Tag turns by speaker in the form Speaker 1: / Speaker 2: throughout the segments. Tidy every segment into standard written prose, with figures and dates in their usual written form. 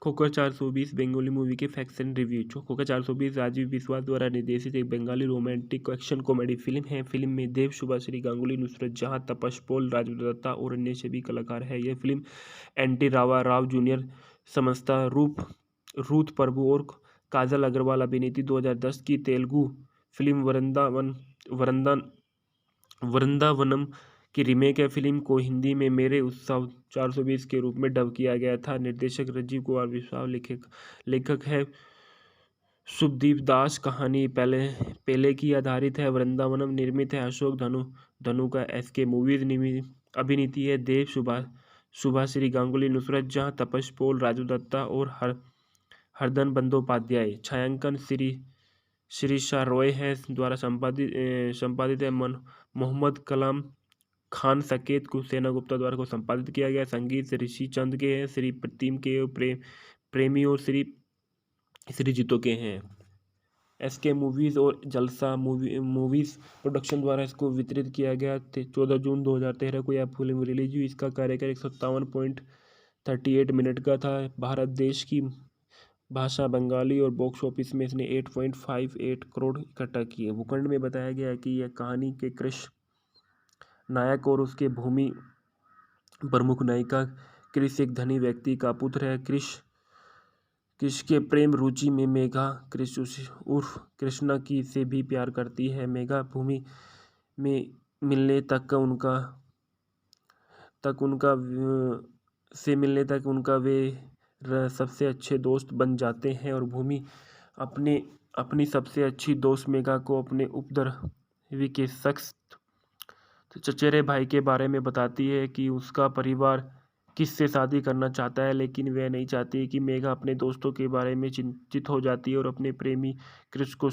Speaker 1: खोखा 420 बंगाली मूवी के facts and review. खोखा 420 राजीव बिस्वास द्वारा निर्देशित एक Bengali romantic action comedy film है। फिल्म में देव, शुभाश्री गांगुली, नुसरत जहां, तपस पोल, राजू दत्ता और अन्य सभी कलाकार हैं। यह film n t Rao junior, Samantha Ruth Prabhu और काजल अग्रवाल अभिनीत 2010 की तेलुगु फिल्म वृंदावनम की रीमेक है। फिल्म को हिंदी में मेरे उत्सव 420 के रूप में डब किया गया था। निर्देशक राजीव कुमार बिस्वास, लेखक है शुभदीप दास। कहानी पहले की आधारित है। वृंदावनम निर्मित है अशोक धनु का एसके मूवीज। अभिनीति है देव, शुभाश्री गांगुली, नुसरत जहां, तपस पोल, राजू दत्ता और हरदन बंदोपाध्याय। छायांकन शिरीषा रॉय है द्वारा संपादित है। मोहम्मद कलाम खान सकेत सेना गुप्ता द्वारा को संपादित किया गया। संगीत ऋषि चंद के हैं, श्री प्रतिम के, प्रेमी और श्री जीतो के हैं। एसके मूवीज और जलसा मूवीज प्रोडक्शन द्वारा इसको वितरित किया गया। 14 जून 2013 को यह फिल्म रिलीज हुई। इसका कार्यकाल 157.38 मिनट का था। भारत देश की भाषा बंगाली और बॉक्स ऑफिस में इसने 8.58 करोड़ इकट्ठा किए। भूखंड में बताया गया है कि यह कहानी के कृष नायक और उसके भूमि प्रमुख नायिका कृष एक धनी व्यक्ति का पुत्र है। कृष के प्रेम रुचि में मेघा कृष उर्फ कृष्णा की से भी प्यार करती है। मेघा भूमि में मिलने तक उनका वे सबसे अच्छे दोस्त बन जाते हैं और भूमि अपनी सबसे अच्छी दोस्त मेघा को अपने उपद्रवी के शख्स चचेरे भाई के बारे में बताती है कि उसका परिवार किससे शादी करना चाहता है, लेकिन वह नहीं चाहती कि मेघा अपने दोस्तों के बारे में चिंतित हो जाती है और अपने प्रेमी कृष को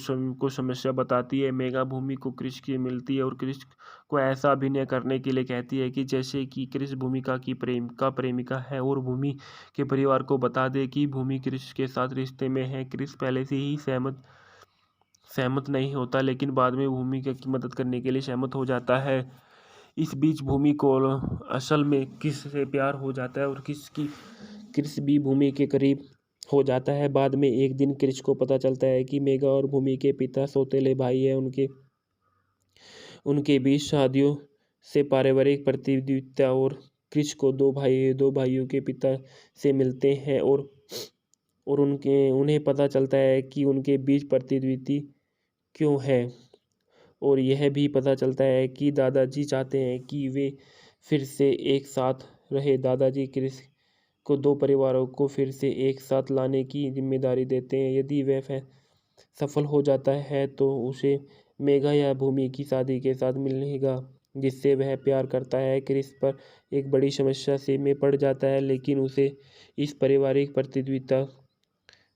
Speaker 1: समस्या बताती है। मेघा भूमि को कृष की मिलती है और कृष को ऐसा अभिनय करने के लिए कहती है कि जैसे कि कृष भूमिका की प्रेमिका है और भूमि के परिवार को बता दे कि भूमि कृष के साथ रिश्ते में है। कृष पहले से ही सहमत नहीं होता, लेकिन बाद में भूमि की मदद करने के लिए सहमत हो जाता है। इस बीच भूमि को असल में कृष से प्यार हो जाता है और कृष भी भूमि के करीब हो जाता है। बाद में एक दिन कृष को पता चलता है कि मेघा और भूमि के पिता सौतेले भाई हैं। उनके बीच शादियों से पारिवारिक प्रतिद्वंद्विता और कृष को दो भाइयों के पिता से मिलते हैं और उन्हें पता चलता है कि उनके बीच प्रतिद्वंद्विता क्यों है और यह भी पता चलता है कि दादाजी चाहते हैं कि वे फिर से एक साथ रहे। दादाजी कृष को दो परिवारों को फिर से एक साथ लाने की जिम्मेदारी देते हैं। यदि वह सफल हो जाता है तो उसे मेघा या भूमि की शादी के साथ मिलेगा जिससे वह प्यार करता है। कृष पर एक बड़ी समस्या में पड़ जाता है, लेकिन उसे इस पारिवारिक प्रतिद्वंद्विता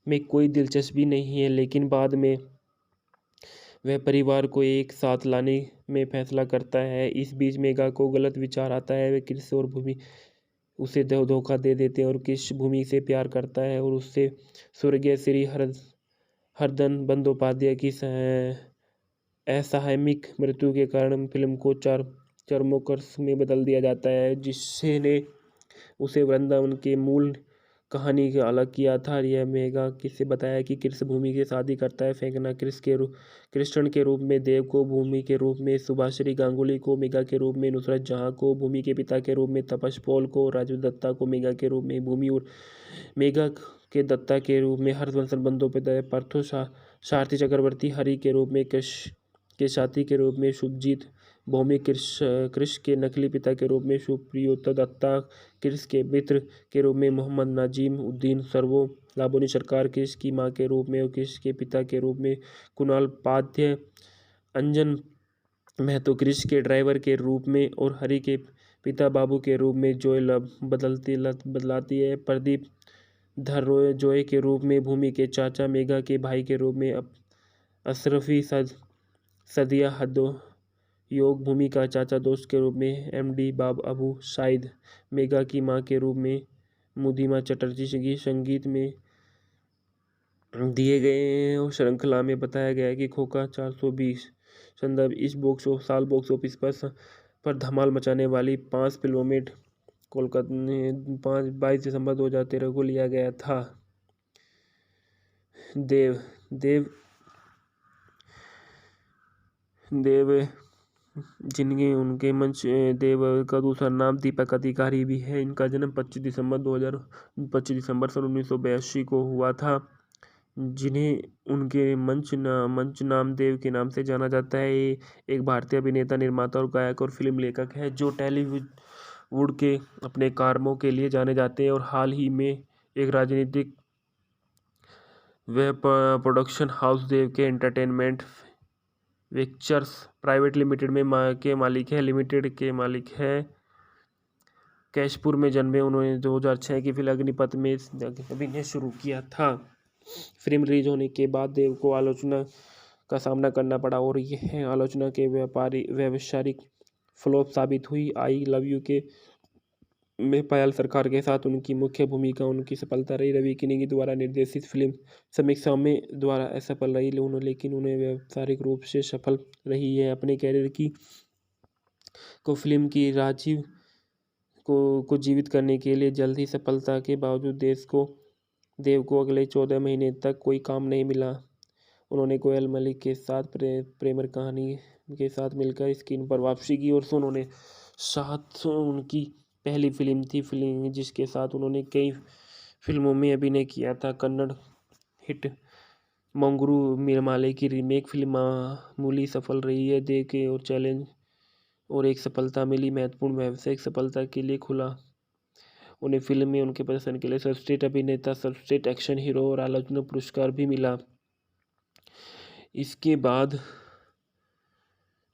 Speaker 1: में कोई दिलचस्पी नहीं है। लेकिन बाद में वह परिवार को एक साथ लाने में फैसला करता है। इस बीच मेघा को गलत विचार आता है। वह कृष और भूमि उसे धोखा दे देते हैं और कृष भूमि से प्यार करता है और उससे स्वर्गीय श्री हरदन बंदोपाध्याय की असामयिक मृत्यु के कारण फिल्म को चरमोकर्ष में बदल दिया जाता है, जिसने उसे वृंदावन के मूल कहानी के अलग किया था। यह मेघा किससे बताया कि कृष भूमि की शादी करता है। फेंकना कृष्ण के रूप में देव को, भूमि के रूप में शुभाश्री गांगुली को, मेघा के रूप में नुसरत जहां को, भूमि के पिता के रूप में तपस पोल को, राजू दत्ता को मेघा के रूप में भूमि और मेघा के दत्ता के रूप में हर्षवर्धन बंदोपाध्याय, पार्थो सारथी चक्रवर्ती हरि के रूप में, कृष के साथी के रूप में शुभजीत, भौमिक कृष के नकली पिता के रूप में सुप्रियोता दत्ता, कृष के मित्र के रूप में मोहम्मद नाजिम उद्दीन सर्वो, लाबोनी सरकार कृष की मां के रूप में और कृष के पिता के रूप में कुणाल पाध्याय, अंजन महतो कृष के ड्राइवर के रूप में और हरि के पिता बाबू के रूप में जोय बदलाती है। प्रदीप धर जोय के रूप में भूमि के चाचा, मेघा के भाई के रूप में अशरफी सदिया हदो योग, भूमि का चाचा दोस्त के रूप में एमडी बाब अबू शाहिद, मेघा की मां के रूप में मुदिमा चटर्जी। संगीत में दिए गए और श्रृंखला में बताया गया है कि खोखा 420 संदर्भ इस बॉक्स ऑफिस पर धमाल मचाने वाली 5 फिल्मों में कोलकाता ने 22 दिसंबर 2013 को लिया गया था। देव देव देव जिनके उनके मंच देव का दूसरा नाम दीपक अधिकारी भी है। इनका जन्म 25 दिसंबर सन 1982 को हुआ था। जिन्हें उनके मंच नाम देव के नाम से जाना जाता है। ये एक भारतीय अभिनेता, निर्माता और गायक और फिल्म लेखक है जो टॉलीवुड के अपने कार्यों के लिए जाने जाते हैं और हाल ही में एक राजनीतिक व प्रोडक्शन हाउस देव के एंटरटेनमेंट पिक्चर्स प्राइवेट लिमिटेड के मालिक है। कैशपुर में जन्मे उन्होंने 2006 की फिल्म अग्निपथ में अभिनय शुरू किया था। फिल्म रिलीज होने के बाद देव को आलोचना का सामना करना पड़ा और यह आलोचना के व्यावसायिक फ्लॉप साबित हुई। आई लव यू के में पायल सरकार के साथ उनकी मुख्य भूमिका उनकी सफलता रही। रवि किनी द्वारा निर्देशित फिल्म समीक्षा में द्वारा असफल रही, लेकिन उन्हें व्यावसायिक रूप से सफल रही है। अपने कैरियर को फिल्म की राजीव को जीवित करने के लिए जल्द ही सफलता के बावजूद देव को अगले 14 महीने तक कोई काम नहीं मिला। उन्होंने कोयल मलिक के साथ प्रेम कहानी के साथ मिलकर स्क्रीन पर वापसी की और उन्होंने साथ उनकी पहली फिल्म थी जिसके साथ उन्होंने कई फिल्मों में अभिनय किया था। कन्नड़ हिट मंगरू मिरमाले की रीमेक फिल्म मामूली सफल रही है। देव के और चैलेंज और एक सफलता मिली, महत्वपूर्ण व्यावसायिक सफलता के लिए खुला। उन्हें फिल्म में उनके प्रदर्शन के लिए सर्वश्रेष्ठ अभिनेता, सर्वश्रेष्ठ एक्शन हीरो और आलोचना पुरस्कार भी मिला। इसके बाद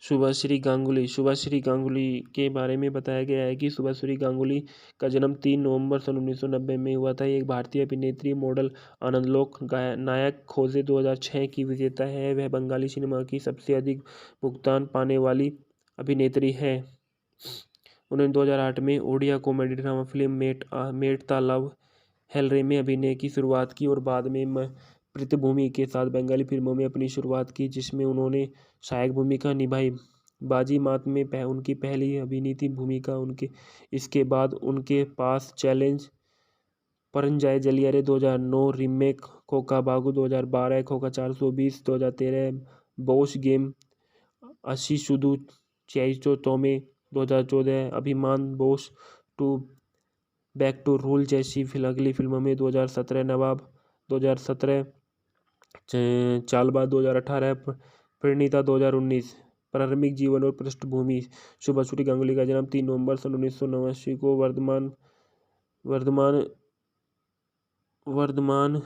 Speaker 1: शुभाश्री गांगुली के बारे में बताया गया है कि शुभाश्री गांगुली का जन्म 3 नवंबर सन 1990 में हुआ था। एक भारतीय अभिनेत्री, मॉडल, आनंदलोक नायक खोजे 2006 की विजेता है। वह बंगाली सिनेमा की सबसे अधिक भुगतान पाने वाली अभिनेत्री है। उन्होंने 2008 में Odia comedy drama film Mate Ta love Helare में अभिनय की शुरुआत की और बाद में पृथ्वी के साथ बंगाली फिल्मों में अपनी शुरुआत की, जिसमें उन्होंने सहायक भूमिका निभाई। बाजी मात में उनकी पहली अभिनीत भूमिका इसके बाद उनके पास चैलेंज, परंजाय जलियारे 2009, रीमेक खोका बागु 2012, खोका 420 2013, बोश गेम अशीशुदु चैइचो तोमे 2014, Abhimaan Bose to back to rule जैसी अगली फिल्मों में 2017 नवाब 2017, चालबाज 2018, प्रणीता 2019। प्रारंभिक जीवन और पृष्ठभूमि। शुभाश्री गांगुली का जन्म 3 नवंबर सन 1989 को वर्धमान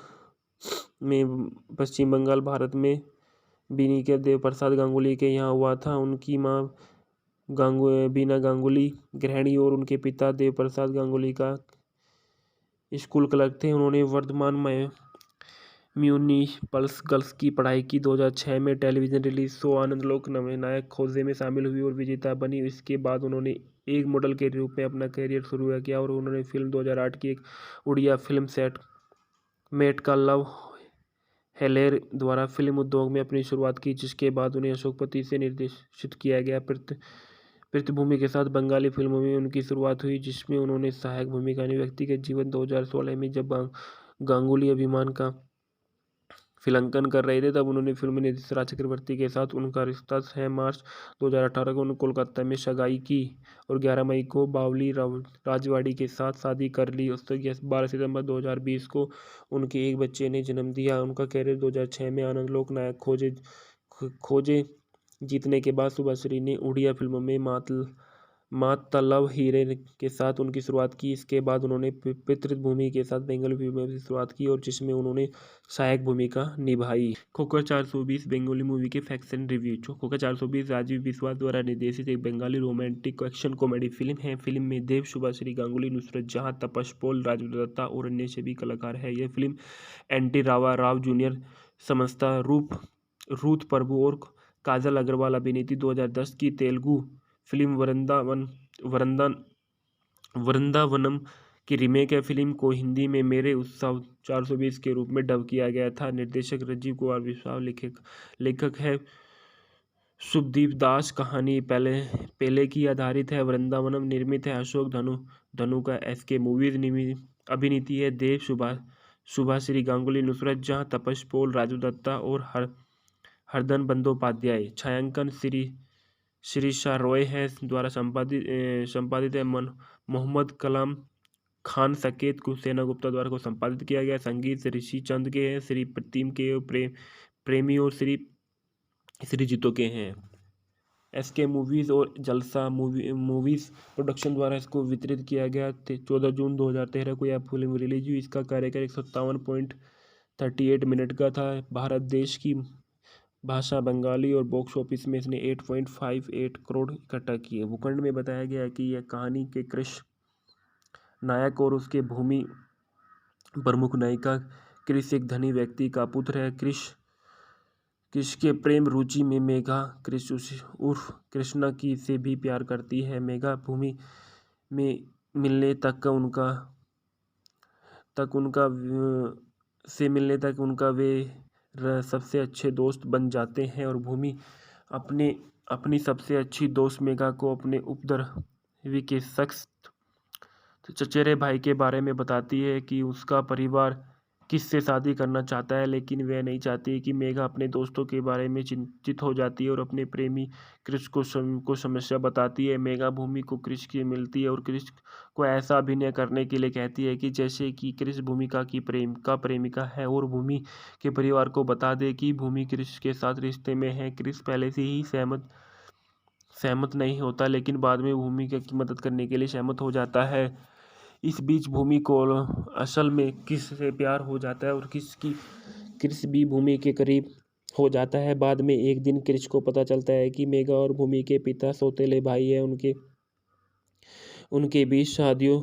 Speaker 1: में पश्चिम बंगाल, भारत में बीनी के देव प्रसाद गांगुली के यहाँ हुआ था। उनकी माँ बीना गांगुली गृहिणी और उनके पिता देव प्रसाद गांगुली का स्कूल क्लर्क थे। उन्होंने वर्धमान में म्यूनिसिपल गर्ल्स की पढ़ाई की। 2006 में टेलीविजन रिलीज शो आनंदलोक नायक खोजे में शामिल हुई और विजेता बनी। इसके बाद उन्होंने एक मॉडल के रूप में अपना करियर शुरू किया और उन्होंने फिल्म 2008 की एक उड़िया फिल्म सेट मेट का लव हेलेर द्वारा फिल्म उद्योग में अपनी शुरुआत की, जिसके बाद उन्हें अशोकपति से निर्देशित किया गया। पृथ्वी के साथ बंगाली फिल्मों में उनकी शुरुआत हुई, जिसमें उन्होंने सहायक भूमिका निभाई। व्यक्तिगत जीवन 2016 में जब गांगुली अभिमान का फिल्मांकन कर रहे थे, तब उन्होंने फिल्म निर्देशक राज चक्रवर्ती के साथ उनका रिश्ता 6 मार्च 2018 को उन्होंने कोलकाता में सगाई की और 11 मई को बावली राजवाड़ी के साथ शादी कर ली। उसके 12 सितंबर 2020 को उनके एक बच्चे ने जन्म दिया। उनका कैरियर 2006 में आनंदलोक नायक खोजे जीतने के बाद शुभाश्री ने उड़िया फिल्मों में मात द लव हीरे के साथ उनकी शुरुआत की। इसके बाद उन्होंने पितृभूमि के साथ बंगाली फिल्मों की शुरुआत की और जिसमें उन्होंने सहायक भूमिका निभाई। खोखा 420 बंगाली मूवी के फैक्ट्स एंड रिव्यू। खोखा 420 राजीव बिस्वास द्वारा निर्देशित एक Bengali romantic action comedy film है। फिल्म में देव, शुभाश्री गांगुली, नुसरत जहां, तपस पॉल, राजेंद्र दत्ता और अन्य सभी कलाकार हैं। यह film n t Rao junior, Samantha Ruth Prabhu और काजल अग्रवाल अभिनीत 2010 की तेलुगु फिल्म वृंदावनम की रीमेक है। फिल्म को हिंदी में मेरे उत्सव 420 के रूप में डब किया गया था। निर्देशक राजीव कुमार बिस्वास, लेखक है शुभदीप दास। कहानी पहले की आधारित है। वृंदावनम निर्मित है अशोक धनु का एसके मूवीज अभिनीति है। देव, शुभाश्री गांगुली, नुसरत जहां, तपस पोल, राजू दत्ता और हरदन बंदोपाध्याय। छायांकन शिरीषा रॉय है द्वारा संपादित है। मोहम्मद कलाम खान सकेत सेना गुप्ता द्वारा को संपादित किया गया। संगीत ऋषि चंद के हैं, श्री प्रतिम के, प्रेमी और श्री जीतो के हैं। SK मूवीज और जलसा मूवीज प्रोडक्शन द्वारा इसको वितरित किया गया। 14 जून 2013 को यह फिल्म रिलीज हुई। इसका कार्यकाल 157.38 मिनट का था। भारत देश की भाषा बंगाली और बॉक्स ऑफिस में इसने 8.58 करोड़ इकट्ठा किए। भूखंड में बताया गया है कि यह कहानी के कृष नायक और उसके भूमि प्रमुख नायिका कृष एक धनी व्यक्ति का पुत्र है। कृष के प्रेम रुचि में मेघा कृष उर्फ कृष्णा की से भी प्यार करती है। मेघा भूमि में मिलने तक उनका वे सबसे अच्छे दोस्त बन जाते हैं और भूमि अपनी सबसे अच्छी दोस्त मेघा को अपने उपद्रवी के शख्स चचेरे भाई के बारे में बताती है कि उसका परिवार किससे शादी करना चाहता है, लेकिन वह नहीं चाहती कि मेघा अपने दोस्तों के बारे में चिंतित हो जाती है और अपने प्रेमी कृष को समस्या बताती है। मेघा भूमि को कृष की मिलती है और कृष को ऐसा अभिनय करने के लिए कहती है कि जैसे कि कृष भूमिका की प्रेमिका है और भूमि के परिवार को बता दे कि भूमि कृष के साथ रिश्ते में है। कृष पहले से ही सहमत नहीं होता, लेकिन बाद में भूमि की मदद करने के लिए सहमत हो जाता है। इस बीच भूमि को असल में कृष से प्यार हो जाता है और कृष भी भूमि के करीब हो जाता है। बाद में एक दिन कृष को पता चलता है कि मेघा और भूमि के पिता सौतेले भाई हैं। उनके बीच शादियों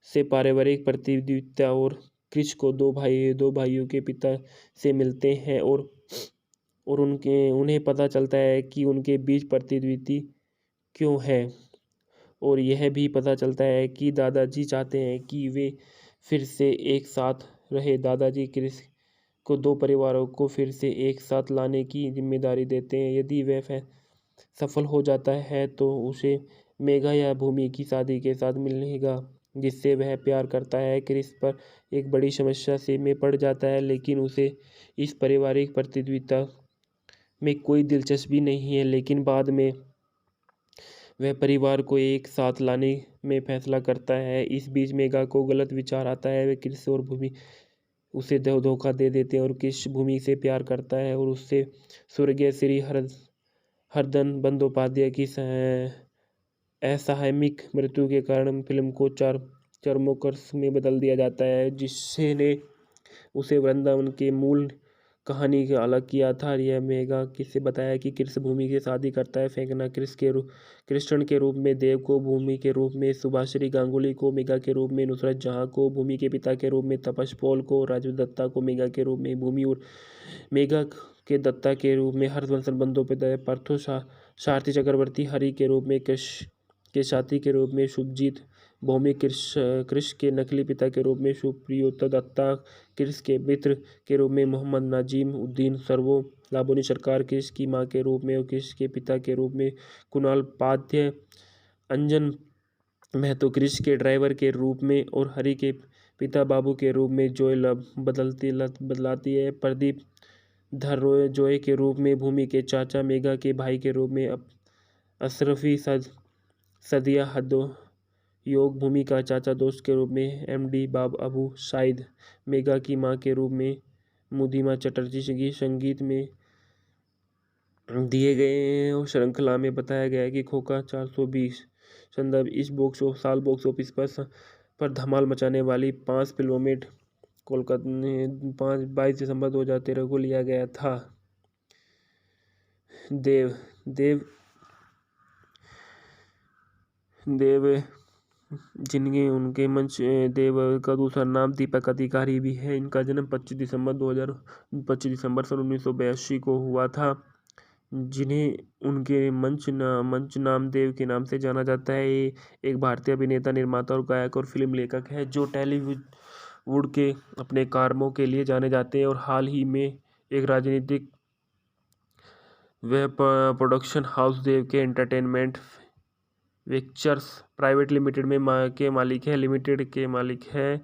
Speaker 1: से पारिवारिक प्रतिद्वंद्विता और कृष को दो भाइयों के पिता से मिलते हैं और उन्हें पता चलता है कि उनके बीच प्रतिद्वंद्विता क्यों है और यह भी पता चलता है कि दादाजी चाहते हैं कि वे फिर से एक साथ रहे। दादाजी कृष को दो परिवारों को फिर से एक साथ लाने की जिम्मेदारी देते हैं। यदि वह सफल हो जाता है तो उसे मेघा या भूमि की शादी के साथ मिलेगा जिससे वह प्यार करता है। कृष पर एक बड़ी समस्या में पड़ जाता है, लेकिन उसे इस पारिवारिक प्रतिद्वंद्विता में कोई दिलचस्पी नहीं है, लेकिन बाद में वह परिवार को एक साथ लाने में फैसला करता है। इस बीच मेघा को गलत विचार आता है। वह कृष और भूमि उसे धोखा दे देते हैं और कृष भूमि से प्यार करता है और उससे स्वर्गीय श्री हरदन बंदोपाध्याय की असामयिक मृत्यु के कारण फिल्म को चरमोकर्ष में बदल दिया जाता है, जिसने उसे वृंदावन के मूल कहानी का अलग किया था। यह मेघा किससे बताया कि कृष भूमि से शादी करता है। फेंकना कृष्ण के रूप में देव को, भूमि के रूप में शुभाश्री गांगुली को, मेघा के रूप में नुसरत जहां को, भूमि के पिता के रूप में तपस पोल को, राजू दत्ता को मेघा के रूप में भूमि और मेघा के दत्ता के रूप में हर्षवर्धन बंदोपाध्याय, पार्थो सारथी चक्रवर्ती हरि के रूप में कृष के साथी के रूप में शुभजीत, भौमी कृष के नकली पिता के रूप में सुप्रियोता दत्ता, कृष के मित्र के रूप में मोहम्मद नाजिम उद्दीन सर्वो, लाबोनी सरकार कृष की मां के रूप में और कृष के पिता के रूप में कुणाल पाध्याय, अंजन महतो कृष के ड्राइवर के रूप में और हरि के पिता बाबू के रूप में जॉय बदलाती है। प्रदीप धर रॉय जॉय के रूप में, भूमि के चाचा मेघा के भाई के रूप में अशरफी सदिया हदो योग, भूमि का चाचा दोस्त के रूप में MD बाब अबू शाहिद, मेघा की मां के रूप में मुदिमा चटर्जी। संगीत में दिए गए और श्रृंखला में बताया गया है कि खोखा 420 संदर्भ इस बॉक्स ऑफिस पर धमाल मचाने वाली 5 फिल्मों में कोलकाता ने 22 दिसंबर 2013 को लिया गया था। देव जिनके उनके मंच देव का दूसरा नाम दीपक अधिकारी भी है। इनका जन्म 25 दिसंबर सन 1982 को हुआ था। जिन्हें उनके मंच नाम देव के नाम से जाना जाता है। ये एक भारतीय अभिनेता, निर्माता और गायक और फिल्म लेखक है जो टॉलीवुड के अपने कार्यों के लिए जाने जाते हैं और हाल ही में एक राजनीतिक वेब प्रोडक्शन हाउस देव के एंटरटेनमेंट वेंचर्स प्राइवेट लिमिटेड के मालिक है।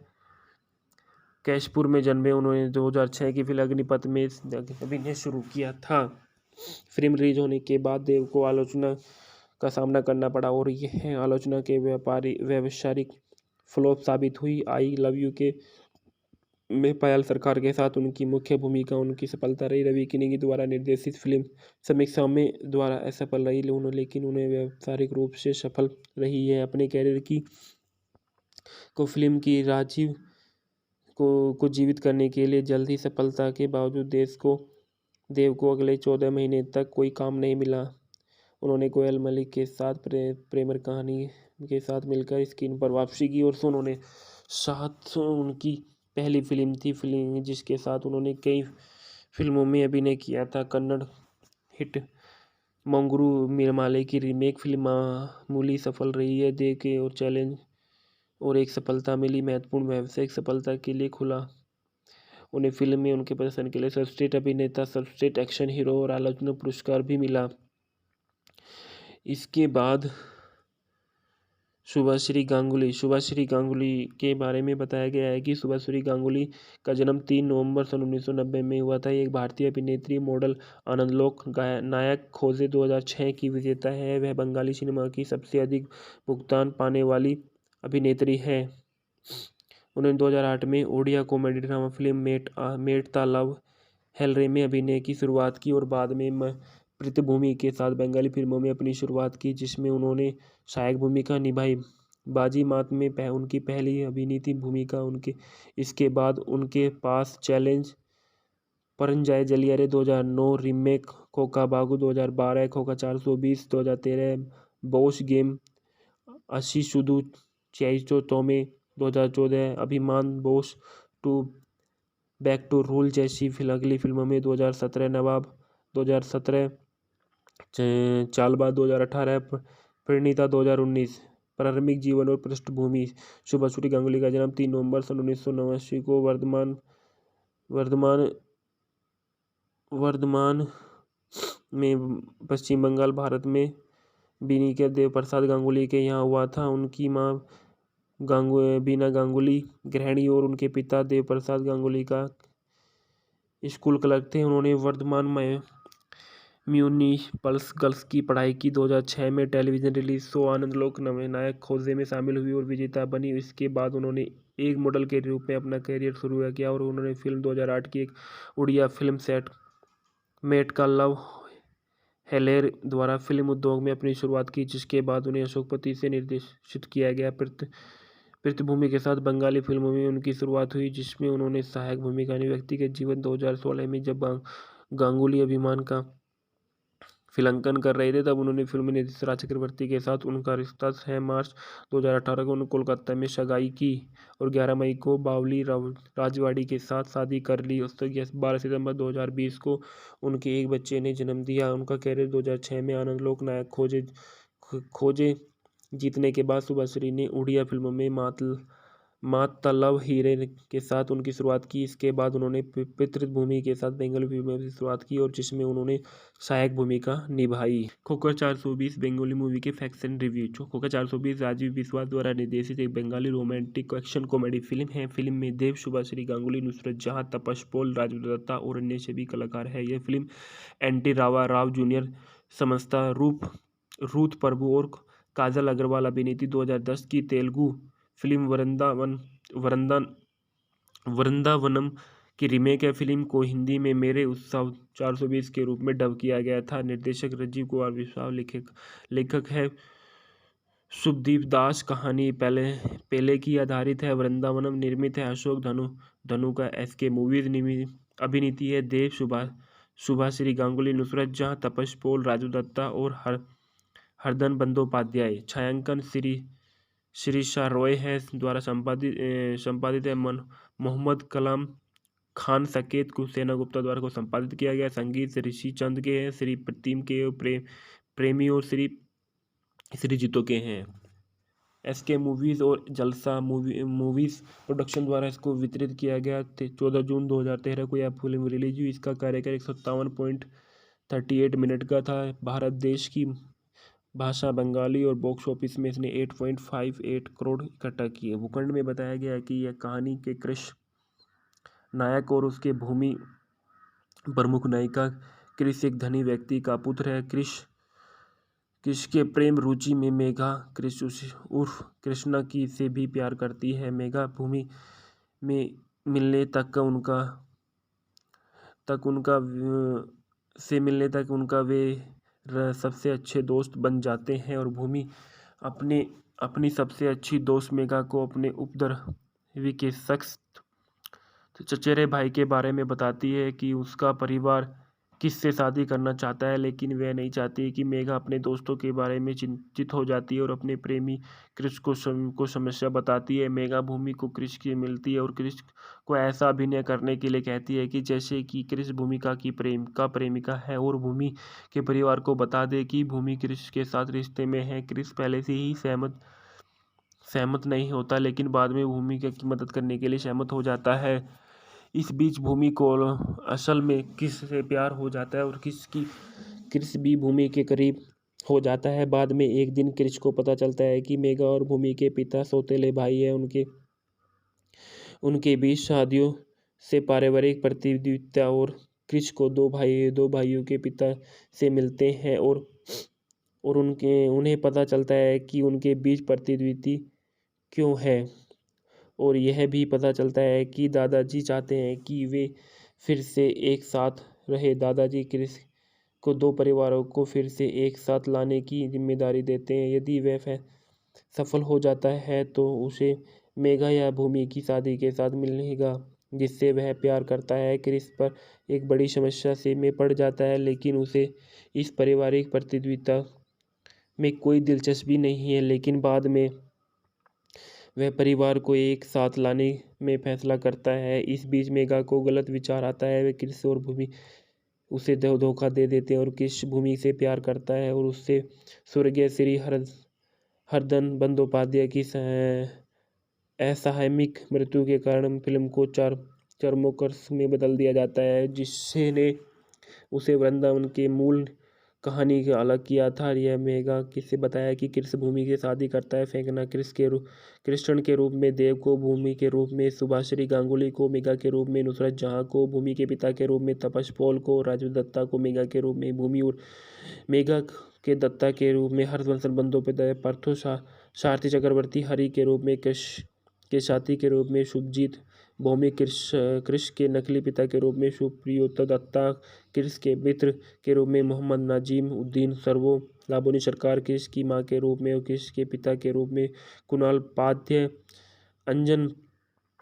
Speaker 1: कैशपुर में जन्मे। उन्होंने 2006 की फिल्म अग्निपथ में अभिनय शुरू किया था। फिल्म रिलीज होने के बाद देव को आलोचना का सामना करना पड़ा और यह आलोचना के व्यावसायिक फ्लॉप साबित हुई। आई लव यू के में पायल सरकार के साथ उनकी मुख्य भूमिका उनकी सफलता रही। रवि किनी द्वारा निर्देशित फिल्म समीक्षा में द्वारा असफल रही, लेकिन उन्हें व्यावसायिक रूप से सफल रही है। अपने कैरियर की को फिल्म की राजीव को जीवित करने के लिए जल्द ही सफलता के बावजूद देव को अगले 14 महीने तक कोई काम नहीं मिला। उन्होंने कोयल मलिक के साथ प्रेम कहानी के साथ मिलकर स्क्रीन पर वापसी की और उन्होंने साथ उनकी पहली फिल्म थी, जिसके साथ उन्होंने कई फिल्मों में अभिनय किया था। कन्नड़ हिट मंगरू मिरमाले की रीमेक फिल्म मामूली सफल रही है। देव के और चैलेंज और एक सफलता मिली, महत्वपूर्ण व्यावसायिक सफलता के लिए खुला। उन्हें फिल्म में उनके प्रदर्शन के लिए सर्वश्रेष्ठ अभिनेता, सर्वश्रेष्ठ एक्शन हीरो और आलोचना पुरस्कार भी मिला। इसके बाद शुभाश्री गांगुली के बारे में बताया गया है कि शुभाश्री गांगुली का जन्म 3 नवंबर सन 1990 में हुआ था। एक भारतीय अभिनेत्री, मॉडल, आनंदलोक नायक खोजे 2006 की विजेता है। वह बंगाली सिनेमा की सबसे अधिक भुगतान पाने वाली अभिनेत्री है। उन्होंने 2008 में Odia comedy drama film Mate Ta love Helare में अभिनय की शुरुआत की और बाद में पृथ्वीभूमि के साथ बंगाली फिल्मों में अपनी शुरुआत की, जिसमें उन्होंने सहायक भूमिका निभाई। बाजी मात में उनकी पहली अभिनीत भूमिका इसके बाद उनके पास चैलेंज, परंजाय जलियारे 2009, रीमेक खोका बागु 2012, खोका 420 2013, बोश गेम अशीशुदु चैइचो तोमे 2014, Abhimaan Bose to back to rule जैसी अगली फिल्मों में 2017 नवाब 2017, चालबा 2018, परिणीता 2019। प्रारंभिक जीवन और पृष्ठभूमि। शुभाश्री गांगुली का जन्म 3 नवंबर सन 1989 को वर्धमान में पश्चिम बंगाल, भारत में बीनी के देव प्रसाद गांगुली के यहाँ हुआ था। उनकी माँ बीना गांगुली गृहिणी और उनके पिता देव प्रसाद गांगुली का स्कूल क्लर्क थे। उन्होंने वर्धमान में म्यूनिसिपल गर्ल्स की पढ़ाई की। 2006 में टेलीविजन रिलीज शो आनंदलोक नायक खोजे में शामिल हुई और विजेता बनी। इसके बाद उन्होंने एक मॉडल के रूप में अपना करियर शुरू किया और उन्होंने फिल्म 2008 की एक उड़िया फिल्म सेट मेट का लव हेलेर द्वारा फिल्म उद्योग में अपनी शुरुआत की, जिसके बाद उन्हें अशोकपति से निर्देशित किया गया। पृथ्वीभूमि के साथ बंगाली फिल्मों में उनकी शुरुआत हुई, जिसमें उन्होंने सहायक भूमिका निभाई। व्यक्तिगत जीवन 2016 में जब गांगुली अभिमान का फिल्मांकन कर रहे थे, तब उन्होंने फिल्म निर्देशक राज चक्रवर्ती के साथ उनका रिश्ता 6 मार्च 2018 को उन्होंने कोलकाता में सगाई की और 11 मई को बावली राजवाड़ी के साथ शादी कर ली। उस तक 12 सितंबर 2020 को उनके एक बच्चे ने जन्म दिया। उनका कैरियर 2006 में आनंदलोक नायक खोजे जीतने के बाद शुभाश्री ने उड़िया फिल्मों में मात द लव हीरे के साथ उनकी शुरुआत की। इसके बाद उन्होंने पृथ्वीभूमि के साथ बंगाली फिल्मों की शुरुआत की और जिसमें उन्होंने सहायक भूमिका निभाई। खोखा 420 बंगाली मूवी के फैक्ट्स एंड रिव्यू। खोखा 420 राजीव बिस्वास द्वारा निर्देशित एक Bengali romantic action comedy film है। फिल्म में देव, शुभाश्री गांगुली, नुसरत जहां, तपस पॉल, राजेंद्र दत्ता और अन्य सभी कलाकार हैं। यह film n t Rao junior, Samantha Ruth Prabhu और काजल अग्रवाल अभिनीत 2010 की तेलुगु फिल्म वृंदावनम की रीमेक है। फिल्म को हिंदी में मेरे उत्सव 420 के रूप में डब किया गया था। निर्देशक राजीव कुमार बिस्वास, लेखक है शुभदीप दास। कहानी पहले की आधारित है। वृंदावनम निर्मित है अशोक धनु का एसके मूवीज अभिनीति है। देव, शुभाश्री गांगुली, नुसरत जहां, तपस पॉल, राजू दत्ता और हरदन बंदोपाध्याय। छायांकन शिरीषा रॉय है द्वारा संपादित है। मोहम्मद कलाम खान सकेत सेना गुप्ता द्वारा को संपादित किया गया। संगीत ऋषि चंद के हैं, श्री प्रतिम के, प्रेमी और श्री जीतो के हैं। एसके मूवीज और जलसा मूवीज प्रोडक्शन द्वारा इसको वितरित किया गया। 14 जून 2013 को यह फिल्म रिलीज हुई। इसका कार्यकाल 157.38 मिनट का था। भारत देश की भाषा बंगाली और बॉक्स ऑफिस में इसने 8.58 करोड़ इकट्ठा किए। भूखंड में बताया गया है कि यह कहानी के कृष्ण नायक और उसके भूमि प्रमुख नायिका। क्रिस एक धनी व्यक्ति का पुत्र है। क्रिस के प्रेम रुचि में मेघा क्रिस उर्फ कृष्णा की से भी प्यार करती है। मेघा भूमि में मिलने तक उनका वे सबसे अच्छे दोस्त बन जाते हैं और भूमि अपनी सबसे अच्छी दोस्त मेघा को अपने उपद्रवी के सख्त चचेरे भाई के बारे में बताती है कि उसका परिवार किससे शादी करना चाहता है, लेकिन वह नहीं चाहती कि मेघा अपने दोस्तों के बारे में चिंतित हो जाती है और अपने प्रेमी क्रिस को समस्या बताती है। मेघा भूमि को क्रिस की मिलती है और क्रिस को ऐसा अभिनय करने के लिए कहती है कि जैसे कि क्रिस भूमिका की प्रेमिका है और भूमि के परिवार को बता दे कि भूमि क्रिस के साथ रिश्ते में है। क्रिस पहले से ही सहमत नहीं होता, लेकिन बाद में भूमि की मदद करने के लिए सहमत हो जाता है। इस बीच भूमि को असल में क्रिस से प्यार हो जाता है और क्रिस भी भूमि के करीब हो जाता है। बाद में एक दिन क्रिस को पता चलता है कि मेघा और भूमि के पिता सौतेले भाई हैं। उनके बीच शादियों से पारिवारिक प्रतियोगिता और क्रिस को दो भाइयों के पिता से मिलते हैं और उन्हें पता चलता है कि उनके बीच प्रतिद्वंदी क्यों है और यह भी पता चलता है कि दादाजी चाहते हैं कि वे फिर से एक साथ रहे। दादाजी क्रिस को दो परिवारों को फिर से एक साथ लाने की जिम्मेदारी देते हैं। यदि वह सफल हो जाता है तो उसे मेघा या भूमि की शादी के साथ मिलेगा जिससे वह प्यार करता है। क्रिस पर एक बड़ी समस्या से में पड़ जाता है, लेकिन उसे इस पारिवारिक प्रतियोगिता में कोई दिलचस्पी नहीं है। लेकिन बाद में वह परिवार को एक साथ लाने में फैसला करता है। इस बीच मेघा को गलत विचार आता है। वह क्रिस और भूमि उसे धोखा दे देते हैं और क्रिस भूमि से प्यार करता है और उससे स्वर्गीय श्री हरदन बंदोपाध्याय की असामयिक मृत्यु के कारण फिल्म को चरमोकर्ष में बदल दिया जाता है, जिसने उसे वृंदावन के मूल कहानी का अलग किया था। यह मेघा किससे बताया कि क्रिस भूमि से शादी करता है। फेंकना कृष्ण के रूप में देव को, भूमि के रूप में सुभाश्री गांगुली को, मेघा के रूप में नुसरत जहां को, भूमि के पिता के रूप में तपस पॉल को, राजू दत्ता को मेघा के रूप में भूमि और मेघा के दत्ता के रूप में हर्षवर्धन बंदोपाध्याय, पार्थो सारथी चक्रवर्ती, हरि के रूप में के साथी के रूप में शुभजीत, भूमि क्रिस के नकली पिता के रूप में सुप्रियोता दत्ता, क्रिस के मित्र के रूप में मोहम्मद नाजिम उद्दीन सर्वो, लाबोनी सरकार क्रिस की मां के रूप में और क्रिस के पिता के रूप में कुणाल पाध्याय, अंजन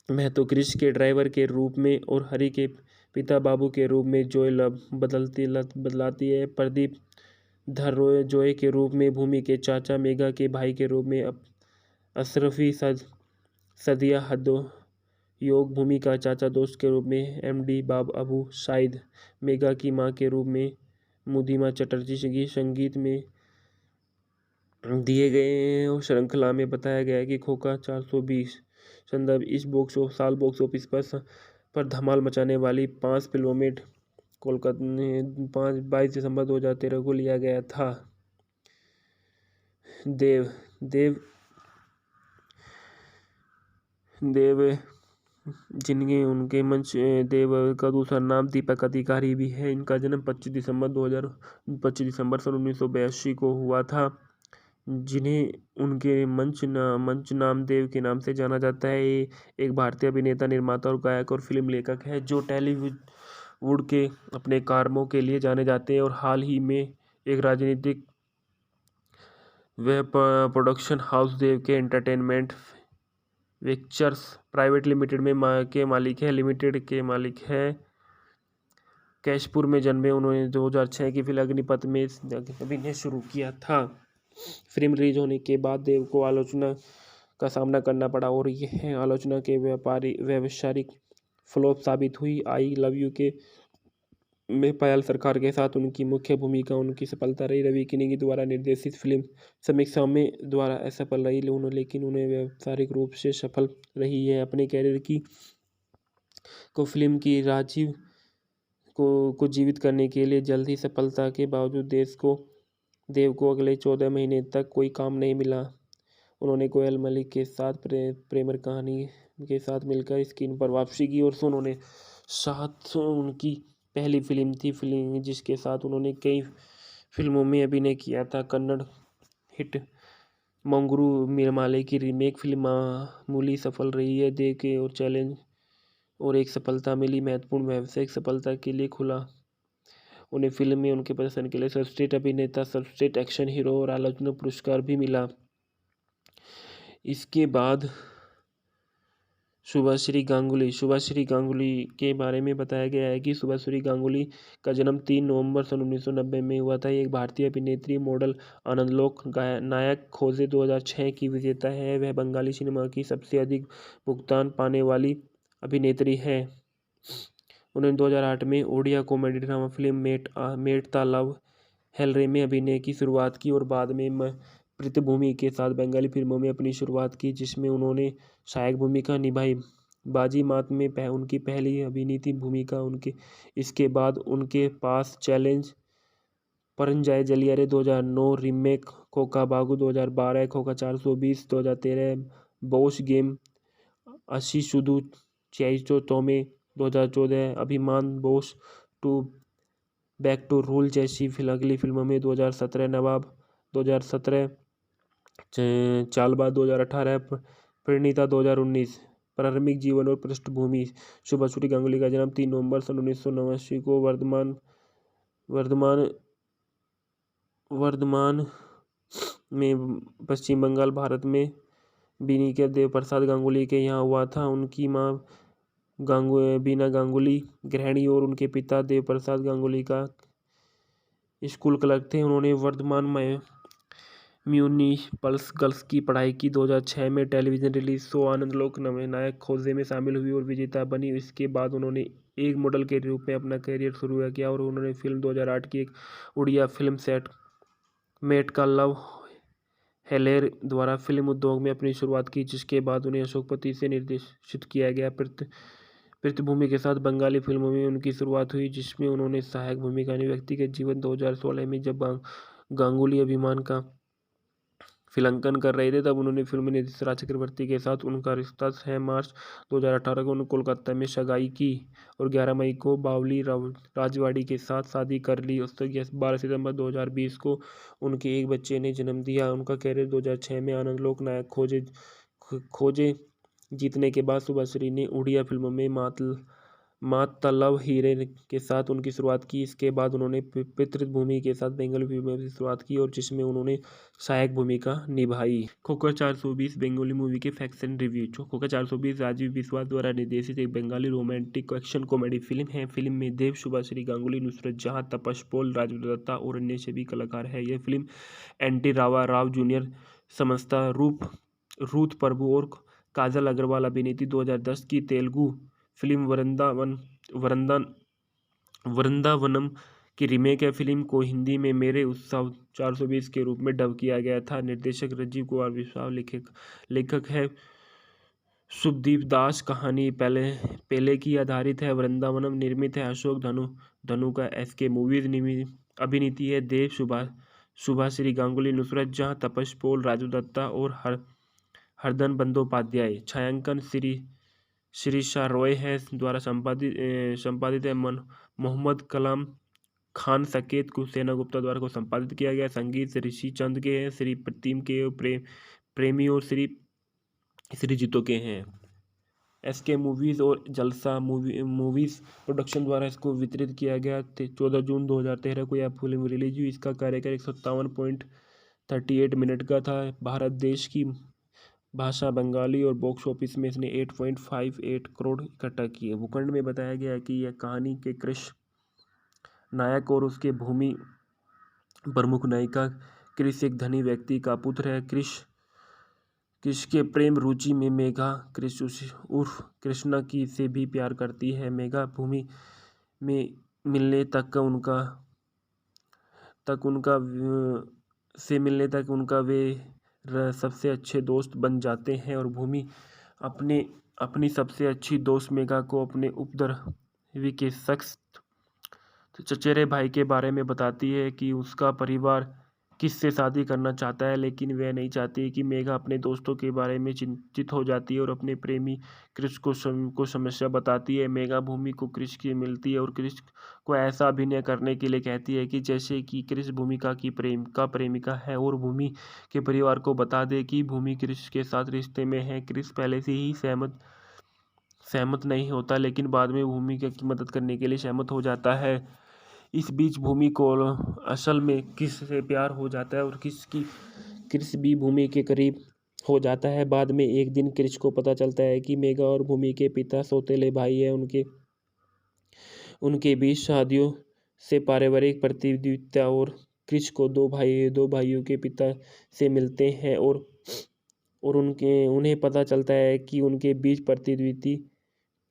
Speaker 1: महतो क्रिस के ड्राइवर के रूप में और हरि के पिता बाबू के रूप में जॉय बदलाती है, प्रदीप धरोए जॉय के रूप में, भूमि के चाचा मेघा के भाई के रूप में अशरफी सदिया हदो योग, भूमि का चाचा दोस्त के रूप में एमडी बाब अबू शाहिद, मेघा की मां के रूप में मुदिमा चटर्जी। संगीत में दिए गए और श्रृंखला में बताया गया है कि खोखा 420 संदर्भ इस बॉक्स ऑफिस पर धमाल मचाने वाली 5 फिल्मों में कोलकाता ने 22 दिसंबर 2013 को लिया गया था। देव जिनके उनके मंच देव का दूसरा नाम दीपक अधिकारी भी है। इनका जन्म 25 दिसंबर सन 1982 को हुआ था। जिन्हें उनके मंच नाम देव के नाम से जाना जाता है। ये एक भारतीय अभिनेता, निर्माता और गायक और फिल्म लेखक है जो टॉलीवुड के अपने कामों के लिए जाने जाते हैं और हाल ही में एक राजनीतिक वेब प्रोडक्शन हाउस देव के एंटरटेनमेंट वेंचर्स प्राइवेट लिमिटेड के मालिक है। कैशपुर में जन्मे उन्होंने 2006 की फिल्म अग्निपथ में अभिनय शुरू किया था। फिल्म रिलीज होने के बाद देव को आलोचना का सामना करना पड़ा और यह आलोचना के व्यावसायिक फ्लॉप साबित हुई। आई लव यू के में पायल सरकार के साथ उनकी मुख्य भूमिका उनकी सफलता रही। रवि किनी द्वारा निर्देशित फिल्म समीक्षा में द्वारा असफल रही, लेकिन उन्हें व्यावसायिक रूप से सफल रही है। अपने कैरियर को फिल्म की राजीव को जीवित करने के लिए जल्द ही सफलता के बावजूद देव को अगले 14 महीने तक कोई काम नहीं मिला। उन्होंने कोयल मलिक के साथ प्रेम कहानी के साथ मिलकर स्क्रीन पर वापसी की और उन्होंने साथ उनकी पहली फिल्म थी फिल्म जिसके साथ उन्होंने कई फिल्मों में अभिनय किया था। कन्नड़ हिट मंगरू मिरमाले की रीमेक फिल्म मामूली सफल रही है। दे के और चैलेंज और एक सफलता मिली, महत्वपूर्ण व्यावसायिक सफलता के लिए खुला उन्हें फिल्म में उनके प्रदर्शन के लिए सर्वश्रेष्ठ अभिनेता, सर्वश्रेष्ठ एक्शन हीरो और आलोचना पुरस्कार भी मिला। इसके बाद शुभाश्री गांगुली के बारे में बताया गया है कि शुभाश्री गांगुली का जन्म 3 नवंबर सन 1990 में हुआ था। एक भारतीय अभिनेत्री, मॉडल, आनंदलोक नायक खोजे 2006 की विजेता है। वह बंगाली सिनेमा की सबसे अधिक भुगतान पाने वाली अभिनेत्री है। उन्होंने 2008 में Odia comedy drama film Mate Ta love Helare में अभिनय की शुरुआत की और बाद में पृथ्वीभूमि के साथ बंगाली फिल्मों में अपनी शुरुआत की, जिसमें उन्होंने सहायक भूमिका निभाई। बाजी मात में उनकी पहली अभिनीत भूमिका उनके इसके बाद उनके पास चैलेंज, परंजाय जलियारे 2009, रीमेक खोका बागु 2012, Khoka 420 2013, boss game अशीशुदु चैचो Tomay 2014, Abhimaan Bose to back to rule जैसी अगली फिल्मों में 2017 नवाब 2017, चालबा 2018, परिणीता 2019। प्रारंभिक जीवन और पृष्ठभूमि। शुभाश्री गांगुली का जन्म 3 नवंबर सन 1989 को वर्धमान में पश्चिम बंगाल भारत में बीनी के देव प्रसाद गांगुली के यहाँ हुआ था। उनकी माँ बीना गांगुली गृहिणी और उनके पिता देव प्रसाद गांगुली का स्कूल क्लर्क थे। उन्होंने वर्धमान में म्यूनिसिपल्स गर्ल्स की पढ़ाई की। 2006 में टेलीविजन रिलीज शो आनंदलोक नायक खोजे में शामिल हुई और विजेता बनी। इसके बाद उन्होंने एक मॉडल के रूप में अपना करियर शुरू किया और उन्होंने फिल्म 2008 की एक उड़िया फिल्म सेट मेट का लव हेलेर द्वारा फिल्म उद्योग में अपनी शुरुआत की, जिसके बाद उन्हें अशोकपति से निर्देशित किया गया। पृथ्वीभूमि के साथ बंगाली फिल्मों में उनकी शुरुआत हुई, जिसमें उन्होंने सहायक भूमिका निभाई। व्यक्तिगत जीवन 2016 में जब गांगुली अभिमान का फिल्मांकन कर रहे थे, तब उन्होंने फिल्म निर्देशक राज चक्रवर्ती के साथ उनका रिश्ता 6 मार्च 2018 को उन्होंने कोलकाता में सगाई की और 11 मई को बावली राजवाड़ी के साथ शादी कर ली। उस 12 सितंबर 2020 को उनके एक बच्चे ने जन्म दिया। उनका कैरियर 2006 में आनंदलोक नायक खोजे जीतने के बाद शुभाश्री ने उड़िया फिल्मों में मात द लव हीरे के साथ उनकी शुरुआत की। इसके बाद उन्होंने पृथ्वीभूमि के साथ बंगाली फिल्मों में शुरुआत की और जिसमें उन्होंने सहायक भूमिका निभाई। खोखा 420 बंगाली मूवी के फैक्ट्स एंड रिव्यू। खोखा 420 राजीव बिस्वास द्वारा निर्देशित एक Bengali romantic action comedy film है। फिल्म में देव, शुभाश्री गांगुली, नुसरत जहां, तपस पॉल, राजेंद्र दत्ता और अन्य सभी कलाकार हैं। यह film n t Rao junior, Samantha Ruth Prabhu और काजल अग्रवाल अभिनीत 2010 की तेलुगु फिल्म वृंदावनम की रीमेक है। फिल्म को हिंदी में मेरे उत्सव 420 के रूप में डब किया गया था। निर्देशक राजीव कुमार बिस्वास, लेखक है शुभदीप दास। कहानी पहले की आधारित है। वृंदावनम निर्मित है अशोक धनु का एसके मूवीज अभिनीति है। देव, शुभाश्री गांगुली, नुसरत जहां, तपस पॉल, राजू दत्ता और हरदन बंदोपाध्याय। छायांकन शिरीषा रॉय है द्वारा संपादित है। मोहम्मद कलाम खान सकेत सेना गुप्ता द्वारा को संपादित किया गया। संगीत ऋषि चंद के हैं, श्री प्रतिम के, प्रेमी और श्री जीतो के हैं। एसके मूवीज और जलसा मूवीज प्रोडक्शन द्वारा इसको वितरित किया गया। 14 जून 2013 को यह फिल्म रिलीज हुई। इसका कार्यकाल 157.38 मिनट का था। भारत देश की भाषा बंगाली और बॉक्स ऑफिस में इसने 8.58 करोड़ इकट्ठा किए। भूखंड में बताया गया है कि यह कहानी के कृष नायक और उसके भूमि प्रमुख नायिका कृष एक धनी व्यक्ति का पुत्र है। कृष के प्रेम रुचि में मेघा कृष उर्फ कृष्णा की से भी प्यार करती है। मेघा भूमि में मिलने तक उनका वे सबसे अच्छे दोस्त बन जाते हैं और भूमि अपनी सबसे अच्छी दोस्त मेघा को अपने उपद्रवी के शख्स चचेरे भाई के बारे में बताती है कि उसका परिवार किस से शादी करना चाहता है, लेकिन वह नहीं चाहती कि मेघा अपने दोस्तों के बारे में चिंतित हो जाती है और अपने प्रेमी क्रिश को समस्या बताती है। मेघा भूमि को क्रिश की मिलती है और क्रिश को ऐसा अभिनय करने के लिए कहती है कि जैसे कि क्रिश भूमिका की प्रेमिका है और भूमि के परिवार को बता दे कि भूमि क्रिश के साथ रिश्ते में है। क्रिश पहले से ही सहमत नहीं होता, लेकिन बाद में भूमि की मदद करने के लिए सहमत हो जाता है। इस बीच भूमि को असल में किस से प्यार हो जाता है और क्रिश भी भूमि के करीब हो जाता है। बाद में एक दिन क्रिश को पता चलता है कि मेघा और भूमि के पिता सौतेले भाई हैं। उनके बीच शादियों से पारिवारिक प्रतिनिधित्व और क्रिश को दो भाइयों के पिता से मिलते हैं और उन्हें पता चलता है कि उनके बीच प्रतिनिधि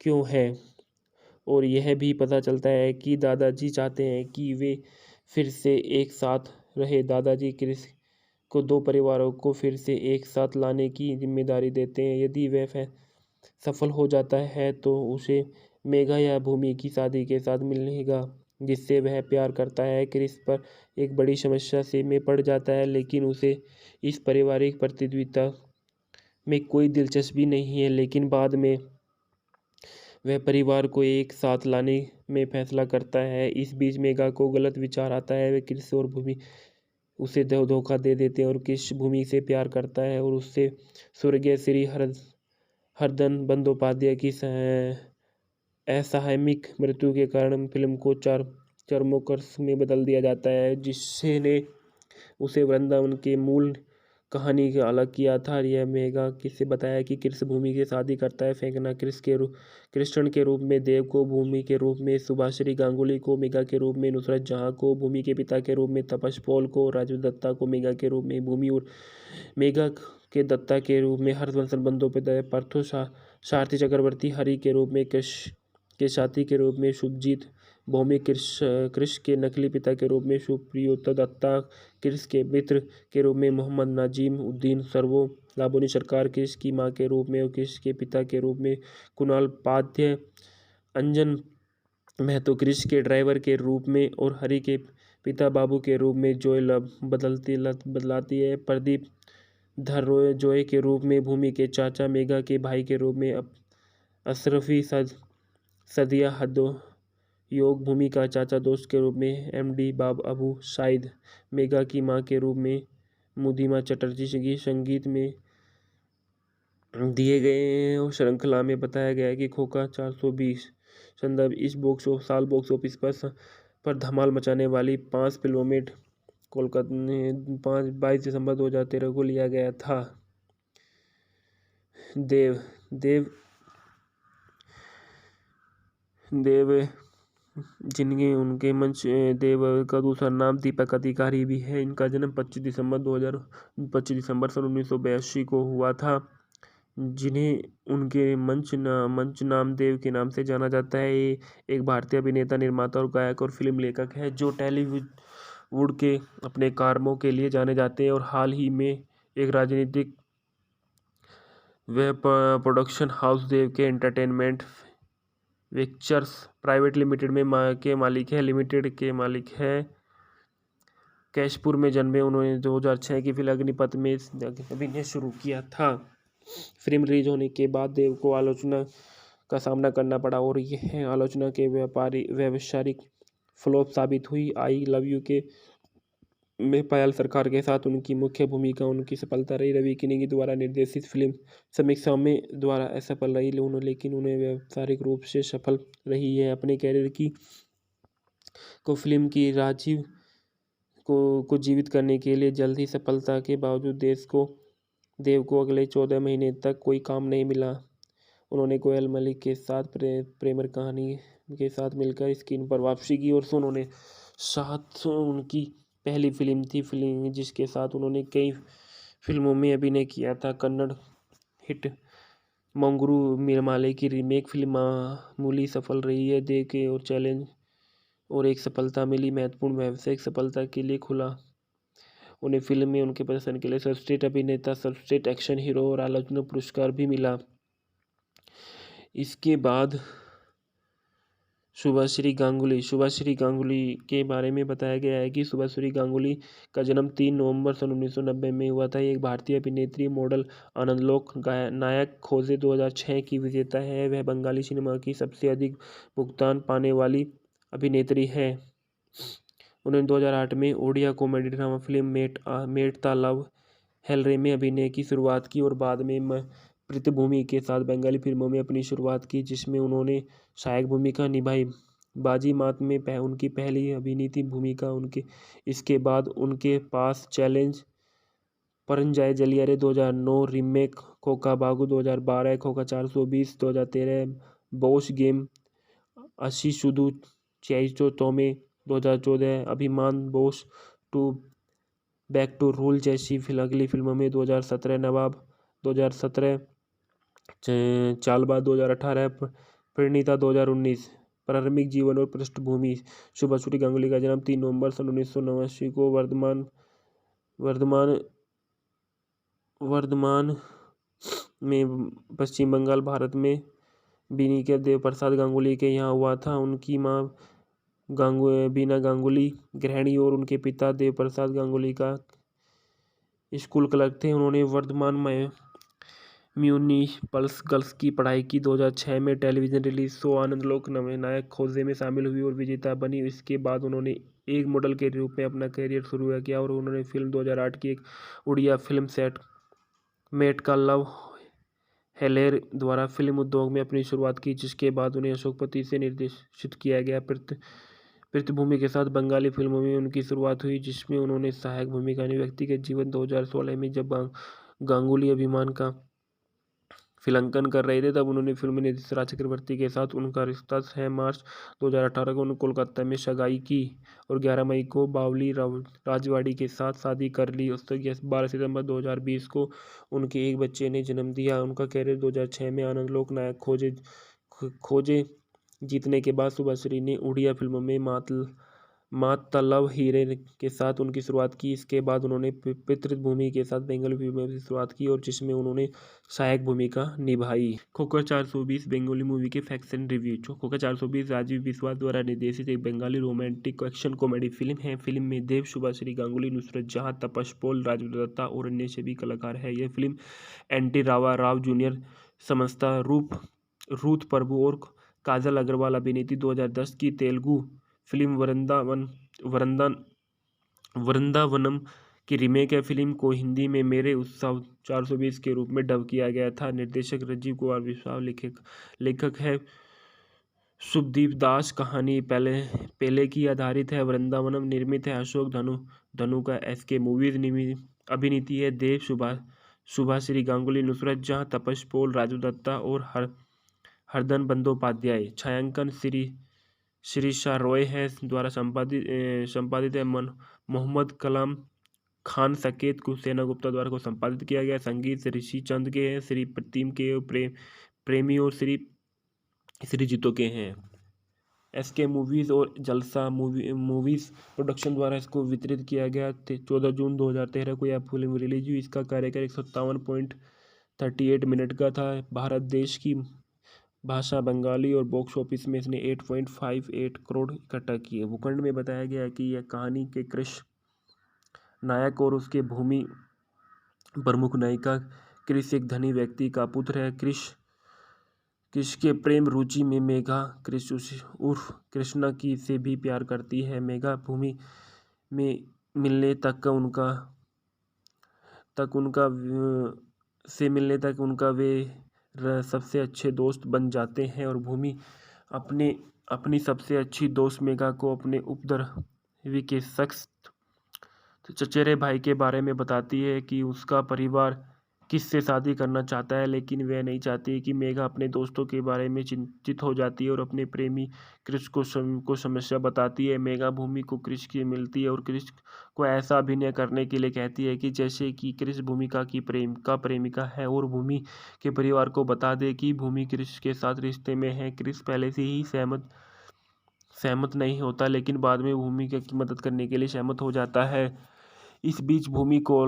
Speaker 1: क्यों है और यह भी पता चलता है कि दादाजी चाहते हैं कि वे फिर से एक साथ रहे। दादाजी क्रिश को दो परिवारों को फिर से एक साथ लाने की जिम्मेदारी देते हैं। यदि वह सफल हो जाता है तो उसे मेघा या भूमि की शादी के साथ मिलेगा जिससे वह प्यार करता है। क्रिश पर एक बड़ी समस्या से में पड़ जाता है, लेकिन उसे इस पारिवारिक प्रतियोगिता में कोई दिलचस्पी नहीं है। लेकिन बाद में वह परिवार को एक साथ लाने में फैसला करता है। इस बीच मेघा को गलत विचार आता है। वह क्रिश और भूमि उसे धोखा दे देते हैं और क्रिश भूमि से प्यार करता है और उससे स्वर्गीय श्री हरदन बंदोपाध्याय की असामयिक मृत्यु के कारण फिल्म को चरमोकर्ष में बदल दिया जाता है, जिसने उसे वृंदावन के मूल कहानी के अलग किया था। यह मेघा किससे बताया कि कृष्ण भूमि की शादी करता है। फेंकना कृष्ण के रूप में, देव को भूमि के रूप में, सुभाश्री गांगुली को मेघा के रूप में, नुसरत जहां को भूमि के पिता के रूप में, तपस पॉल को, राजू दत्ता को मेघा के रूप में, भूमि और मेघा के दत्ता के रूप में, हर्षवर्धन बंदोपाध्याय, पार्थो सारथी चक्रवर्ती हरि के रूप में, कृष के साथी के रूप में, शुभजीत भौमिक कृष के नकली पिता के रूप में, सुप्रियोता दत्ता कृष के मित्र के रूप में, मोहम्मद नाजिम उद्दीन सर्वो लाबोनी सरकार कृष की मां के रूप में और कृष के पिता के रूप में, कुणाल पाध्य अंजन महतो कृष के ड्राइवर के रूप में और हरि के पिता बाबू के रूप में, जोय बदलाती है प्रदीप धरोय जोय के रूप में, भूमि के चाचा मेघा के भाई के रूप में, अशरफी सदिया हदो योग भूमि का चाचा दोस्त के रूप में, एमडी बाब अबू शाहिद मेघा की मां के रूप में, मुदीमा चटर्जी की संगीत में दिए गए और श्रृंखला में बताया गया कि खोखा 420 संदर्भ इस बॉक्स ऑफिस पर धमाल मचाने वाली 5 फिल्मों में कोलकाता ने 22 दिसंबर 2013 को लिया गया था। देव जिनके उनके मंच देव का दूसरा नाम दीपक अधिकारी भी है। इनका जन्म 25 दिसंबर सन 1982 को हुआ था। जिन्हें उनके मंच नाम देव के नाम से जाना जाता है। ये एक भारतीय अभिनेता, निर्माता और गायक और फिल्म लेखक है जो टॉलीवुड के अपने कार्यों के लिए जाने जाते हैं और हाल ही में एक राजनीतिक व प्रोडक्शन हाउस देव के एंटरटेनमेंट पिक्चर्स प्राइवेट लिमिटेड के मालिक है। कैशपुर में जन्मे उन्होंने 2006 की फिल्म अग्निपथ में अभिनय शुरू किया था। फिल्म रिलीज होने के बाद देव को आलोचना का सामना करना पड़ा और यह आलोचना के व्यावसायिक फ्लॉप साबित हुई। आई लव यू के में पायल सरकार के साथ उनकी मुख्य भूमिका उनकी सफलता रही। रवि किनी द्वारा निर्देशित फिल्म समीक्षाओं में द्वारा असफल रही, लेकिन उन्हें व्यावसायिक रूप से सफल रही है। अपने कैरियर को फिल्म की राजीव को जीवित करने के लिए जल्द ही सफलता के बावजूद देव को अगले 14 महीने तक कोई काम नहीं मिला। उन्होंने कोयल मलिक के साथ प्रेम कहानी के साथ मिलकर स्क्रीन पर वापसी की और उन्होंने साथ उनकी पहली फिल्म थी जिसके साथ उन्होंने कई फिल्मों में अभिनय किया था। कन्नड़ हिट मंगरू मिरमाले की रीमेक फिल्म मामूली सफल रही है। देव के और चैलेंज और एक सफलता मिली, महत्वपूर्ण व्यावसायिक सफलता के लिए खुला। उन्हें फिल्म में उनके प्रदर्शन के लिए सर्वश्रेष्ठ अभिनेता, सर्वश्रेष्ठ एक्शन हीरो और आलोचना पुरस्कार भी मिला। इसके बाद सुभाश्री गांगुली। सुभाश्री गांगुली के बारे में बताया गया है कि सुभाश्री गांगुली का जन्म 3 नवंबर सन 1990 में हुआ था। एक भारतीय अभिनेत्री, मॉडल, आनंदलोक नायक खोजे 2006 की विजेता है। वह बंगाली सिनेमा की सबसे अधिक भुगतान पाने वाली अभिनेत्री है। उन्होंने 2008 में Odia comedy drama film Mate Ta love Helare में अभिनय की शुरुआत की और बाद में पृथ्वीभूमि के साथ बंगाली फिल्मों में अपनी शुरुआत की, जिसमें उन्होंने सहायक भूमिका निभाई। बाजी मात में उनकी पहली अभिनीत भूमिका उनके इसके बाद उनके पास चैलेंज, परंजाय जलियारे 2009 रीमेक, खोका बागु 2012, खोका 420 2013, बॉस गेम, अशी सुदू चैचो Tomay 2014, Abhimaan Bose to back to rule जैसी अगली फिल्मों में 2017 नवाब 2017, चालबा 2018, परिणीता 2019। प्रारंभिक जीवन और पृष्ठभूमि। सुभाश्री गांगुली का जन्म 3 नवंबर सन 1989 को वर्धमान में पश्चिम बंगाल, भारत में बीनी के देव प्रसाद गांगुली के यहाँ हुआ था। उनकी माँ बीना गांगुली गृहिणी और उनके पिता देव प्रसाद गांगुली का स्कूल क्लर्क थे। उन्होंने वर्धमान में म्यूनिसिपल्स गर्ल्स की पढ़ाई की। 2006 में टेलीविजन रिलीज शो आनंदलोक नायक खोजे में शामिल हुई और विजेता बनी। इसके बाद उन्होंने एक मॉडल के रूप में अपना करियर शुरू किया और उन्होंने फिल्म 2008 की एक उड़िया फिल्म सेट मेट का लव हेलेर द्वारा फिल्म उद्योग में अपनी शुरुआत की, जिसके बाद उन्हें अशोकपति से निर्देशित किया गया पृथ्वीभूमि के साथ बंगाली फिल्मों में उनकी शुरुआत हुई, जिसमें उन्होंने सहायक भूमिका निभाई। व्यक्तिगत जीवन 2016 में जब गांगुली अभिमान का फिल्मांकन कर रहे थे, तब उन्होंने फिल्म निर्देशक राज चक्रवर्ती के साथ उनका रिश्ता 6 मार्च 2018 को उन्होंने कोलकाता में सगाई की और 11 मई को बावली राजवाड़ी के साथ शादी कर ली। उसके 12 सितंबर 2020 को उनके एक बच्चे ने जन्म दिया। उनका कैरियर 2006 में आनंदलोक नायक खोजे जीतने के बाद सुभाश्री ने उड़िया फिल्मों में मात द लव हीरे के साथ उनकी शुरुआत की। इसके बाद उन्होंने पृथ्वीभूमि के साथ बंगाली फिल्मों में शुरुआत की और जिसमें उन्होंने सहायक भूमिका निभाई। खोखा 420 बंगाली मूवी के फैक्ट्स एंड रिव्यू। खोखा 420 राजीव बिस्वास द्वारा निर्देशित एक Bengali romantic action comedy film है। फिल्म में देव, सुभाश्री गांगुली, नुसरत जहां, तपस पॉल, राजू दत्ता और अन्य सभी कलाकार हैं। यह film n t Rao junior, Samantha Ruth Prabhu और काजल अग्रवाल अभिनीत 2010 की तेलुगु फिल्म वृंदावनम की रीमेक है। फिल्म को हिंदी में मेरे उत्सव 420 के रूप में डब किया गया था। निर्देशक राजीव कुमार बिस्वास, लेखक है शुभदीप दास। कहानी पहले की आधारित है। वृंदावनम निर्मित है अशोक धनु का एसके मूवीज अभिनीति है देव, सुभाश्री गांगुली, नुसरत जहां, तपस पॉल, राजू दत्ता और हरदन बंदोपाध्याय। छायांकन शिरीषा रॉय है द्वारा संपादित है। मोहम्मद कलाम खान सकेत सेना गुप्ता द्वारा को संपादित किया गया। संगीत ऋषि चंद के हैं, श्री प्रतिम के, प्रेमी और श्री जीतो के हैं। एसके मूवीज और जलसा मूवीज प्रोडक्शन द्वारा इसको वितरित किया गया। 14 जून 2013 को यह फिल्म रिलीज हुई। इसका कार्यकाल 157.38 मिनट का था। भारत देश की भाषा बंगाली और बॉक्स ऑफिस में इसने 8.58 करोड़ इकट्ठा किए। भूखंड में बताया गया है कि यह कहानी के कृष नायक और उसके भूमि प्रमुख नायिका कृष एक धनी व्यक्ति का पुत्र है। कृष के प्रेम रुचि में मेघा कृष उर्फ कृष्णा की से भी प्यार करती है। मेघा भूमि में मिलने तक उनका वे सबसे अच्छे दोस्त बन जाते हैं और भूमि अपनी सबसे अच्छी दोस्त मेघा को अपने उपद्रवी के सख्त चचेरे भाई के बारे में बताती है कि उसका परिवार किससे शादी करना चाहता है, लेकिन वह नहीं चाहती कि मेघा अपने दोस्तों के बारे में चिंतित हो जाती है और अपने प्रेमी कृष को समस्या बताती है। मेघा भूमि को कृष की मिलती है और कृष को ऐसा अभिनय करने के लिए कहती है कि जैसे कि कृष भूमिका की प्रेमिका है और भूमि के परिवार को बता दे कि भूमि कृष के साथ रिश्ते में है। कृष पहले से ही सहमत नहीं होता, लेकिन बाद में भूमि की मदद करने के लिए सहमत हो जाता है। इस बीच भूमि को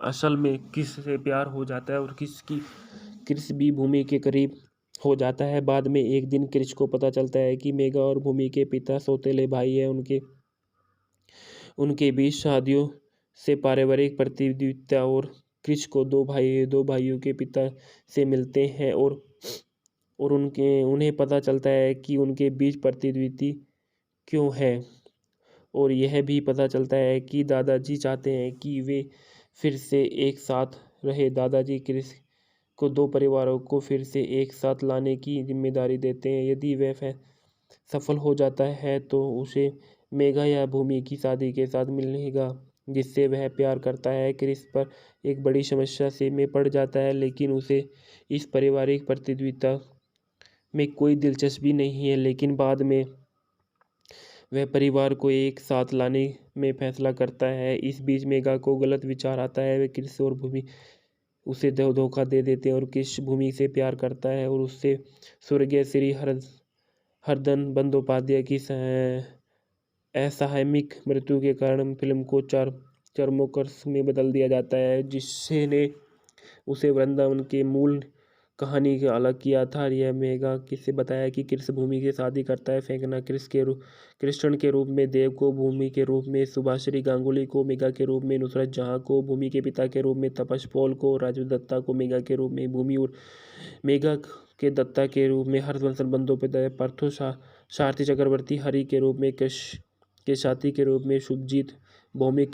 Speaker 1: असल में कृष से प्यार हो जाता है और कृष भी भूमि के करीब हो जाता है। बाद में एक दिन क्रिश को पता चलता है कि मेघा और भूमि के पिता सौतेले भाई हैं। उनके बीच शादियों से पारिवारिक प्रतियोगिता और क्रिश को दो भाइयों के पिता से मिलते हैं और उन्हें पता चलता है कि उनके बीच प्रतिद्वंदी क्यों है। और यह भी पता चलता है कि दादाजी चाहते हैं कि वे फिर से एक साथ रहे। दादाजी क्रिस को दो परिवारों को फिर से एक साथ लाने की जिम्मेदारी देते हैं। यदि वह सफल हो जाता है तो उसे मेघा या भूमि की शादी के साथ मिलेगा जिससे वह प्यार करता है। क्रिस पर एक बड़ी समस्या से में पड़ जाता है, लेकिन उसे इस पारिवारिक प्रतियोगिता में कोई दिलचस्पी नहीं है। लेकिन बाद में वह परिवार को एक साथ लाने में फैसला करता है। इस बीच मेघा को गलत विचार आता है। वे क्रिस और भूमि उसे धोखा दे देते हैं और क्रिस भूमि से प्यार करता है और उससे स्वर्गीय श्री हरदन बंदोपाध्याय की असामयिक मृत्यु के कारण फिल्म को चरमोकर्ष में बदल दिया जाता है, जिसने उसे वृंदावन के मूल कहानी के अलग किया था। यह मेघा किससे बताया कि कृष्ण भूमि की शादी करता है। फेंकना कृष्ण के रूप में, देव को भूमि के रूप में, सुभाश्री गांगुली को मेघा के रूप में, नुसरत जहां को भूमि के पिता के रूप में, तपस पॉल को, राजू दत्ता को मेघा के रूप में, भूमि और मेघा के दत्ता के रूप में, हर्षवर्धन बंदोपाध्याय, पार्थो सारथी चक्रवर्ती हरि के रूप में, कृष के साथी के रूप में, शुभजीत भौमिक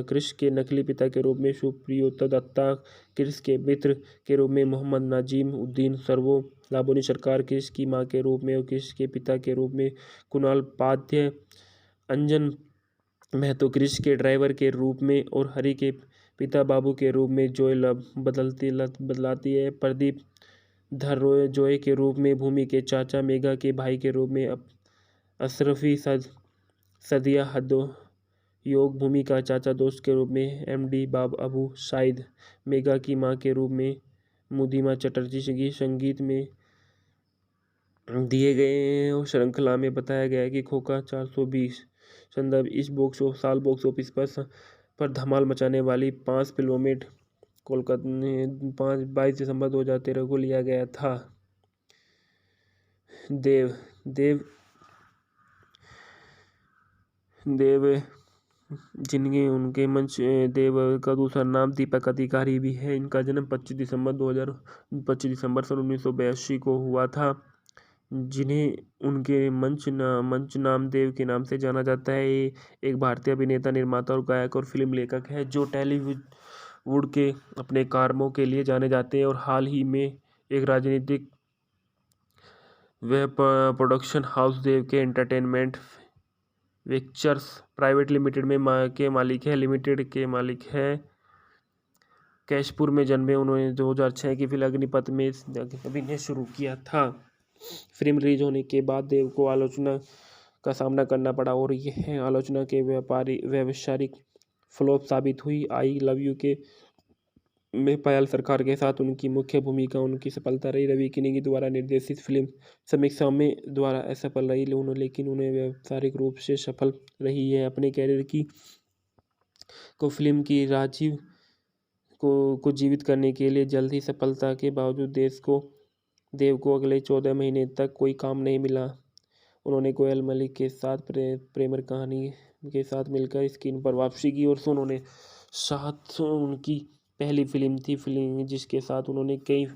Speaker 1: कृष के नकली पिता के रूप में, सुप्रियोता दत्ता कृष के मित्र के रूप में, मोहम्मद नाजिम उद्दीन सर्वो, लाबोनी सरकार कृष की मां के रूप में और कृष के पिता के रूप में, कुणाल पाध्य, अंजन महतो कृष के ड्राइवर के रूप में और हरि के पिता बाबू के रूप में, जोय बदलाती है, प्रदीप धर जोय के रूप में, भूमि के चाचा मेघा के भाई के रूप में, अशरफी सदिया हदो योग भूमि का चाचा दोस्त के रूप में, एमडी बाब अबू शाहिद मेघा की मां के रूप में, मुदीमा चटर्जी की संगीत में दिए गए और श्रृंखला में बताया गया है कि खोखा 420 संदर्भ इस बॉक्स ऑफिस पर धमाल मचाने वाली 5 फिल्मों में कोलकाता ने 22 दिसंबर 2013 को लिया गया था। देव देव देव जिनके उनके मंच देव का दूसरा नाम दीपक अधिकारी भी है। इनका जन्म 25 दिसंबर सन 1982 को हुआ था, जिन्हें उनके मंच नाम देव के नाम से जाना जाता है। ये एक भारतीय अभिनेता, निर्माता और गायक और फिल्म लेखक है जो टॉलीवुड के अपने कामों के लिए जाने जाते हैं और हाल ही में एक राजनीतिक व प्रोडक्शन हाउस देव के एंटरटेनमेंट पिक्चर्स प्राइवेट लिमिटेड के मालिक है। कैशपुर में जन्मे, उन्होंने 2006 की फिल्म अग्निपथ में अभिनय शुरू किया था। फिल्म रिलीज होने के बाद देव को आलोचना का सामना करना पड़ा और यह आलोचना के व्यावसायिक फ्लॉप साबित हुई। आई लव यू के में पायल सरकार के साथ उनकी मुख्य भूमिका उनकी सफलता रही। रवि किनी द्वारा निर्देशित फिल्म समीक्षा में द्वारा असफल रही, लेकिन उन्हें व्यावसायिक रूप से सफल रही है। अपने कैरियर को फिल्म की राजीव को जीवित करने के लिए जल्द ही सफलता के बावजूद देव को अगले 14 महीने तक कोई काम नहीं मिला। उन्होंने गोयल मलिक के साथ प्रेम कहानी के साथ मिलकर स्क्रीन पर वापसी की और उन्होंने साथ उनकी पहली फिल्म थी जिसके साथ उन्होंने कई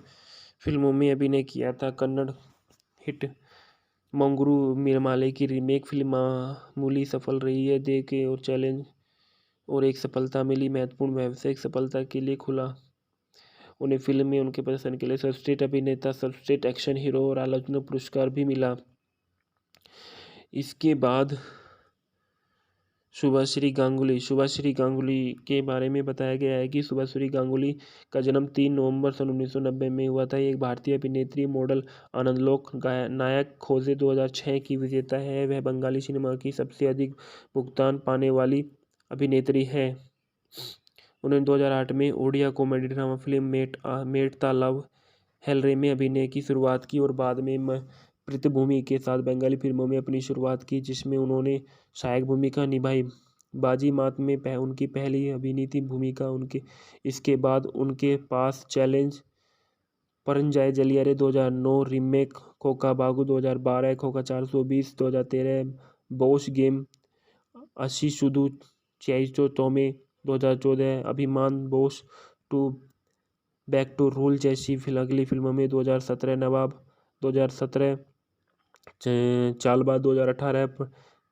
Speaker 1: फिल्मों में अभिनय किया था। कन्नड़ हिट मंगरू मिरमाले की रीमेक फिल्म मामूली सफल रही है। देव के और चैलेंज और एक सफलता मिली, महत्वपूर्ण व्यावसायिक सफलता के लिए खुला। उन्हें फिल्म में उनके प्रदर्शन के लिए सर्वश्रेष्ठ अभिनेता, सर्वश्रेष्ठ एक्शन हीरो और आलोचना पुरस्कार भी मिला। इसके बाद शुभाश्री गांगुली के बारे में बताया गया है कि शुभाश्री गांगुली का जन्म 3 नवंबर सन 1990 में हुआ था। एक भारतीय अभिनेत्री, मॉडल, आनंदलोक नायक खोजे 2006 की विजेता है। वह बंगाली सिनेमा की सबसे अधिक भुगतान पाने वाली अभिनेत्री है। उन्होंने 2008 में Odia comedy drama film Mate Ta love Helare में अभिनय की शुरुआत की और बाद में पृथ्वी के साथ बंगाली फिल्मों में अपनी शुरुआत की, जिसमें उन्होंने सहायक भूमिका निभाई। बाजी मात में उनकी पहली अभिनीत भूमिका इसके बाद उनके पास चैलेंज परंजाय जलियारे 2009 रीमेक, खोखा बागु 2012, खोखा 420 2013, boss game, अशीशुदु चाइचो Tomay 2014, Abhimaan Bose to back to rule जैसी अगली फिल्मों में 2017 नवाब 2017, चालबा 2018,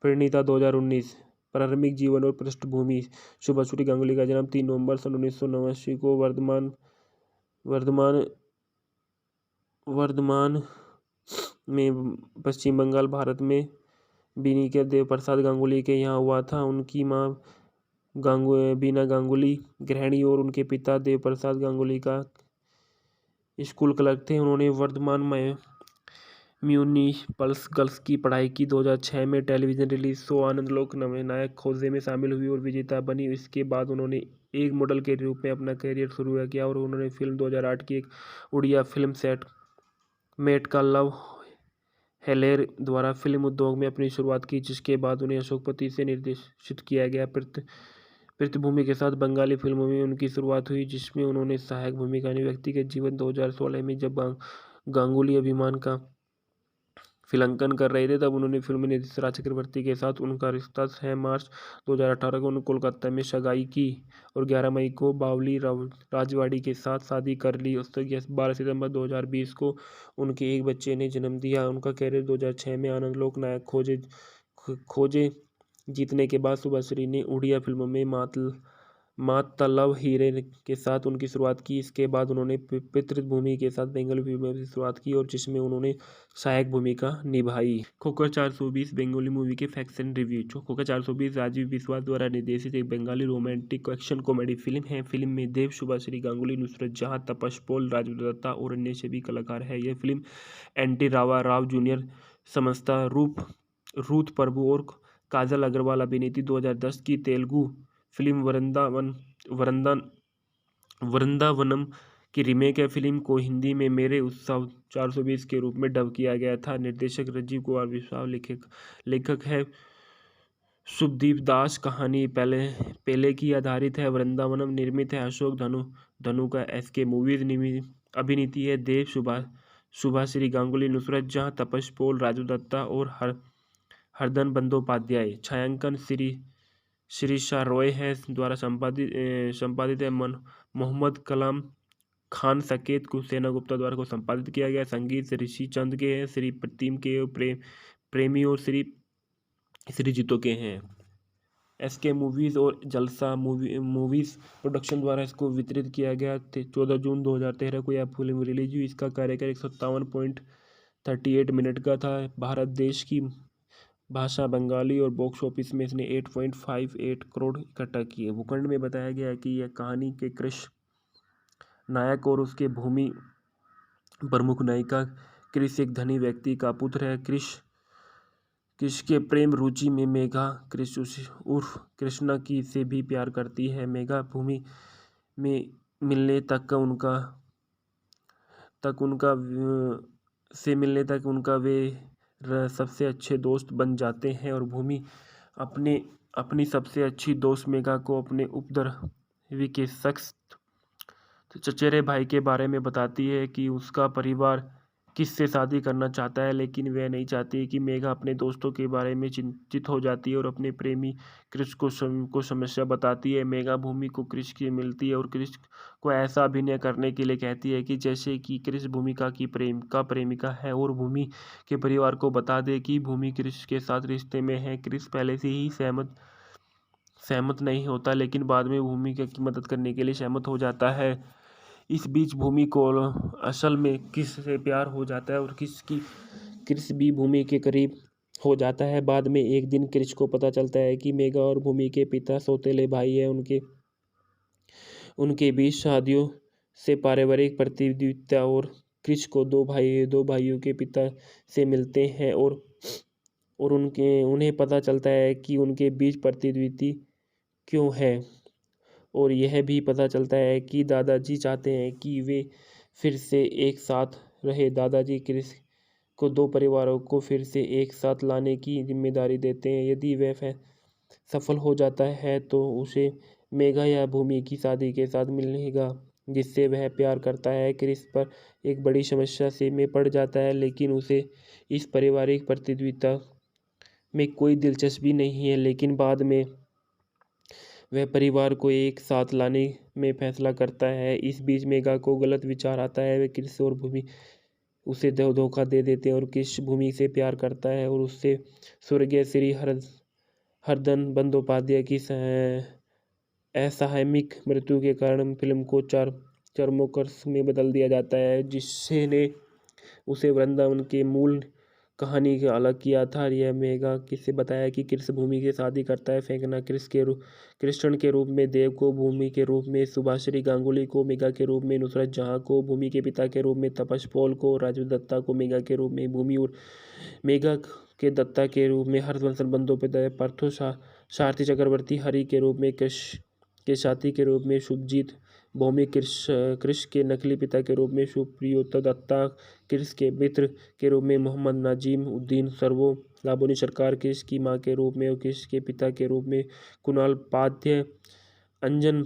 Speaker 1: परिणीता 2019। प्रारंभिक जीवन और पृष्ठभूमि। सुभाश्री गांगुली का जन्म 3 नवंबर सन 1989 को वर्धमान में पश्चिम बंगाल भारत में बीनी के देव प्रसाद गांगुली के यहाँ हुआ था। उनकी माँ बीना गांगुली गृहिणी और उनके पिता देव प्रसाद गांगुली का स्कूल क्लर्क थे। उन्होंने वर्धमान में म्यूनिसिपल गर्ल्स की पढ़ाई की। 2006 में टेलीविजन रिलीज शो आनंद लोक नायक खोजे में शामिल हुई और विजेता बनी। इसके बाद उन्होंने एक मॉडल के रूप में अपना करियर शुरू किया और उन्होंने फिल्म 2008 की एक उड़िया फिल्म सेट मेट का लव हेलेर द्वारा फिल्म उद्योग में अपनी शुरुआत की, जिसके बाद उन्हें अशोकपति से निर्देशित किया गया। पृष्ठभूमि के साथ बंगाली फिल्मों में उनकी शुरुआत हुई, जिसमें उन्होंने सहायक भूमिका निभाई। के जीवन 2016 में जब गांगुली अभिमान का फिल्मांकन कर रहे थे, तब उन्होंने फिल्म निर्देशक राज चक्रवर्ती के साथ उनका रिश्ता 6 मार्च 2018 को उन्होंने कोलकाता में सगाई की और 11 मई को बावली राजवाड़ी के साथ शादी कर ली। उसके 12 सितंबर 2020 को उनके एक बच्चे ने जन्म दिया। उनका कैरियर 2006 में आनंद लोक नायक खोजे जीतने के बाद सुभाश्री ने उड़िया फिल्मों में मातल्लव हीरे के साथ उनकी शुरुआत की। इसके बाद उन्होंने पितृभूमि के साथ बंगाली फिल्मों की शुरुआत की और जिसमें उन्होंने सहायक भूमिका निभाई। खोखा 420 बंगाली मूवी के फैक्ट्स एंड रिव्यू। खोखा 420 राजीव बिस्वास द्वारा निर्देशित एक Bengali romantic action comedy film है। फिल्म में देव, सुभाश्री गांगुली, नुसरत जहां, तपस पॉल, राजू दत्ता और अन्य सभी कलाकार हैं। यह film n t Rao junior, Samantha Ruth Prabhu और काजल अग्रवाल अभिनीत 2010 की तेलुगु फिल्म वृंदावनम की रीमेक है। फिल्म को हिंदी में मेरे उत्सव 420 के रूप में डब किया गया था। निर्देशक राजीव कुमार विश्वास, लेखक है शुभदीप दास। कहानी पहले की आधारित है। वृंदावनम निर्मित है अशोक धनु का एसके मूवीज अभिनीत है। देव, सुभाश्री गांगुली, नुसरत जहां, तपस पॉल, राजू दत्ता और हरदन बंदोपाध्याय। छायांकन शिरीषा रॉय है द्वारा संपादित है। मोहम्मद कलाम खान सकेत सेना गुप्ता द्वारा को संपादित किया गया। संगीत ऋषि चंद के हैं, श्री प्रतिम के, प्रेमी और श्री जीतो के हैं। एसके मूवीज और जलसा मूवीज प्रोडक्शन द्वारा इसको वितरित किया गया। 14 जून 2013 को यह फिल्म रिलीज हुई। इसका कार्यकाल 157.38 मिनट का था। भारत देश की भाषा बंगाली और बॉक्स ऑफिस में इसने 8.58 करोड़ इकट्ठा किए। भूखंड में बताया गया है कि यह कहानी के कृष नायक और उसके भूमि प्रमुख नायिका कृष एक धनी व्यक्ति का पुत्र है। कृष के प्रेम रुचि में मेघा कृष उर्फ कृष्णा की से भी प्यार करती है। मेघा भूमि में मिलने तक उनका वे सबसे अच्छे दोस्त बन जाते हैं और भूमि अपनी सबसे अच्छी दोस्त मेघा को अपने उपद्रवी के शख्स चचेरे भाई के बारे में बताती है कि उसका परिवार किससे शादी करना चाहता है, लेकिन वह नहीं चाहती कि मेघा अपने दोस्तों के बारे में चिंतित हो जाती है और अपने प्रेमी कृष को समस्या बताती है। मेघा भूमि को कृष की मिलती है और कृष को ऐसा अभिनय करने के लिए कहती है कि जैसे कि कृष भूमिका की प्रेमिका है और भूमि के परिवार को बता दे कि भूमि कृष के साथ रिश्ते में है। कृष पहले से ही सहमत नहीं होता, लेकिन बाद में भूमि की मदद करने के लिए सहमत हो जाता है। इस बीच भूमि को असल में कृष से प्यार हो जाता है और कृष भी भूमि के करीब हो जाता है। बाद में एक दिन कृष को पता चलता है कि मेघा और भूमि के पिता सौतेले भाई हैं। उनके बीच शादियों से पारिवारिक प्रतिद्वंद्विता और कृष को दो भाइयों के पिता से मिलते हैं और उन्हें पता चलता है कि उनके बीच प्रतिद्वंद्विता क्यों है और यह भी पता चलता है कि दादाजी चाहते हैं कि वे फिर से एक साथ रहे। दादाजी कृष को दो परिवारों को फिर से एक साथ लाने की जिम्मेदारी देते हैं। यदि वह सफल हो जाता है तो उसे मेघा या भूमि की शादी के साथ मिलेगा। जिससे वह प्यार करता है। क्रिस पर एक बड़ी समस्या से में पड़ जाता है, लेकिन उसे इस पारिवारिक प्रतियोगिता में कोई दिलचस्पी नहीं है। लेकिन बाद में वह परिवार को एक साथ लाने में फैसला करता है। इस बीच मेगा को गलत विचार आता है। वह क्रिस और भूमि उसे धोखा दे देते हैं और क्रिस भूमि से प्यार करता है और उससे स्वर्गीय श्री हरदन बंदोपाध्याय की असामयिक मृत्यु के कारण फिल्म को चरमोकर्ष में बदल दिया जाता है, जिसने उसे वृंदावन के मूल कहानी के अलग किया था। यह मेगा किससे बताया कि कृष्ण भूमि की शादी करता है। फेंकना कृष्ण के रूप में देव को, भूमि के रूप में सुभाश्री गांगुली को, मेगा के रूप में नुसरत जहां को, भूमि के पिता के रूप में तपस पॉल को, राजू दत्ता को मेगा के रूप में भूमि और मेगा के दत्ता के रूप में हर्षवर्धन बंदोपाध्याय, पार्थो सारथी चक्रवर्ती, हरि के रूप में के साथी के रूप में शुभजीत भौमिक, कृष के नकली पिता के रूप में सुप्रियोता दत्ता, कृष के मित्र के रूप में मोहम्मद नाजिम उद्दीन सर्वो, लाबोनी सरकार कृष की मां के रूप में और कृष के पिता के रूप में कुणाल पाध्य, अंजन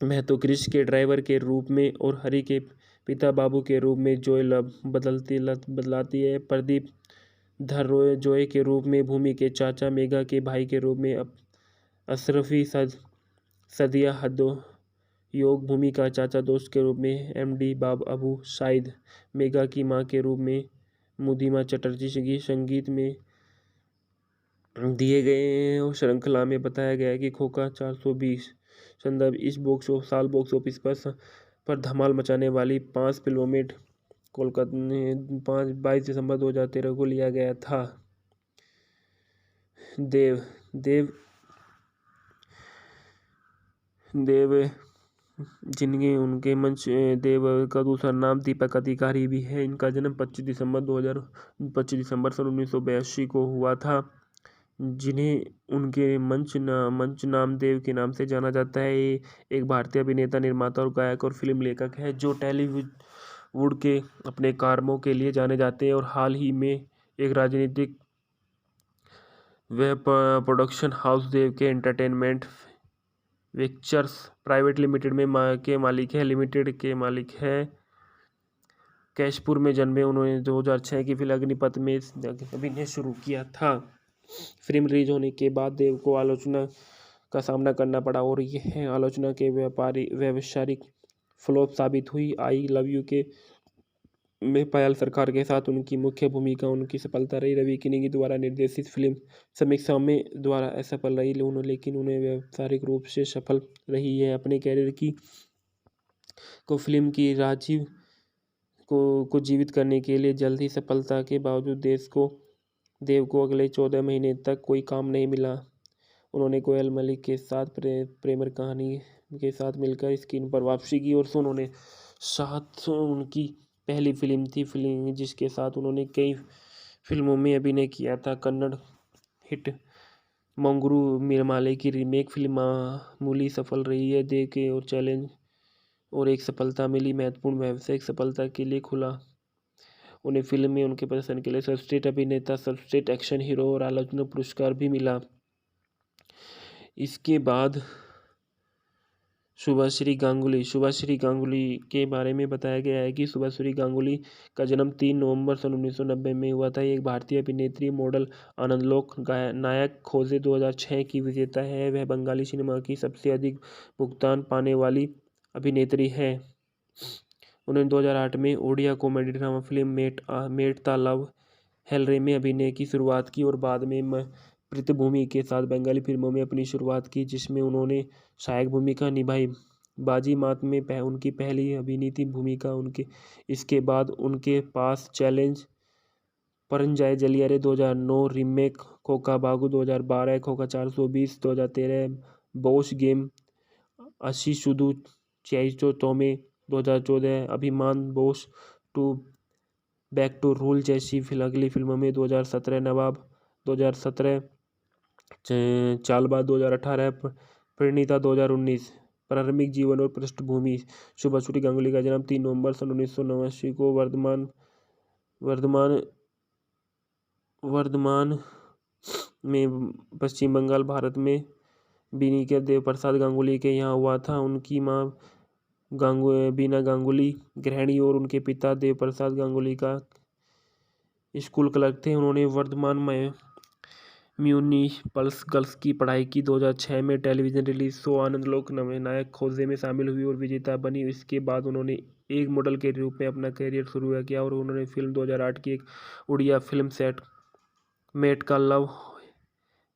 Speaker 1: महतो कृष के ड्राइवर के रूप में और हरि के पिता बाबू के रूप में जोय बदलाती है। प्रदीप धर्रोय जोय के रूप में भूमि के चाचा, मेगा के भाई के रूप में अशरफी सदिया हदो योग, भूमि का चाचा दोस्त के रूप में एमडी बाब अबू साइद, मेगा की मां के रूप में मुदिमा चटर्जी। संगीत में दिए गए और श्रृंखला में बताया गया है कि खोखा 420 संदर्भ इस बॉक्स ऑफिस पर धमाल मचाने वाली 5 फिल्मों में कोलकाता ने 22 दिसंबर 2013 को लिया गया था। देव देव देव जिनके उनके मंच देव का दूसरा नाम दीपक अधिकारी भी है। इनका जन्म 25 दिसंबर सन 1982 को हुआ था। जिन्हें उनके मंच नाम देव के नाम से जाना जाता है। ये एक भारतीय अभिनेता, निर्माता और गायक और फिल्म लेखक है जो टॉलीवुड के अपने कामों के लिए जाने जाते हैं और हाल ही में एक राजनीतिक वेब प्रोडक्शन हाउस देव के एंटरटेनमेंट पिक्चर्स प्राइवेट लिमिटेड के मालिक है। कैशपुर में जन्मे, उन्होंने 2006 की फिल्म अग्निपथ में अभिनय शुरू किया था। फिल्म रिलीज होने के बाद देव को आलोचना का सामना करना पड़ा और यह आलोचना के व्यावसायिक फ्लॉप साबित हुई। आई लव यू के में पायल सरकार के साथ उनकी मुख्य भूमिका उनकी सफलता रही। रवि किनी द्वारा निर्देशित फिल्म समीक्षा में द्वारा असफल रही, लेकिन उन्हें व्यावसायिक रूप से सफल रही है। अपने कैरियर को फिल्म की राजीव को जीवित करने के लिए जल्द ही सफलता के बावजूद देव को अगले 14 महीने तक कोई काम नहीं मिला। उन्होंने कोयल मलिक के साथ प्रेम कहानी के साथ मिलकर स्क्रीन पर वापसी की और उन्होंने साथ उनकी पहली फिल्म थी जिसके साथ उन्होंने कई फिल्मों में अभिनय किया था। कन्नड़ हिट मंगरू मिरमाले की रीमेक फिल्म मामूली सफल रही है। देव के और चैलेंज और एक सफलता मिली, महत्वपूर्ण व्यावसायिक सफलता के लिए खुला। उन्हें फिल्म में उनके प्रदर्शन के लिए सर्वश्रेष्ठ अभिनेता, सर्वश्रेष्ठ एक्शन हीरो और आलोचना पुरस्कार भी मिला। इसके बाद सुभाश्री गांगुली के बारे में बताया गया है कि सुभाश्री गांगुली का जन्म 3 नवंबर सन 1990 में हुआ था। एक भारतीय अभिनेत्री, मॉडल, आनंदलोक नायक खोजे 2006 की विजेता है। वह बंगाली सिनेमा की सबसे अधिक भुगतान पाने वाली अभिनेत्री है। उन्होंने 2008 में Odia comedy drama film Mate Ta love Helare में अभिनय की शुरुआत की और बाद में पृथ्वी के साथ बंगाली फिल्मों में अपनी शुरुआत की, जिसमें उन्होंने सहायक भूमिका निभाई। बाजी मात में उनकी पहली अभिनीत भूमिका इसके बाद उनके पास चैलेंज, परंजाय जलियारे 2009, रीमेक खोखा बागु 2012, खोखा 420 2013, boss game अशीशुदु चैचो Tomay 2014, Abhimaan Boss two back to rule जैसी अगली फिल्मों में 2017 नवाब 2017, चालबा 2018, परिणीता 2019। प्रारंभिक जीवन और पृष्ठभूमि। सुभाश्री गांगुली का जन्म 3 नवंबर सन 1989 को वर्धमान में पश्चिम बंगाल, भारत में बिनी के देव प्रसाद गांगुली के यहाँ हुआ था। उनकी माँ बीना गांगुली गृहिणी और उनके पिता देवप्रसाद गांगुली का स्कूल क्लर्क थे। उन्होंने वर्धमान में म्यूनिसिपल गर्ल्स की पढ़ाई की। 2006 में टेलीविज़न रिलीज शो आनंदलोक नायक खोजे में शामिल हुई और विजेता बनी। इसके बाद उन्होंने एक मॉडल के रूप में अपना करियर शुरू किया और उन्होंने फिल्म 2008 की एक उड़िया फिल्म सेट मेट का लव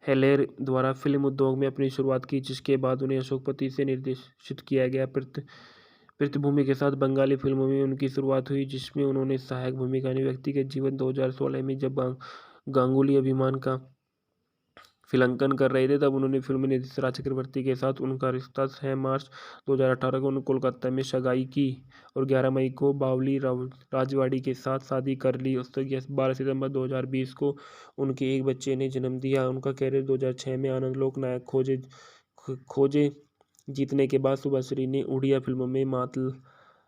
Speaker 1: हेलेर द्वारा फिल्म उद्योग में अपनी शुरुआत की, जिसके बाद उन्हें अशोकपति से निर्देशित किया गया। पृष्ठभूमि के साथ बंगाली फिल्मों में उनकी शुरुआत हुई, जिसमें उन्होंने सहायक भूमिका निभाई। व्यक्तिगत जीवन 2016 में जब गांगुली अभिमान का फिल्मांकन कर रहे थे, तब उन्होंने फिल्म निर्देशक राज चक्रवर्ती के साथ उनका रिश्ता 6 मार्च 2018 को उन्होंने कोलकाता में सगाई की और 11 मई को बावली राजवाड़ी के साथ शादी कर ली। उसके 12 सितंबर 2020 को उनके एक बच्चे ने जन्म दिया। उनका कैरियर 2006 में आनंदलोक नायक खोजे जीतने के बाद सुभाश्री ने उड़िया फिल्मों में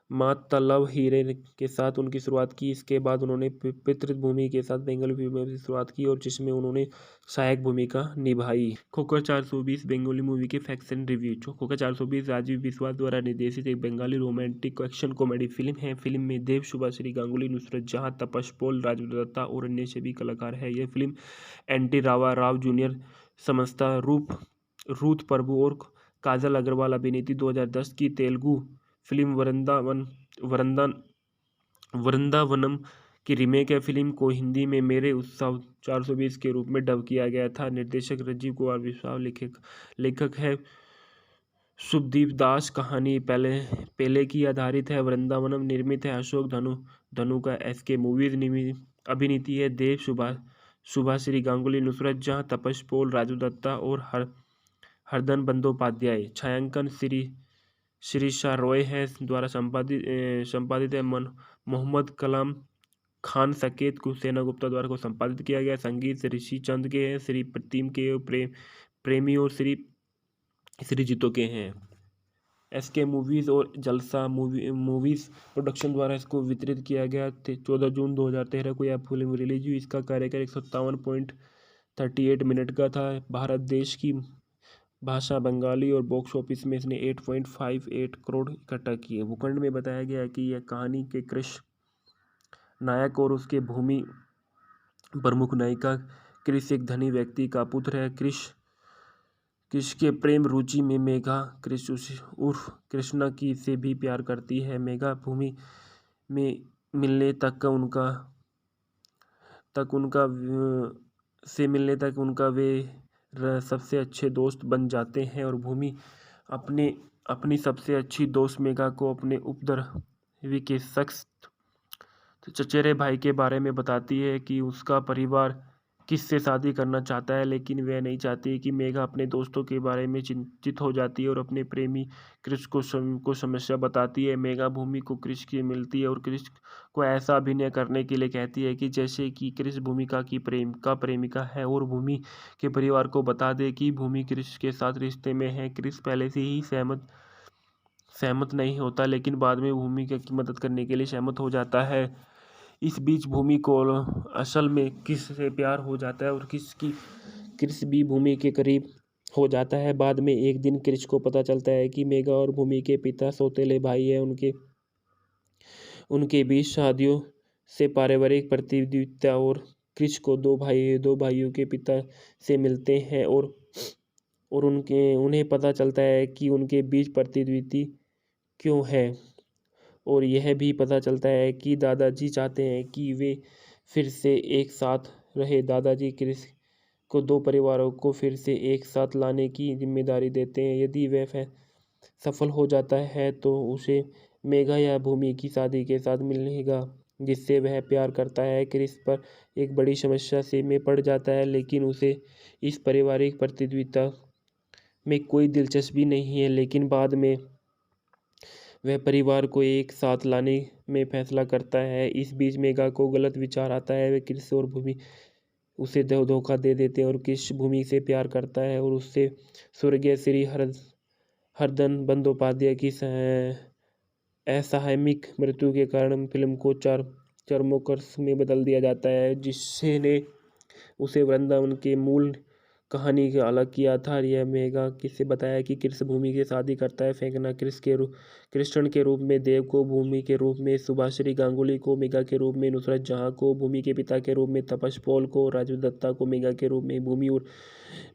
Speaker 1: मातल्लव हीरे के साथ उनकी शुरुआत की। इसके बाद उन्होंने पितृभूमि के साथ बंगाली फिल्मों की शुरुआत की और जिसमें उन्होंने सहायक भूमिका निभाई। खोखर 420 बंगाली मूवी के facts and review. Khoka 420 Rajiv Biswas द्वारा निर्देशित एक Bengali romantic action comedy film है। फिल्म में देव, शुभाश्री गांगुली, नुसरत जहां, तपस पॉल, राजू दत्ता और अन्य सभी कलाकार हैं। यह film n t Rao junior, Samantha Ruth Prabhu और काजल अग्रवाल अभिनीत 2010 की तेलुगु फिल्म वृंदावनम की रीमेक है। फिल्म को हिंदी में मेरे उत्सव 420 के रूप में डब किया गया था। निर्देशक राजीव कुमार बिस्वास, लेखक है शुभदीप दास। कहानी पहले की आधारित है। वृंदावनम निर्मित है अशोक धनु का एसके मूवीज। अभिनीति है देव, शुभाश्री गांगुली, नुसरत जहां, तपस पॉल, राजू दत्ता और हरदन बंदोपाध्याय। छायांकन शिरीषा रॉय है द्वारा संपादित है। मोहम्मद कलाम खान सकेत सेना गुप्ता द्वारा को संपादित किया गया। संगीत ऋषि चंद के हैं, श्री प्रतिम के, प्रेमी और श्री जीतो के हैं। एसके मूवीज और जलसा मूवीज प्रोडक्शन द्वारा इसको वितरित किया गया। 14 जून 2013 को यह फिल्म रिलीज हुई। इसका कार्यकाल 157.38 मिनट का था। भारत देश की भाषा बंगाली और बॉक्स ऑफिस में इसने 8.58 करोड़ इकट्ठा किए। भूखंड में बताया गया है कि यह कहानी के कृष नायक और उसके भूमि प्रमुख नायिका कृष एक धनी व्यक्ति का पुत्र है। कृष के प्रेम रुचि में मेघा कृष उर्फ कृष्णा की से भी प्यार करती है। मेघा भूमि में मिलने तक उनका वे सबसे अच्छे दोस्त बन जाते हैं और भूमि अपनी सबसे अच्छी दोस्त मेघा को अपने उपद्रवी के शख्स चचेरे भाई के बारे में बताती है कि उसका परिवार किससे शादी करना चाहता है, लेकिन वह नहीं चाहती कि मेघा अपने दोस्तों के बारे में चिंतित हो जाती है और अपने प्रेमी कृष को समस्या बताती है। मेघा भूमि को कृष की मिलती है और कृष को ऐसा अभिनय करने के लिए कहती है कि जैसे कि कृष भूमिका की प्रेमिका है और भूमि के परिवार को बता दे कि भूमि कृष के साथ रिश्ते में है। कृष पहले से ही सहमत नहीं होता, लेकिन बाद में भूमि की मदद करने के लिए सहमत हो जाता है। इस बीच भूमि को असल में कृष से प्यार हो जाता है और कृष भी भूमि के करीब हो जाता है। बाद में एक दिन कृष को पता चलता है कि मेघा और भूमि के पिता सौतेले भाई हैं। उनके बीच शादियों से पारिवारिक प्रतिद्वंद्विता और कृष को दो भाइयों के पिता से मिलते हैं और उन्हें पता चलता है कि उनके बीच प्रतिद्वंद्विता क्यों है और यह भी पता चलता है कि दादाजी चाहते हैं कि वे फिर से एक साथ रहे। दादाजी कृष को दो परिवारों को फिर से एक साथ लाने की जिम्मेदारी देते हैं। यदि वह सफल हो जाता है तो उसे मेघा या भूमि की शादी के साथ मिलेगा जिससे वह प्यार करता है। कृष पर एक बड़ी समस्या से में पड़ जाता है, लेकिन उसे इस पारिवारिक प्रतिद्वंद्विता में कोई दिलचस्पी नहीं है। लेकिन बाद में वह परिवार को एक साथ लाने में फैसला करता है। इस बीच मेघा को गलत विचार आता है। वे कृष और भूमि उसे धोखा दे देते हैं और कृष भूमि से प्यार करता है और उससे स्वर्गीय श्री हरदन बंदोपाध्याय की असामयिक मृत्यु के कारण फिल्म को चरमोकर्ष में बदल दिया जाता है, जिसने उसे वृंदावन के मूल कहानी का अलग किया था। रिया मेगा किससे बताया कि कृष भूमि की शादी करता है फेंकना कृष्ण के रूप में, देव को भूमि के रूप में, सुभाश्री गांगुली को मेगा के रूप में, नुसरत जहां को भूमि के पिता के रूप में, तपस पॉल को, राजू दत्ता को मेगा के रूप में, भूमि और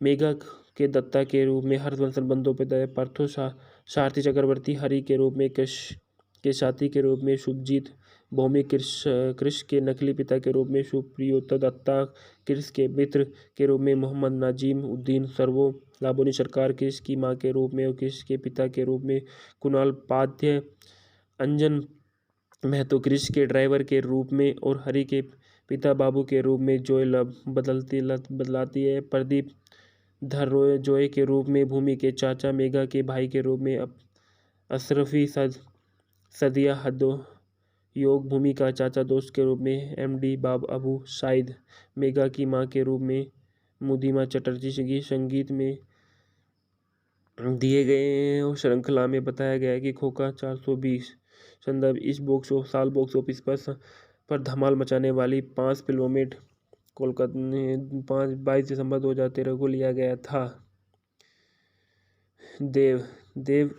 Speaker 1: मेगा के दत्ता के रूप में, हर्षवर्धन बंदोपाध्याय, पार्थो सारथी चक्रवर्ती हरि के रूप में, कृष के साथी के रूप में, शुभजीत भौमिक कृष के नकली पिता के रूप में, सुप्रियोता दत्ता कृष के मित्र के रूप में, मोहम्मद नाजिम उद्दीन सर्वो लाबोनी सरकार कृष की मां के रूप में और कृष के पिता के रूप में, कुणाल पाध्य अंजन महतो कृष के ड्राइवर के रूप में और हरि के पिता बाबू के रूप में, जोय बदलाती है प्रदीप धर्रोय जोय के रूप में, भूमि के चाचा मेघा के भाई के रूप में, अशरफी सदिया हदो योग भूमि का चाचा दोस्त के रूप में, एमडी बाब अबू शाहिद मेघा की मां के रूप में, मुदिमा चटर्जी की संगीत में दिए गए और श्रृंखला में बताया गया है कि खोखा 420 संदर्भ इस बॉक्स ऑफिस पर धमाल मचाने वाली 5 फिल्मों में कोलकाता ने 22 दिसंबर 2013 को लिया गया था। देव देव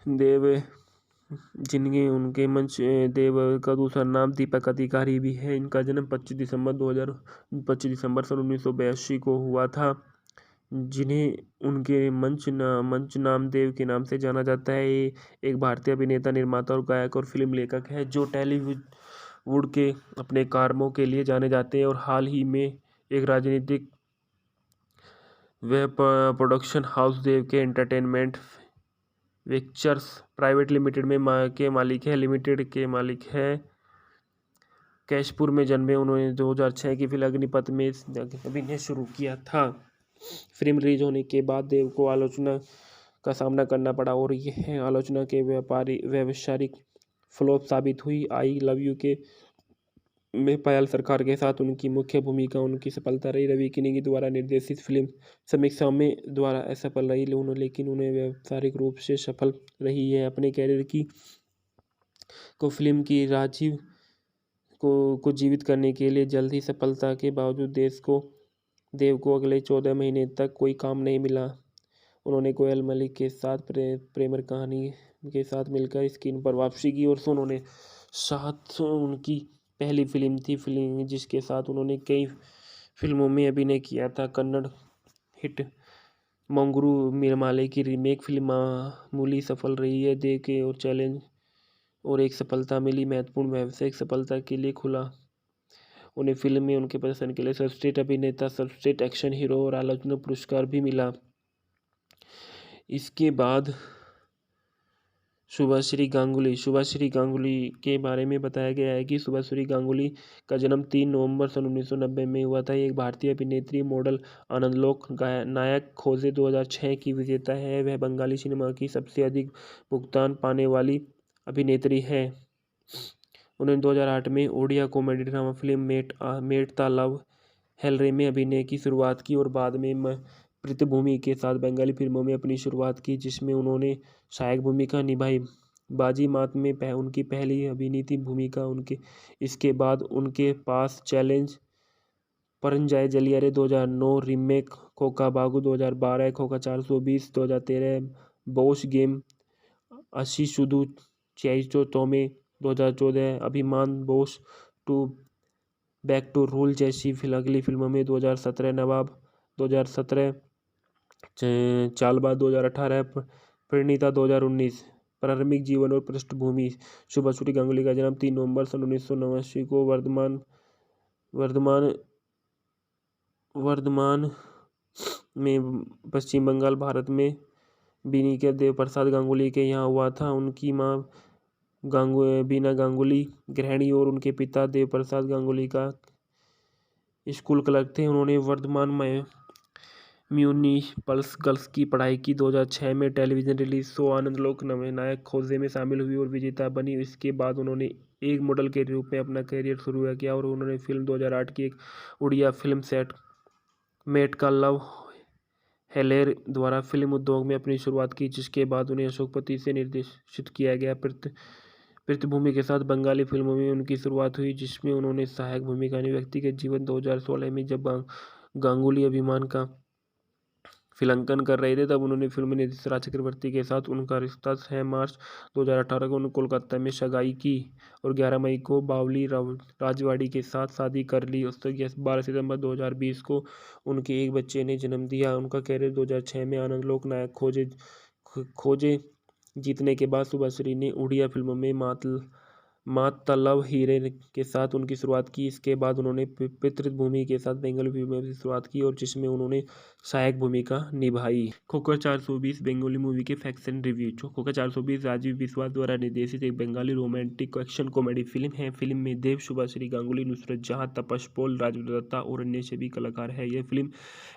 Speaker 1: देव जिनके उनके मंच देव का दूसरा नाम दीपक अधिकारी भी है। इनका जन्म 25 दिसंबर सन 1982 को हुआ था। जिन्हें उनके मंच नाम देव के नाम से जाना जाता है। ये एक भारतीय अभिनेता, निर्माता और गायक और फिल्म लेखक है जो टॉलीवुड के अपने कामों के लिए जाने जाते हैं और हाल ही में एक राजनीतिक वेब प्रोडक्शन हाउस देव के एंटरटेनमेंट पिक्चर्स प्राइवेट लिमिटेड के मालिक है। कैशपुर में जन्मे उन्होंने 2006 की फिल्म अग्निपथ में अभिनय शुरू किया था। फिल्म रिलीज होने के बाद देव को आलोचना का सामना करना पड़ा और यह आलोचना के व्यावसायिक फ्लॉप साबित हुई। आई लव यू के में पायल सरकार के साथ उनकी मुख्य भूमिका उनकी सफलता रही। रवि किनी द्वारा निर्देशित फिल्म समीक्षाओं में द्वारा असफल रही, लेकिन उन्हें व्यावसायिक रूप से सफल रही है। अपने कैरियर को फिल्म की राजीव को जीवित करने के लिए जल्द ही सफलता के बावजूद देव को अगले 14 महीने तक कोई काम नहीं मिला। उन्होंने कोयल मलिक के साथ प्रेम कहानी के साथ मिलकर स्क्रीन पर वापसी की और उन्होंने साथ उनकी पहली फिल्म थी जिसके साथ उन्होंने कई फिल्मों में अभिनय किया था। कन्नड़ हिट मंगरू मिरमाले की रीमेक फिल्म मामूली सफल रही है। देव के और चैलेंज और एक सफलता मिली, महत्वपूर्ण व्यावसायिक सफलता के लिए खुला। उन्हें फिल्म में उनके प्रदर्शन के लिए सर्वश्रेष्ठ अभिनेता, सर्वश्रेष्ठ एक्शन हीरो और आलोचना पुरस्कार भी मिला। इसके बाद शुभाश्री गांगुली के बारे में बताया गया है कि शुभाश्री गांगुली का जन्म 3 नवंबर सन 1990 में हुआ था। एक भारतीय अभिनेत्री, मॉडल, आनंदलोक नायक खोजे 2006 की विजेता है। वह बंगाली सिनेमा की सबसे अधिक भुगतान पाने वाली अभिनेत्री है। उन्होंने 2008 में Odia comedy drama film Mate Ta love Helare में अभिनय की शुरुआत की और बाद में पृथ्वी के साथ बंगाली फिल्मों में अपनी शुरुआत की, जिसमें उन्होंने सहायक भूमिका निभाई। बाजी मात में उनकी पहली अभिनीत भूमिका इसके बाद उनके पास चैलेंज, परंजाय जलियारे 2009, रीमेक खोखा बागू 2012, खोखा 420 2013, बॉस गेम अशीशुदु चैइचो तोमे 2014, Abhimaan Boss two back to rule जैसी अगली फिल्मों में 2017 नवाब 2017, चालबाज 2018, परिणीता 2019। प्रारंभिक जीवन और पृष्ठभूमि। शुभाश्री गांगुली का जन्म 3 नवंबर सन 1989 को वर्धमान में पश्चिम बंगाल, भारत में बीनी के देव प्रसाद गांगुली के यहाँ हुआ था। उनकी माँ बीना गांगुली गृहिणी और उनके पिता देव प्रसाद गांगुली का स्कूल क्लर्क थे। उन्होंने वर्धमान में म्यूनिसिपल गर्ल्स की पढ़ाई की। 2006 में टेलीविजन रिलीज शो आनंदलोक नायक खोजे में शामिल हुई और विजेता बनी। इसके बाद उन्होंने एक मॉडल के रूप में अपना करियर शुरू किया और उन्होंने फिल्म 2008 की एक उड़िया फिल्म सेट मेट का लव हेलेर द्वारा फिल्म उद्योग में अपनी शुरुआत की, जिसके बाद उन्हें अशोक पति से निर्देशित किया गया पृष्ठभूमि के साथ बंगाली फिल्मों में उनकी शुरुआत हुई, जिसमें उन्होंने सहायक भूमिका निभाई। व्यक्तिगत जीवन 2016 में जब गांगुली अभिमान का फिल्मांकन कर रहे थे, तब उन्होंने फिल्म निर्देशक राज चक्रवर्ती के साथ उनका रिश्ता 6 मार्च 2018 को उन्होंने कोलकाता में सगाई की और 11 मई को बावली राजवाड़ी के साथ शादी कर ली। उसके 12 सितंबर 2020 को उनके एक बच्चे ने जन्म दिया। उनका कैरियर 2006 में आनंद लोक नायक खोजे जीतने के बाद सुभाश्री ने उड़िया फिल्मों में मातल्लव हीरे के साथ उनकी शुरुआत की। इसके बाद उन्होंने पितृभूमि के साथ बंगाली फिल्मों की शुरुआत की और जिसमें उन्होंने सहायक भूमिका निभाई। खोखर 420 बंगाली मूवी के facts and review. Khoka 420 Rajiv Biswas द्वारा निर्देशित एक Bengali romantic action comedy film है। फिल्म में देव, शुभाश्री गांगुली, नुसरत जहां, तपस पॉल, राजू दत्ता और अन्य सभी कलाकार हैं। यह film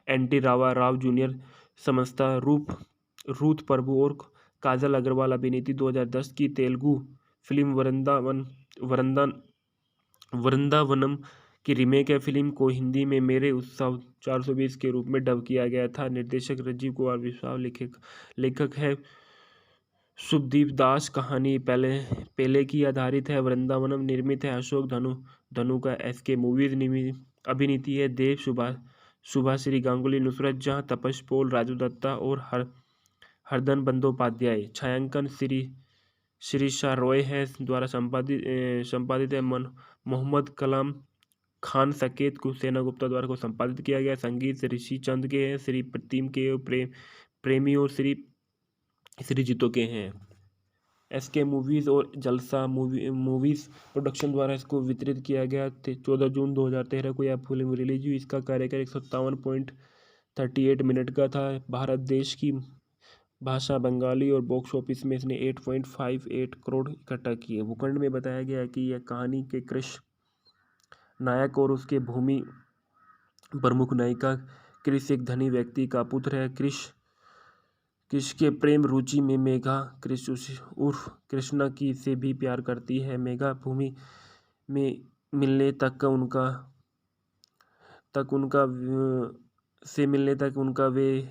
Speaker 1: n t Rao junior, Samantha Ruth Prabhu और काजल अग्रवाल अभिनीत 2010 की तेलुगु फिल्म वृंदावनम की रीमेक है। फिल्म को हिंदी में मेरे उत्सव 420 के रूप में डब किया गया था। निर्देशक राजीव कुमार बिस्वास, लेखक है शुभदीप दास। कहानी पहले की आधारित है। वृंदावनम निर्मित है अशोक धनु का एसके मूवीज अभिनीति है देव, शुभाश्री गांगुली, नुसरत जहां, तपस पॉल, राजू दत्ता और हरदन बंदोपाध्याय। छायांकन शिरीषा रॉय है द्वारा संपादित है। मोहम्मद कलाम खान सकेत सेना गुप्ता द्वारा को संपादित किया गया। संगीत ऋषि चंद के हैं, श्री प्रतिम के प्रेमी और श्री जीतो के हैं। एसके मूवीज और जलसा मूवीज प्रोडक्शन द्वारा इसको वितरित किया गया। 14 जून 2013 को यह फिल्म रिलीज हुई। इसका कार्यकाल 157.38 मिनट का था। भारत देश की भाषा बंगाली और बॉक्स ऑफिस में इसने 8.58 करोड़ इकट्ठा किए। भूखंड में बताया गया है कि यह कहानी के कृष नायक और उसके भूमि प्रमुख नायिका कृष एक धनी व्यक्ति का पुत्र है। कृष के प्रेम रुचि में मेघा कृष उर्फ कृष्णा की से भी प्यार करती है। मेघा भूमि में मिलने तक उनका वे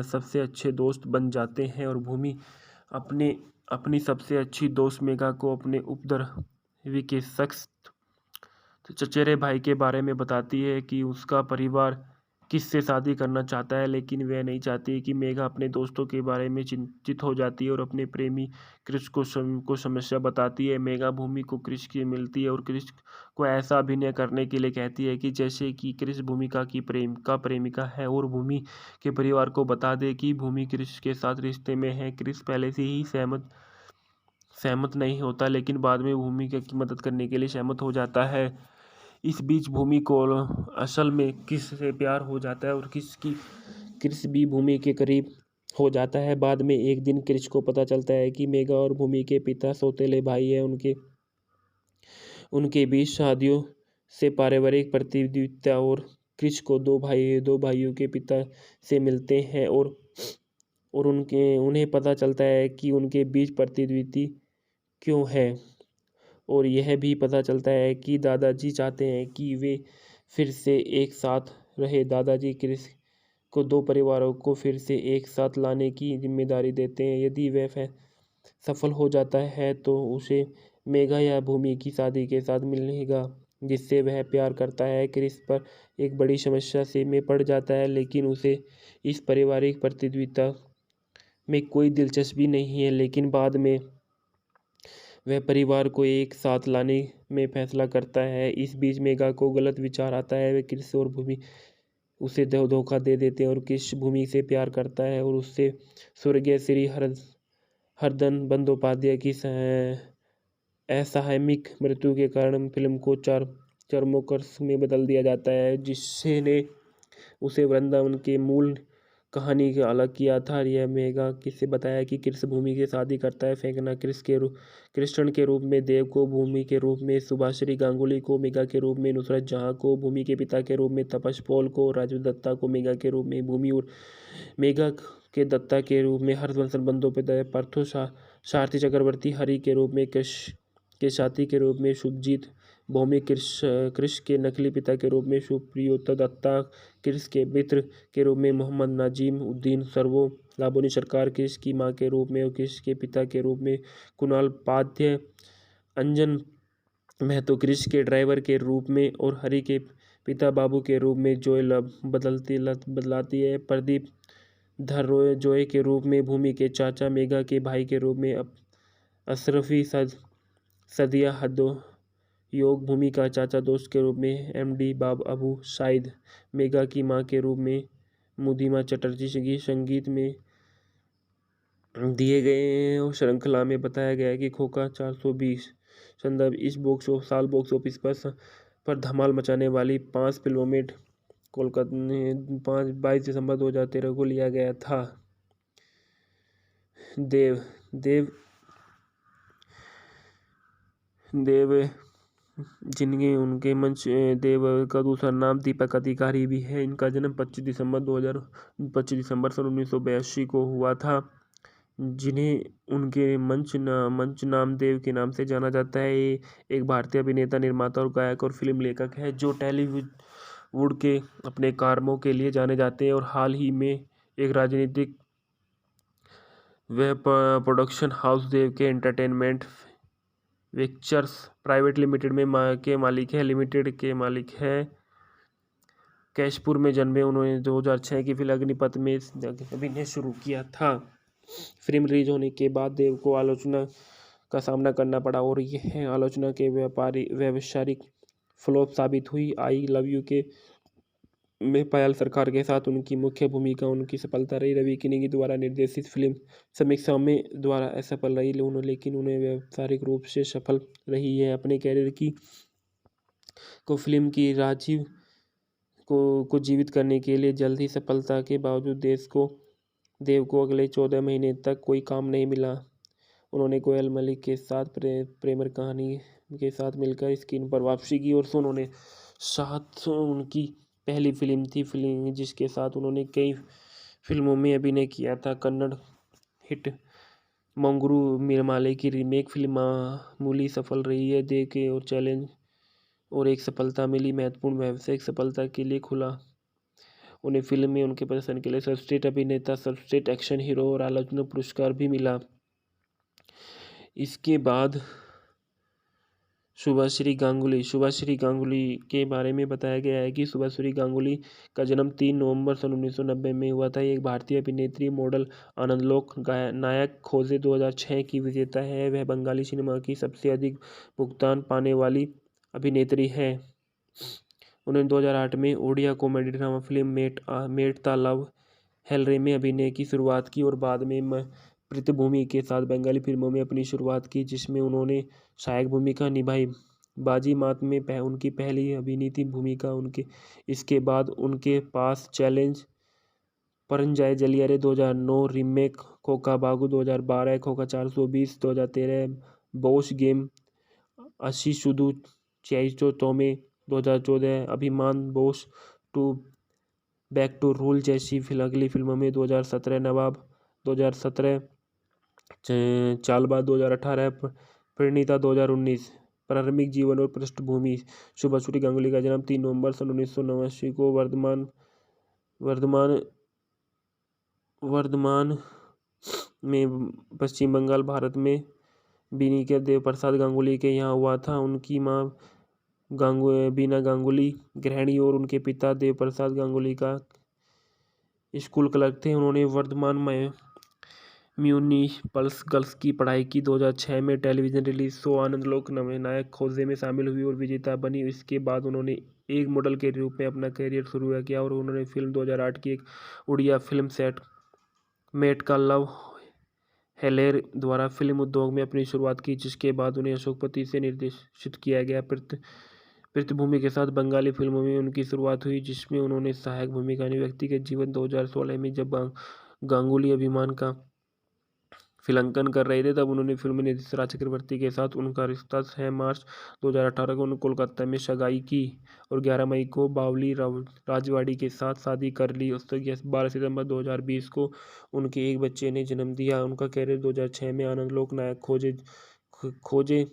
Speaker 1: सबसे अच्छे दोस्त बन जाते हैं और भूमि अपनी सबसे अच्छी दोस्त मेघा को अपने उपद्रवी के शख्स चचेरे भाई के बारे में बताती है कि उसका परिवार किससे शादी करना चाहता है, लेकिन वह नहीं चाहती कि मेघा अपने दोस्तों के बारे में चिंतित हो जाती है और अपने प्रेमी कृष को समस्या बताती है। मेघा भूमि को कृष की मिलती है और कृष को ऐसा अभिनय करने के लिए कहती है कि जैसे कि कृष भूमिका की प्रेमिका है और भूमि के परिवार को बता दे कि भूमि कृष के साथ रिश्ते में है। कृष पहले से ही सहमत नहीं होता, लेकिन बाद में भूमि की मदद करने के लिए सहमत हो जाता है। इस बीच भूमि को असल में कृष से प्यार हो जाता है और कृष भी भूमि के करीब हो जाता है। बाद में एक दिन कृष को पता चलता है कि मेघा और भूमि के पिता सौतेले भाई हैं। उनके बीच शादियों से पारिवारिक प्रतिद्वंद्विता और कृष को दो भाइयों के पिता से मिलते हैं और उन्हें पता चलता है कि उनके बीच प्रतिद्वंद्विता क्यों है और यह भी पता चलता है कि दादाजी चाहते हैं कि वे फिर से एक साथ रहे। दादाजी कृष को दो परिवारों को फिर से एक साथ लाने की जिम्मेदारी देते हैं। यदि वह सफल हो जाता है तो उसे मेघा या भूमि की शादी के साथ मिलेगा जिससे वह प्यार करता है। कृष पर एक बड़ी समस्या में पड़ जाता है, लेकिन उसे इस पारिवारिक प्रतिद्वंद्विता में कोई दिलचस्पी नहीं है। लेकिन बाद में वह परिवार को एक साथ लाने में फैसला करता है। इस बीच मेघा को गलत विचार आता है। वे कृष और भूमि उसे धोखा दे देते हैं और कृष भूमि से प्यार करता है और उससे स्वर्गीय श्री हरदन बंदोपाध्याय की असामयिक मृत्यु के कारण फिल्म को चरमोकर्ष में बदल दिया जाता है, जिसने उसे वृंदावन के मूल कहानी के अलग किया था। यह मेघा किससे बताया कि कृष भूमि की शादी करता है। फेंकना कृष्ण के रूप में, देव को भूमि के रूप में, शुभाश्री गांगुली को मेघा के रूप में, नुसरत जहां को भूमि के पिता के रूप में, तपस पॉल को, राजू दत्ता को मेघा के रूप में, भूमि और मेघा के दत्ता के रूप में, हर्षवर्धन बंदोपाध्याय, पार्थो सारथी चक्रवर्ती हरि के रूप में, कृष के साथी के रूप में, शुभजीत भौमिक कृष के नकली पिता के रूप में, सुप्रियोता दत्ता कृष के मित्र के रूप में, मोहम्मद नाजिम उद्दीन सर्वो, लाबोनी सरकार कृष की मां के रूप में और कृष के पिता के रूप में, कुणाल पाध्य अंजन महतो क्रिश के ड्राइवर के रूप में और हरि के पिता बाबू के रूप में जॉय बदलाती है। प्रदीप धर रॉय जॉय के रूप में भूमि के चाचा, मेघा के भाई के रूप में अशरफी सदिया हदो योग, भूमि का चाचा दोस्त के रूप में एमडी बाब अबू शाहिद, मेघा की मां के रूप में मुदिमा चटर्जी। संगीत में दिए गए और श्रृंखला में बताया गया है कि खोखा 420 संदर्भ इस बॉक्स ऑफिस पर धमाल मचाने वाली 5 फिल्मों में कोलकाता ने 22 दिसंबर 2013 को लिया गया था। देव देव देव जिनके उनके मंच देव का दूसरा नाम दीपक अधिकारी भी है। इनका जन्म 25 दिसंबर सन 1982 को हुआ था। जिन्हें उनके मंच नाम देव के नाम से जाना जाता है। ये एक भारतीय अभिनेता, निर्माता और गायक और फिल्म लेखक है जो टॉलीवुड के अपने कामों के लिए जाने जाते हैं और हाल ही में एक राजनीतिक वेब प्रोडक्शन हाउस देव के एंटरटेनमेंट पिक्चर्स प्राइवेट लिमिटेड के मालिक है। कैशपुर में जन्मे उन्होंने 2006 की फिल्म अग्निपथ में अभिनय शुरू किया था। फिल्म रिलीज होने के बाद देव को आलोचना का सामना करना पड़ा और यह आलोचना के व्यावसायिक फ्लॉप साबित हुई। आई लव यू के में पायल सरकार के साथ उनकी मुख्य भूमिका उनकी सफलता रही। रवि किनी द्वारा निर्देशित फिल्म समीक्षाओं में द्वारा असफल रही, लेकिन उन्हें व्यावसायिक रूप से सफल रही है। अपने कैरियर को फिल्म की राजीव को जीवित करने के लिए जल्द ही सफलता के बावजूद देव को अगले 14 महीने तक कोई काम नहीं मिला। उन्होंने कोयल मलिक के साथ प्रेम कहानी के साथ मिलकर स्क्रीन पर वापसी की और उन्होंने साथ उनकी पहली फिल्म थी जिसके साथ उन्होंने कई फिल्मों में अभिनय किया था। कन्नड़ हिट मंगरू मिरमाले की रीमेक फिल्म मामूली सफल रही है। देव के और चैलेंज और एक सफलता मिली, महत्वपूर्ण व्यावसायिक सफलता के लिए खुला। उन्हें फिल्म में उनके प्रदर्शन के लिए सर्वश्रेष्ठ अभिनेता, सर्वश्रेष्ठ एक्शन हीरो और आलोचना पुरस्कार भी मिला। इसके बाद शुभाश्री गांगुली के बारे में बताया गया है कि शुभाश्री गांगुली का जन्म 3 नवंबर सन 1990 में हुआ था। एक भारतीय अभिनेत्री, मॉडल, आनंदलोक नायक खोजे 2006 की विजेता है। वह बंगाली सिनेमा की सबसे अधिक भुगतान पाने वाली अभिनेत्री है। उन्होंने 2008 में Odia comedy drama film Mate Ta love Helare में अभिनय की शुरुआत की और बाद में पृथ्वी के साथ बंगाली फिल्मों में अपनी शुरुआत की, जिसमें उन्होंने सहायक भूमिका निभाई। बाजी मात में उनकी पहली अभिनीत भूमिका इसके बाद उनके पास चैलेंज, परंजाय जलियारे 2009, रीमेक खोखा बागू 2012, खोखा 420 2013, बॉस गेम अशीशुदु चैइचो तोमे 2014, Abhimaan Boss two back to rule जैसी अगली फिल्मों में 2017 नवाब 2017, चालबाज 2018, परिणीता 2019। प्रारंभिक जीवन और पृष्ठभूमि। शुभाश्री गांगुली का जन्म 3 नवंबर सन 1989 को वर्धमान में पश्चिम बंगाल, भारत में बीनी के देव प्रसाद गांगुली के यहाँ हुआ था। उनकी माँ बीना गांगुली गृहिणी और उनके पिता देव प्रसाद गांगुली का स्कूल क्लर्क थे। उन्होंने वर्धमान में म्यूनिसिपल गर्ल्स की पढ़ाई की। 2006 में टेलीविजन रिलीज शो आनंदलोक नायक खोजे में शामिल हुई और विजेता बनी। इसके बाद उन्होंने एक मॉडल के रूप में अपना करियर शुरू किया और उन्होंने फिल्म 2008 की एक उड़िया फिल्म सेट मेट का लव हेलेर द्वारा फिल्म उद्योग में अपनी शुरुआत की, जिसके बाद उन्हें अशोकपति से निर्देशित किया गया। पृथ्वी के साथ बंगाली फिल्मों में उनकी शुरुआत हुई, जिसमें उन्होंने सहायक भूमिका निभाई। व्यक्तिगत जीवन 2016 में जब गांगुली अभिमान का फिल्मांकन कर रहे थे, तब उन्होंने फिल्म निर्देशक राज चक्रवर्ती के साथ उनका रिश्ता 6 मार्च 2018 को उन्होंने कोलकाता में सगाई की और 11 मई को बावली राजवाड़ी के साथ शादी कर ली। उसके 12 सितंबर 2020 को उनके एक बच्चे ने जन्म दिया। उनका कैरियर 2006 में आनंदलोक नायक खोजे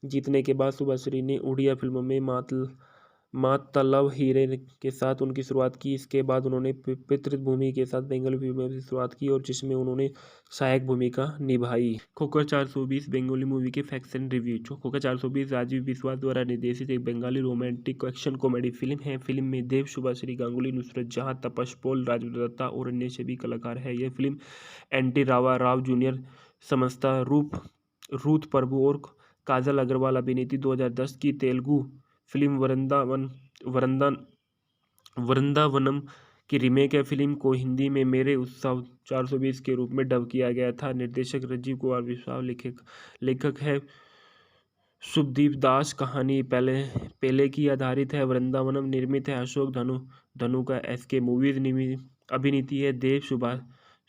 Speaker 1: जीतने के बाद शुभाश्री ने उड़िया फिल्मों में मातल्लव हीरे के साथ उनकी शुरुआत की। इसके बाद उन्होंने पितृभूमि के साथ बेंगली फिल्मों की शुरुआत की और जिसमें उन्होंने सहायक भूमिका निभाई। खोखर 420 बेंगली मूवी के facts and review. Khoka 420 Rajiv Biswas द्वारा निर्देशित एक Bengali romantic action comedy film है। फिल्म में देव, शुभाश्री गांगुली, नुसरत जहां, तपस पॉल, राजू दत्ता और अन्य सभी कलाकार हैं। यह film n t Rao junior, Samantha Ruth Prabhu और काजल अग्रवाल अभिनीत 2010 की तेलुगु फिल्म वृंदावनम की रीमेक है। फिल्म को हिंदी में मेरे उत्सव 420 के रूप में डब किया गया था। निर्देशक राजीव कुमार बिस्वास, लेखक है शुभदीप दास। कहानी पहले की आधारित है। वृंदावनम निर्मित है अशोक धनु का एसके मूवीज। अभिनीति है देव,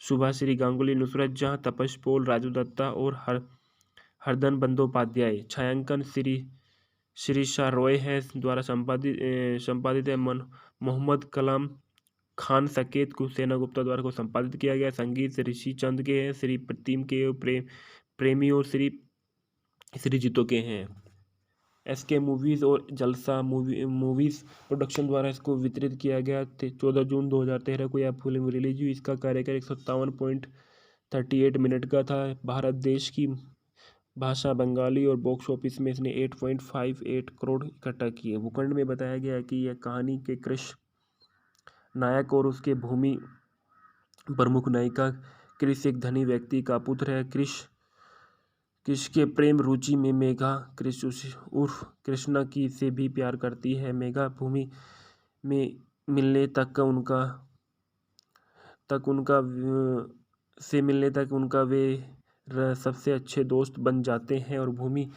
Speaker 1: शुभाश्री गांगुली, नुसरत जहां, तपस पॉल, राजू दत्ता और हरदन बंदोपाध्याय। छायांकन शिरीषा रॉय है द्वारा संपादित है। मोहम्मद कलाम खान सकेत सेना गुप्ता द्वारा को संपादित किया गया। संगीत ऋषि चंद के हैं, श्री प्रतिम के, प्रेमी और श्री जीतो के हैं। एसके मूवीज और जलसा मूवीज प्रोडक्शन द्वारा इसको वितरित किया गया। 14 जून 2013 को यह फिल्म रिलीज हुई। इसका कार्यकाल 157.38 मिनट का था। भारत देश की भाषा बंगाली और बॉक्स ऑफिस में इसने 8.58 करोड़ इकट्ठा किए। भूखंड में बताया गया है कि यह कहानी के कृष नायक और उसके भूमि प्रमुख नायिका कृष एक धनी व्यक्ति का पुत्र है। कृष के प्रेम रुचि में मेघा कृष उर्फ कृष्णा की से भी प्यार करती है। मेघा भूमि में मिलने तक उनका वे सबसे अच्छे दोस्त बन जाते हैं और भूमि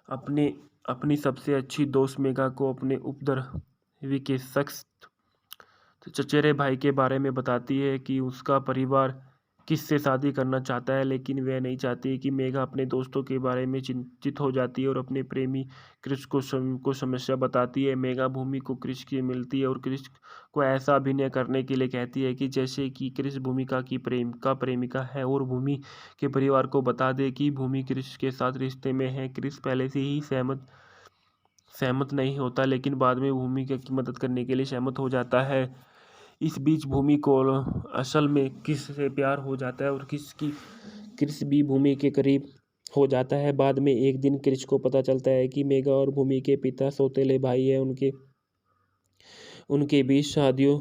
Speaker 1: अपनी सबसे अच्छी दोस्त मेघा को अपने उपद्रवी के शख्स चचेरे भाई के बारे में बताती है कि उसका परिवार किससे शादी करना चाहता है, लेकिन वह नहीं चाहती कि मेघा अपने दोस्तों के बारे में चिंतित हो जाती है और अपने प्रेमी कृष को समस्या बताती है। मेघा भूमि को कृष की मिलती है और कृष को ऐसा अभिनय करने के लिए कहती है कि जैसे कि कृष भूमिका की प्रेमिका है और भूमि के परिवार को बता दे कि भूमि कृष के साथ रिश्ते में है। कृष पहले से ही सहमत नहीं होता, लेकिन बाद में भूमि की मदद करने के लिए सहमत हो जाता है। इस बीच भूमि को असल में कृष से प्यार हो जाता है और कृष भी भूमि के करीब हो जाता है। बाद में एक दिन कृष को पता चलता है कि मेघा और भूमि के पिता सौतेले भाई हैं। उनके बीच शादियों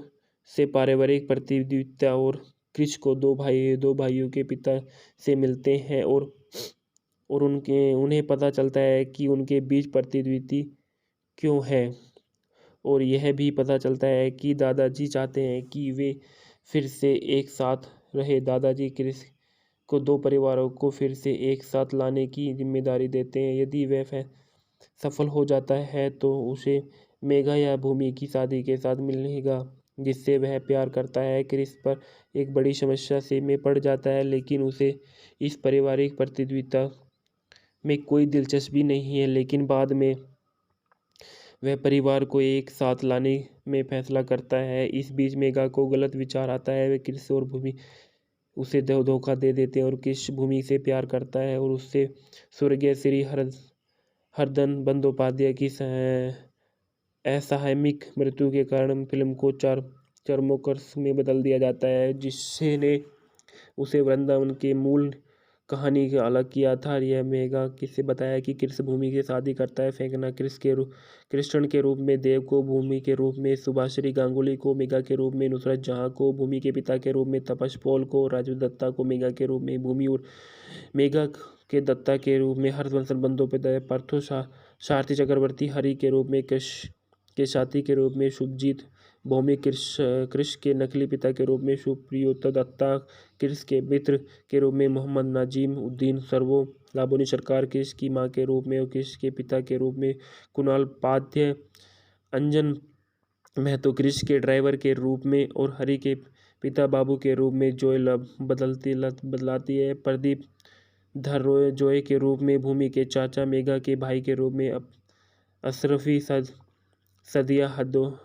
Speaker 1: से पारिवारिक प्रतियोगिता और कृष को दो भाइयों के पिता से मिलते हैं और उन्हें पता चलता है कि उनके बीच प्रतिद्वंदी क्यों है और यह भी पता चलता है कि दादाजी चाहते हैं कि वे फिर से एक साथ रहे। दादाजी कृष को दो परिवारों को फिर से एक साथ लाने की जिम्मेदारी देते हैं। यदि वह सफल हो जाता है तो उसे मेघा या भूमि की शादी के साथ मिलेगा जिससे वह प्यार करता है। कृष पर एक बड़ी समस्या में पड़ जाता है, लेकिन उसे इस पारिवारिक प्रतियोगिता में कोई दिलचस्पी नहीं है। लेकिन बाद में वह परिवार को एक साथ लाने में फैसला करता है। इस बीच मेघा को गलत विचार आता है। वे कृष और भूमि उसे धोखा दे देते हैं और कृष भूमि से प्यार करता है और उससे स्वर्गीय श्री हरदन बंदोपाध्याय की असामयिक मृत्यु के कारण फिल्म को चरमोकर्ष में बदल दिया जाता है, जिसने उसे वृंदावन के मूल कहानी के अलग किया था। यह मेघा किससे बताया कि कृष भूमि से शादी करता है। फेंकना कृष्ण के रूप में देव को, भूमि के रूप में शुभाश्री गांगुली को, मेघा के रूप में नुसरत जहां को, भूमि के पिता के रूप में तपस पॉल को, राजू दत्ता को मेघा के रूप में भूमि और मेघा के दत्ता के रूप में हरवंश बंदोपाध्याय, पार्थो सारथी चक्रवर्ती, हरि के रूप में कृष के साथी के रूप में शुभजीत, भौमिक कृष के नकली पिता के रूप में सुप्रियोता दत्ता, कृष के मित्र के रूप में मोहम्मद नाजिम उद्दीन सर्वो, लाबोनी सरकार कृष की मां के रूप में और कृष के पिता के रूप में कुणाल पाध्याय, अंजन महतो कृष के ड्राइवर के रूप में और हरि के पिता बाबू के रूप में जॉय बदलाती है। प्रदीप धर रॉय जॉय के रूप में भूमि के चाचा, मेघा के भाई के रूप में अशरफी सदिया हदो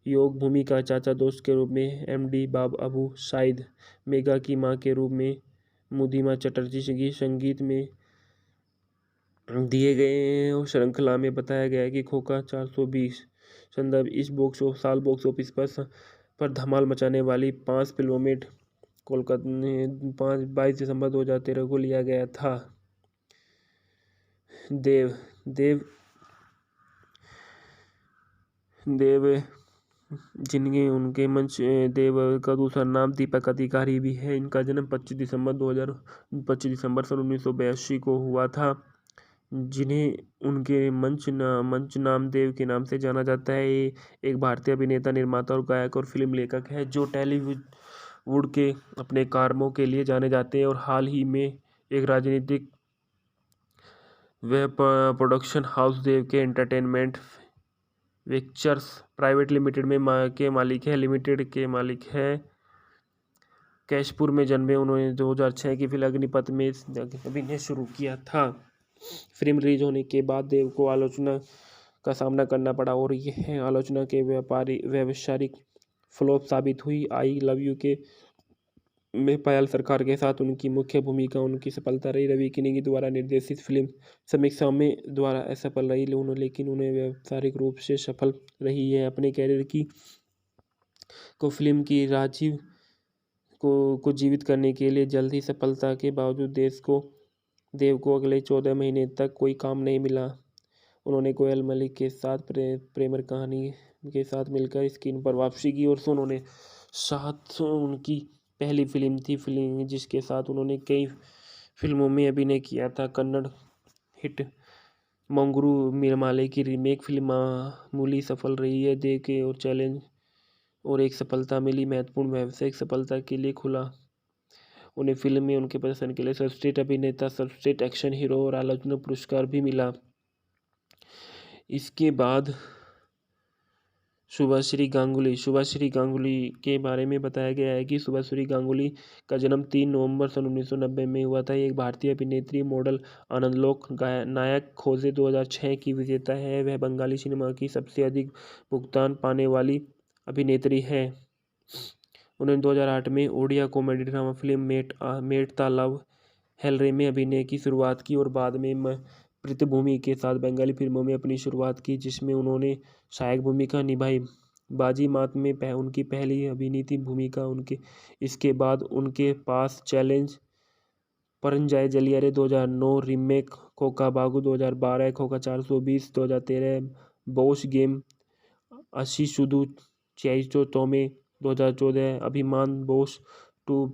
Speaker 1: योग, भूमि का चाचा दोस्त के रूप में एमडी बाब अबू शाहिद, मेघा की मां के रूप में मुदिमा चटर्जी। संगीत में दिए गए और श्रृंखला में बताया गया है कि खोखा 420 संदर्भ इस बॉक्स ऑफिस पर धमाल मचाने वाली 5 फिल्मों में कोलकाता ने 22 दिसंबर 2013 को लिया गया था। देव देव देव जिनके उनके मंच देव का दूसरा नाम दीपक अधिकारी भी है। इनका जन्म 25 दिसंबर सन 1982 को हुआ था। जिन्हें उनके मंच नाम देव के नाम से जाना जाता है। ये एक भारतीय अभिनेता, निर्माता और गायक और फिल्म लेखक है जो टॉलीवुड के अपने कार्यों के लिए जाने जाते हैं और हाल ही में एक राजनीतिक व प्रोडक्शन हाउस देव के एंटरटेनमेंट पिक्चर्स प्राइवेट लिमिटेड के मालिक है। कैशपुर में जन्मे उन्होंने 2006 की फिल्म अग्निपथ में अभिनय शुरू किया था। फिल्म रिलीज होने के बाद देव को आलोचना का सामना करना पड़ा और यह आलोचना के व्यावसायिक फ्लॉप साबित हुई। आई लव यू के में पायल सरकार के साथ उनकी मुख्य भूमिका उनकी सफलता रही। रवि किनी द्वारा निर्देशित फिल्म समीक्षाओं में द्वारा असफल रही, लेकिन उन्हें व्यावसायिक रूप से सफल रही है। अपने कैरियर को फिल्म की राजीव को जीवित करने के लिए जल्द ही सफलता के बावजूद देव को अगले 14 महीने तक कोई काम नहीं मिला। उन्होंने कोयल मलिक के साथ प्रेम कहानी के साथ मिलकर स्क्रीन पर वापसी की और उन्होंने साथ उनकी पहली फिल्म थी जिसके साथ उन्होंने कई फिल्मों में अभिनय किया था। कन्नड़ हिट मंगरू मिरमाले की रीमेक फिल्म मामूली सफल रही है। देव के और चैलेंज और एक सफलता मिली, महत्वपूर्ण व्यावसायिक सफलता के लिए खुला। उन्हें फिल्म में उनके प्रदर्शन के लिए सर्वश्रेष्ठ अभिनेता, सर्वश्रेष्ठ एक्शन हीरो और आलोचना पुरस्कार भी मिला। इसके बाद शुभाश्री गांगुली के बारे में बताया गया है कि शुभाश्री गांगुली का जन्म 3 नवंबर सन 1990 में हुआ था। एक भारतीय अभिनेत्री, मॉडल, आनंदलोक नायक खोजे 2006 की विजेता है। वह बंगाली सिनेमा की सबसे अधिक भुगतान पाने वाली अभिनेत्री है। उन्होंने 2008 में Odia comedy drama film Mate Ta love Helare में अभिनय की शुरुआत की और बाद में पृथ्वीभूमि के साथ बंगाली फिल्मों में अपनी शुरुआत की, जिसमें उन्होंने सहायक भूमिका निभाई। बाजी मात में उनकी पहली अभिनीत भूमिका इसके बाद उनके पास चैलेंज, परंजाय जलियारे 2009, रीमेक खोका बागु 2012, खोका 420 2013, बॉस गेम अशीशुदु चैइचो तोमे 2014, Abhimaan Bose to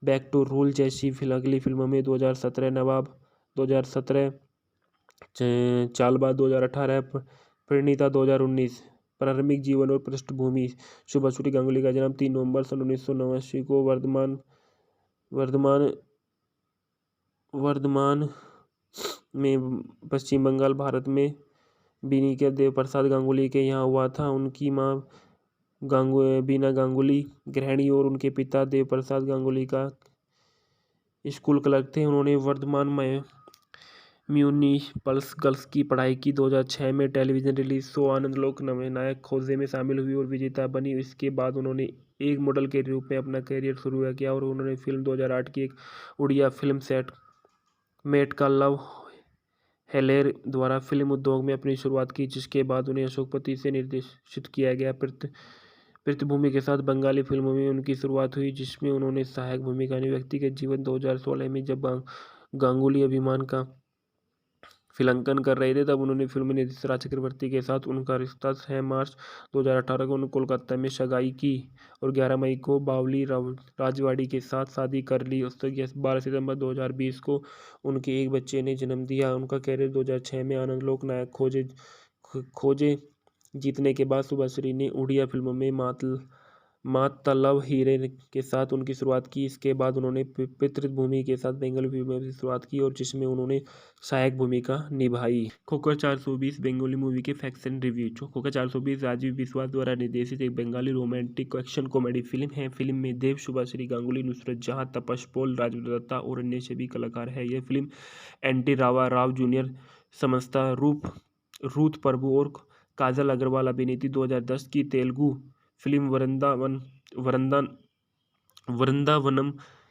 Speaker 1: back to rule जैसी अगली फिल्मों में 2017 नवाब 2017, चालबा 2018, परिणीता 2019। प्रारंभिक जीवन और पृष्ठभूमि। शुभाश्री गांगुली का जन्म 3 नवंबर सन 1989 को वर्धमान में पश्चिम बंगाल, भारत में बीनी के देव प्रसाद गांगुली के यहाँ हुआ था। उनकी माँ बीना गांगुली गृहिणी और उनके पिता देव प्रसाद गांगुली का स्कूल क्लर्क थे। उन्होंने वर्धमान में म्यूनिसिपल गर्ल्स की पढ़ाई की। 2006 में टेलीविजन रिलीज शो आनंदलोक नायक खोजे में शामिल हुई और विजेता बनी। इसके बाद उन्होंने एक मॉडल के रूप में अपना करियर शुरू किया और उन्होंने फिल्म 2008 की एक उड़िया फिल्म सेट मेट का लव हेलेर द्वारा फिल्म उद्योग में अपनी शुरुआत की, जिसके बाद उन्हें अशोकपति से निर्देशित किया गया। पृथ्वीभूमि के साथ बंगाली फिल्मों में उनकी शुरुआत हुई, जिसमें उन्होंने सहायक भूमिका निभाई। व्यक्तिगत जीवन 2016 में जब गांगुली अभिमान का फिल्मांकन कर रहे थे, तब उन्होंने फिल्म निर्देशक राज चक्रवर्ती के साथ उनका रिश्ता 6 मार्च 2018 को उन्होंने कोलकाता में सगाई की और 11 मई को बावली राजवाड़ी के साथ शादी कर ली। उस तक 12 सितंबर 2020 को उनके एक बच्चे ने जन्म दिया। उनका कैरियर 2006 में आनंदलोक नायक खोजे जीतने के बाद शुभाश्री ने उड़िया फिल्मों में मात द लव हीरे के साथ उनकी शुरुआत की। इसके बाद उन्होंने पृथ्वीभूमि के साथ बंगाली फिल्मों में शुरुआत की और जिसमें उन्होंने सहायक भूमिका निभाई। खोखा 420 बंगाली मूवी के फैक्ट्स एंड रिव्यू। खोखा 420 राजीव बिस्वास द्वारा निर्देशित एक Bengali romantic action comedy film है। फिल्म में देव, शुभाश्री गांगुली, नुसरत जहां, तपस पॉल, राजेंद्र दत्ता और अन्य सभी कलाकार हैं। यह film n t Rao junior, Samantha Ruth Prabhu और काजल अग्रवाल अभिनीत 2010 की तेलुगु फिल्म वृंदावनम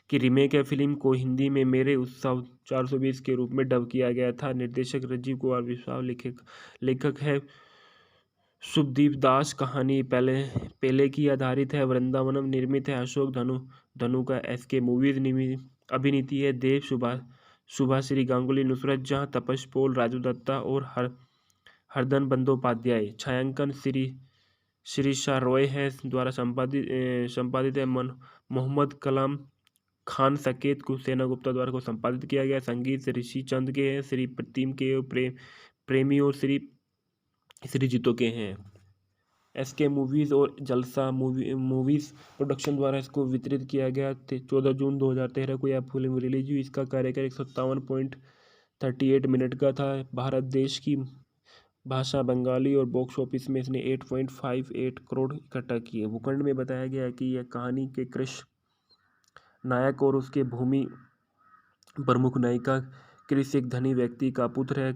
Speaker 1: की रीमेक है। फिल्म को हिंदी में मेरे उत्सव 420 के रूप में डब किया गया था। निर्देशक राजीव कुमार बिस्वास, लेखक है शुभदीप दास कहानी पहले की आधारित है। वृंदावनम निर्मित है। अशोक धनु का SK मूवीज अभिनीति है। देव शुभाश्री गांगुली, नुसरत जहां, तपस पोल, राजू दत्ता और हरदन बंदोपाध्याय। छायांकन शिरीषा रॉय है। द्वारा संपादित है। मोहम्मद कलाम खान सकेत सेना गुप्ता द्वारा को संपादित किया गया। संगीत ऋषि चंद के हैं। श्री प्रतिम के प्रेमी और श्री जीतो के हैं। SK मूवीज और जलसा मूवीज प्रोडक्शन द्वारा इसको वितरित किया गया। 14 जून 2013 को यह फिल्म रिलीज हुई। इसका कार्यकाल 157.38 मिनट का था। भारत देश की भाषा बंगाली और बॉक्स ऑफिस में इसने 8.58 करोड़ इकट्ठा किए। भूखंड में बताया गया है कि यह कहानी के कृष नायक और उसके भूमि प्रमुख नायिका कृष एक धनी व्यक्ति का पुत्र है।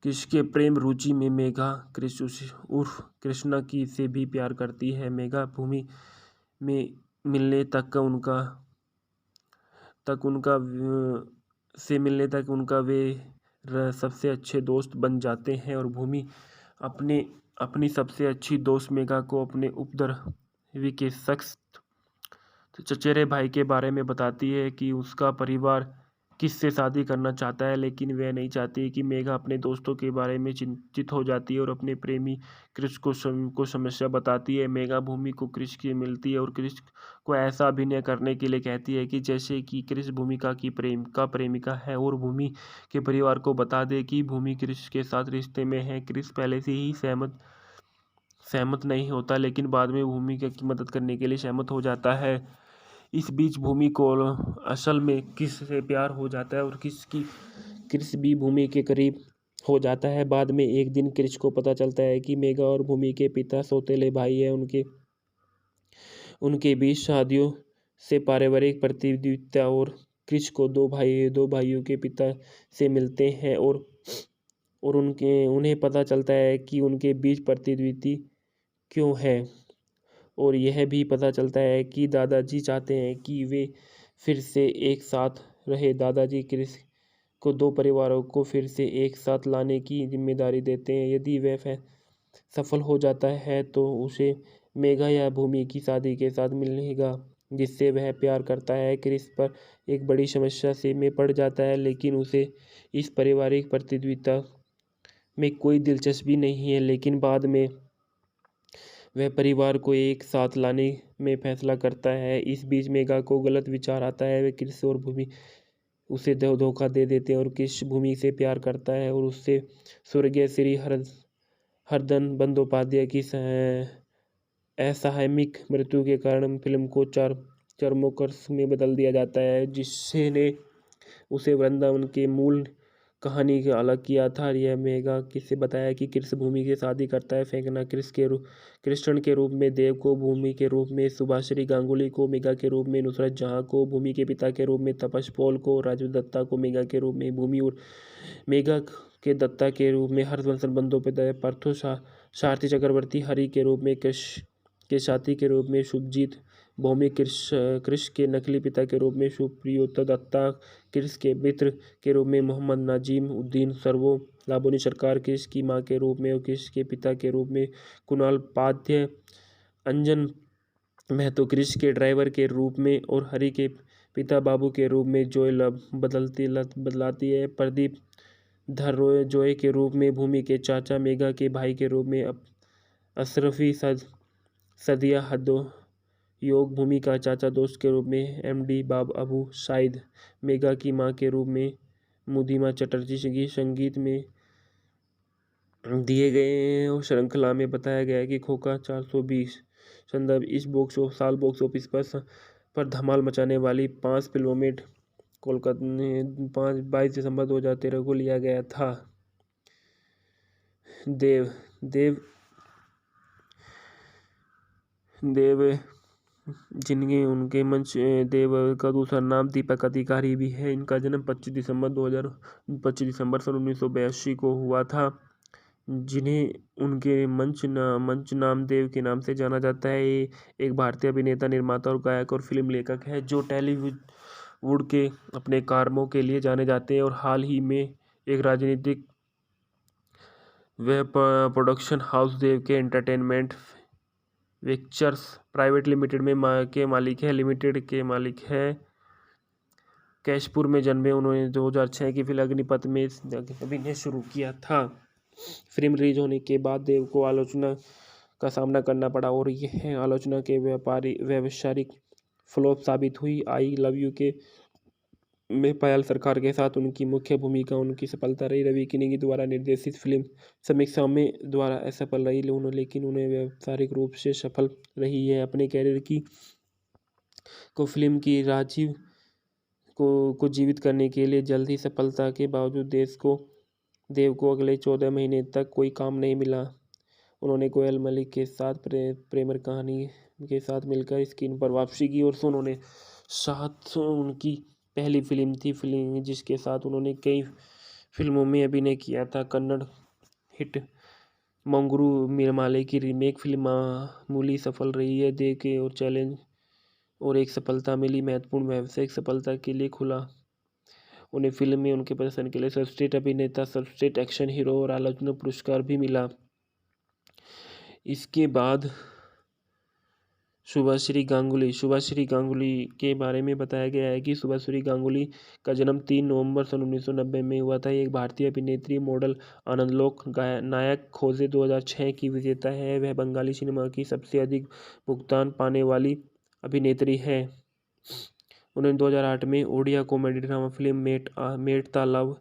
Speaker 1: कृष के प्रेम रुचि में मेघा कृष उर्फ कृष्णा की से भी प्यार करती है। मेघा भूमि में मिलने तक उनका वे सबसे अच्छे दोस्त बन जाते हैं और भूमि अपनी सबसे अच्छी दोस्त मेघा को अपने उपद्रवी के शख्स चचेरे भाई के बारे में बताती है कि उसका परिवार किससे शादी करना चाहता है, लेकिन वह नहीं चाहती कि मेघा अपने दोस्तों के बारे में चिंतित हो जाती है और अपने प्रेमी कृष को समस्या बताती है। मेघा भूमि को कृष की मिलती है और कृष को ऐसा अभिनय करने के लिए कहती है कि जैसे कि कृष भूमिका की प्रेमिका है और भूमि के परिवार को बता दे कि भूमि कृष के साथ रिश्ते में है। कृष पहले से ही सहमत नहीं होता, लेकिन बाद में भूमि की मदद करने के लिए सहमत हो जाता है। इस बीच भूमि को असल में कृष से प्यार हो जाता है और कृष भी भूमि के करीब हो जाता है। बाद में एक दिन कृष को पता चलता है कि मेघा और भूमि के पिता सौतेले भाई हैं। उनके बीच शादियों से पारिवारिक प्रतिद्वंद्विता और कृष को दो भाइयों के पिता से मिलते हैं और उन्हें पता चलता है कि उनके बीच प्रतिद्वंद्विता क्यों है और यह भी पता चलता है कि दादाजी चाहते हैं कि वे फिर से एक साथ रहे। दादाजी कृष को दो परिवारों को फिर से एक साथ लाने की जिम्मेदारी देते हैं। यदि वह सफल हो जाता है तो उसे मेघा या भूमि की शादी के साथ मिलेगा जिससे वह प्यार करता है। कृष पर एक बड़ी समस्या में पड़ जाता है, लेकिन उसे इस पारिवारिक प्रतिद्वंद्विता में कोई दिलचस्पी नहीं है। लेकिन बाद में वह परिवार को एक साथ लाने में फैसला करता है। इस बीच मेघा को गलत विचार आता है। वह कृष और भूमि उसे धोखा दे देते हैं और कृष भूमि से प्यार करता है और उससे स्वर्गीय श्री हरदन बंदोपाध्याय की असामयिक मृत्यु के कारण फिल्म को चरमोकर्ष में बदल दिया जाता है, जिसने उसे वृंदावन के मूल कहानी के अलग किया था। यह मेघा किससे बताया कि कृष भूमि से शादी करता है। फेंकना कृष्ण के रूप में देव को, भूमि के रूप में सुभाश्री गांगुली को, मेघा के रूप में नुसरत जहां को, भूमि के पिता के रूप में तपस पोल को, राजू दत्ता को मेघा के रूप में भूमि और मेघा के दत्ता के रूप में हर्षवर्धन बंदोपाध्याय, पार्थो सारथी चक्रवर्ती हरि के रूप में, कृष के साथी के रूप में शुभजीत, भौमिक कृष के नकली पिता के रूप में सुप्रियोता दत्ता, कृष के मित्र के रूप में मोहम्मद नाजिम उद्दीन सर्वो, लाबोनी सरकार कृष की मां के रूप में और कृष के पिता के रूप में कुणाल पाध्याय, अंजन महतो कृष के ड्राइवर के रूप में और हरि के पिता बाबू के रूप में जोय बदलाती है। प्रदीप धर जोय के रूप में भूमि के चाचा, मेघा के भाई के रूप में अशरफी सदिया हदो योग, भूमि का चाचा दोस्त के रूप में MD बाब अबू शाहिद, मेघा की मां के रूप में मुदिमा चटर्जी। संगीत में दिए गए और श्रृंखला में बताया गया है कि खोखा 420 संदर्भ इस बॉक्स ऑफिस पर धमाल मचाने वाली 5 फिल्मों में कोलकाता ने 22 दिसंबर 2013 को लिया गया था। देव जिनके उनके मंच देव का दूसरा नाम दीपक अधिकारी भी है। इनका जन्म 25 दिसंबर सन 1982 को हुआ था। जिन्हें उनके मंच नाम देव के नाम से जाना जाता है। ये एक भारतीय अभिनेता, निर्माता और गायक और फिल्म लेखक है जो टॉलीवुड के अपने कामों के लिए जाने जाते हैं और हाल ही में एक राजनीतिक वह प्रोडक्शन हाउस देव के एंटरटेनमेंट पिक्चर्स प्राइवेट लिमिटेड के मालिक है कैशपुर में जन्मे। उन्होंने 2006 की फिल्म अग्निपथ में अभिनय शुरू किया था। फिल्म रिलीज होने के बाद देव को आलोचना का सामना करना पड़ा और यह आलोचना के व्यावसायिक फ्लॉप साबित हुई। आई लव यू के में पायल सरकार के साथ उनकी मुख्य भूमिका उनकी सफलता रही। रवि किनी द्वारा निर्देशित फिल्म समीक्षा में द्वारा असफल रही, लेकिन उन्हें व्यावसायिक रूप से सफल रही है। अपने कैरियर को फिल्म की राजीव को जीवित करने के लिए जल्द ही सफलता के बावजूद देव को अगले 14 महीने तक कोई काम नहीं मिला। उन्होंने कोयल मलिक के साथ प्रेम कहानी के साथ मिलकर स्क्रीन पर वापसी की और उन्होंने साथ उनकी पहली फिल्म थी जिसके साथ उन्होंने कई फिल्मों में अभिनय किया था। कन्नड़ हिट मंगरू मिरमाले की रीमेक फिल्म मामूली सफल रही है। देव के और चैलेंज और एक सफलता मिली, महत्वपूर्ण व्यावसायिक सफलता के लिए खुला। उन्हें फिल्म में उनके प्रदर्शन के लिए सर्वश्रेष्ठ अभिनेता, सर्वश्रेष्ठ एक्शन हीरो और आलोचना पुरस्कार भी मिला। इसके बाद शुभाश्री गांगुली के बारे में बताया गया है कि शुभाश्री गांगुली का जन्म 3 नवंबर सन 1990 में हुआ था। एक भारतीय अभिनेत्री, मॉडल, आनंदलोक नायक खोजे 2006 की विजेता है। वह बंगाली सिनेमा की सबसे अधिक भुगतान पाने वाली अभिनेत्री है। उन्होंने 2008 में Odia comedy drama film Mate Ta love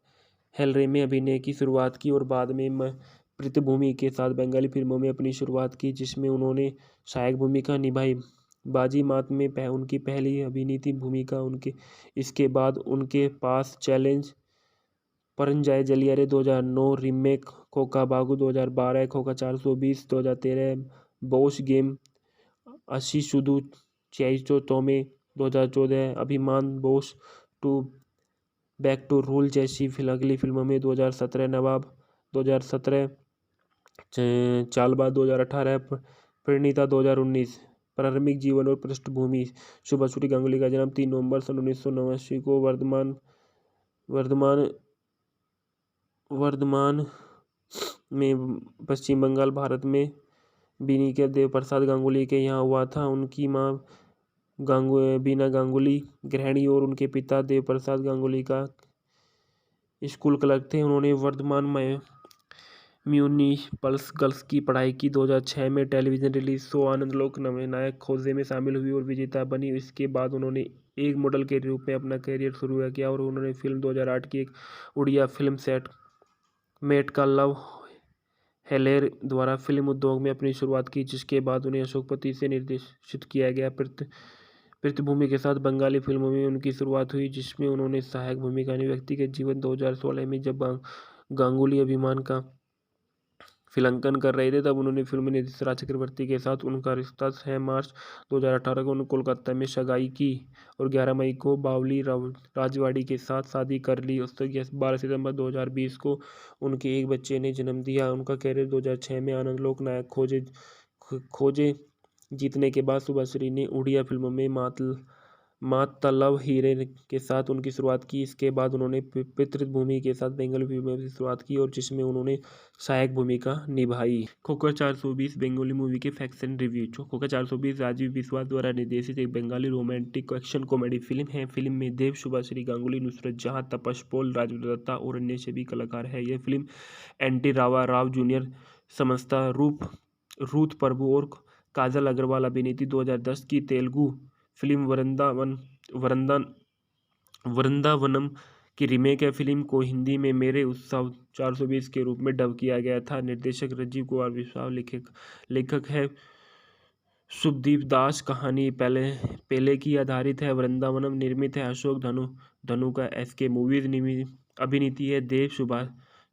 Speaker 1: Helare में अभिनय की शुरुआत की और बाद में पृथ्वीभूमि के साथ बंगाली फिल्मों में अपनी शुरुआत की, जिसमें उन्होंने सहायक भूमिका निभाई। बाजी मात में उनकी पहली अभिनीत भूमिका इसके बाद उनके पास चैलेंज, परंजाय जलियारे 2009, रीमेक खोका बागू 2012, खोका 420 2013, बोश गेम अशीशुदु चैइचो तोमे 2014, Abhimaan Bose to back to rule जैसी अगली फिल्मों में 2017 नवाब 2017, चालबाज 2018, परिणीता 2019। प्रारंभिक जीवन और पृष्ठभूमि। शुभाश्री गांगुली का जन्म 3 नवंबर सन 1989 को वर्धमान में पश्चिम बंगाल, भारत में बीनी के देव प्रसाद गांगुली के यहाँ हुआ था। उनकी माँ बीना गांगुली गृहिणी और उनके पिता देव प्रसाद गांगुली का स्कूल क्लर्क थे। उन्होंने वर्धमान में म्यूनिसिपल गर्ल्स की पढ़ाई की। 2006 में टेलीविजन रिलीज शो आनंदलोक नायक खोजे में शामिल हुई और विजेता बनी। इसके बाद उन्होंने एक मॉडल के रूप में अपना करियर शुरू किया और उन्होंने फिल्म 2008 की एक उड़िया फिल्म सेट मेट का लव हेलेर द्वारा फिल्म उद्योग में अपनी शुरुआत की, जिसके बाद उन्हें अशोकपति से निर्देशित किया गया। पृथ्वीभूमि के साथ बंगाली फिल्मों में उनकी शुरुआत हुई, जिसमें उन्होंने सहायक भूमिका निभाई। व्यक्तिगत जीवन 2016 में जब गांगुली अभिमान का फिल्मांकन कर रहे थे, तब उन्होंने फिल्म निर्देशक राज चक्रवर्ती के साथ उनका रिश्ता 6 मार्च 2018 को उन्होंने कोलकाता में सगाई की और 11 मई को बावली राजवाड़ी के साथ शादी कर ली। उस तक 12 सितंबर 2020 को उनके एक बच्चे ने जन्म दिया। उनका कैरियर 2006 में आनंदलोक नायक खोजे जीतने के बाद शुभाश्री ने उड़िया फिल्मों में मात द लव हीरे के साथ उनकी शुरुआत की। इसके बाद उन्होंने पृथ्वीभूमि के साथ बंगाली फिल्मों में शुरुआत की और जिसमें उन्होंने सहायक भूमिका निभाई। खोखा 420 बंगाली मूवी के फैक्ट्स एंड रिव्यू। खोखा 420 राजीव बिस्वास द्वारा निर्देशित एक Bengali romantic action comedy film है। फिल्म में देव, शुभाश्री गांगुली, नुसरत जहां, तपस पॉल, राजू दत्ता और अन्य सभी कलाकार हैं। यह film n t Rao junior, Samantha Ruth Prabhu और काजल अग्रवाल अभिनीत 2010 की तेलुगु फिल्म वृंदावनम की रीमेक है। फिल्म को हिंदी में मेरे उत्सव 420 के रूप में डब किया गया था। निर्देशक राजीव कुमार बिस्वास, लेखक है शुभदीप दास। कहानी पहले की आधारित है। वृंदावनम निर्मित है अशोक धनु का एसके मूवीज अभिनीति है। देव,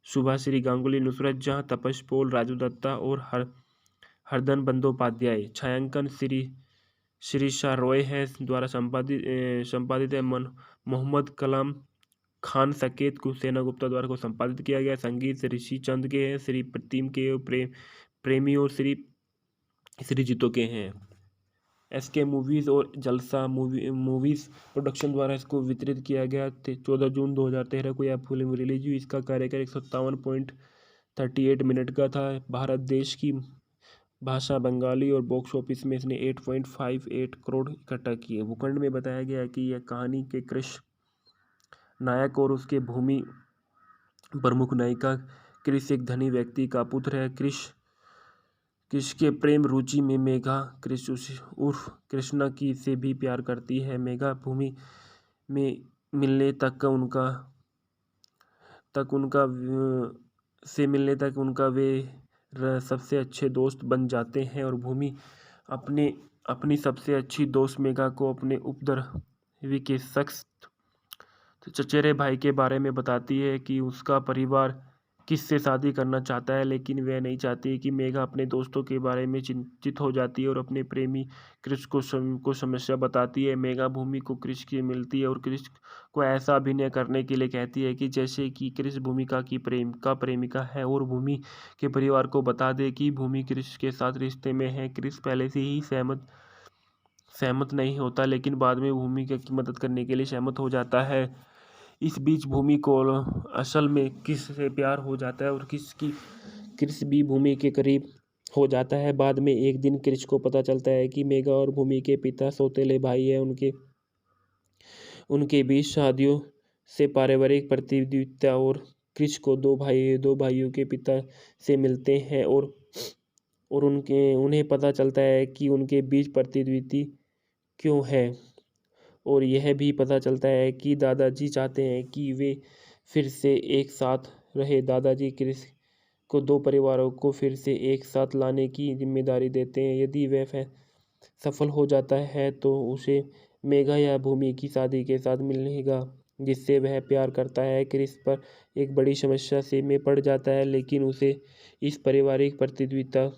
Speaker 1: शुभाश्री गांगुली, नुसरत जहां, तपस पॉल, राजू दत्ता और हरदन बंदोपाध्याय। छायांकन शिरीषा रॉय है द्वारा संपादित है। मोहम्मद कलाम खान सकेत सेना गुप्ता द्वारा को संपादित किया गया। संगीत ऋषि चंद के हैं, श्री प्रतिम के प्रेमी और श्री जीतो के हैं। एसके मूवीज और जलसा मूवीज प्रोडक्शन द्वारा इसको वितरित किया गया। 14 जून 2013 को यह फिल्म रिलीज हुई। इसका कार्यकाल 157 38 मिनट का था। भारत देश की भाषा बंगाली और बॉक्स ऑफिस में इसने 8.58 करोड़ इकट्ठा किए। भूखंड में बताया गया है कि यह कहानी के कृष्ण नायक और उसके भूमि प्रमुख नायिका क्रिश एक धनी व्यक्ति का पुत्र है। क्रिश के प्रेम रुचि में मेघा क्रिश उर्फ कृष्णा की से भी प्यार करती है। मेघा भूमि में मिलने तक उनका वे सबसे अच्छे दोस्त बन जाते हैं और भूमि अपनी सबसे अच्छी दोस्त मेघा को अपने उपद्रवी के शख्स चचेरे भाई के बारे में बताती है कि उसका परिवार किससे शादी करना चाहता है, लेकिन वह नहीं चाहती कि मेघा अपने दोस्तों के बारे में चिंतित हो जाती है और अपने प्रेमी क्रिश को समस्या बताती है। मेघा भूमि को क्रिश की मिलती है और क्रिश को ऐसा अभिनय करने के लिए कहती है कि जैसे कि क्रिश भूमिका की प्रेमिका है और भूमि के परिवार को बता दे कि भूमि क्रिश के साथ रिश्ते में है। क्रिश पहले से ही सहमत नहीं होता, लेकिन बाद में भूमि की मदद करने के लिए सहमत हो जाता है। इस बीच भूमि को असल में किस से प्यार हो जाता है और क्रिश भी भूमि के करीब हो जाता है। बाद में एक दिन क्रिश को पता चलता है कि मेघा और भूमि के पिता सौतेले भाई हैं। उनके बीच शादियों से पारिवारिक प्रतियोगिता और क्रिश को दो भाइयों के पिता से मिलते हैं और उन्हें पता चलता है कि उनके बीच प्रतिद्वंदी क्यों है और यह भी पता चलता है कि दादाजी चाहते हैं कि वे फिर से एक साथ रहे। दादाजी क्रिश को दो परिवारों को फिर से एक साथ लाने की जिम्मेदारी देते हैं। यदि वह सफल हो जाता है तो उसे मेघा या भूमि की शादी के साथ मिलेगा जिससे वह प्यार करता है। क्रिश पर एक बड़ी समस्या से में पड़ जाता है, लेकिन उसे इस पारिवारिक प्रतियोगिता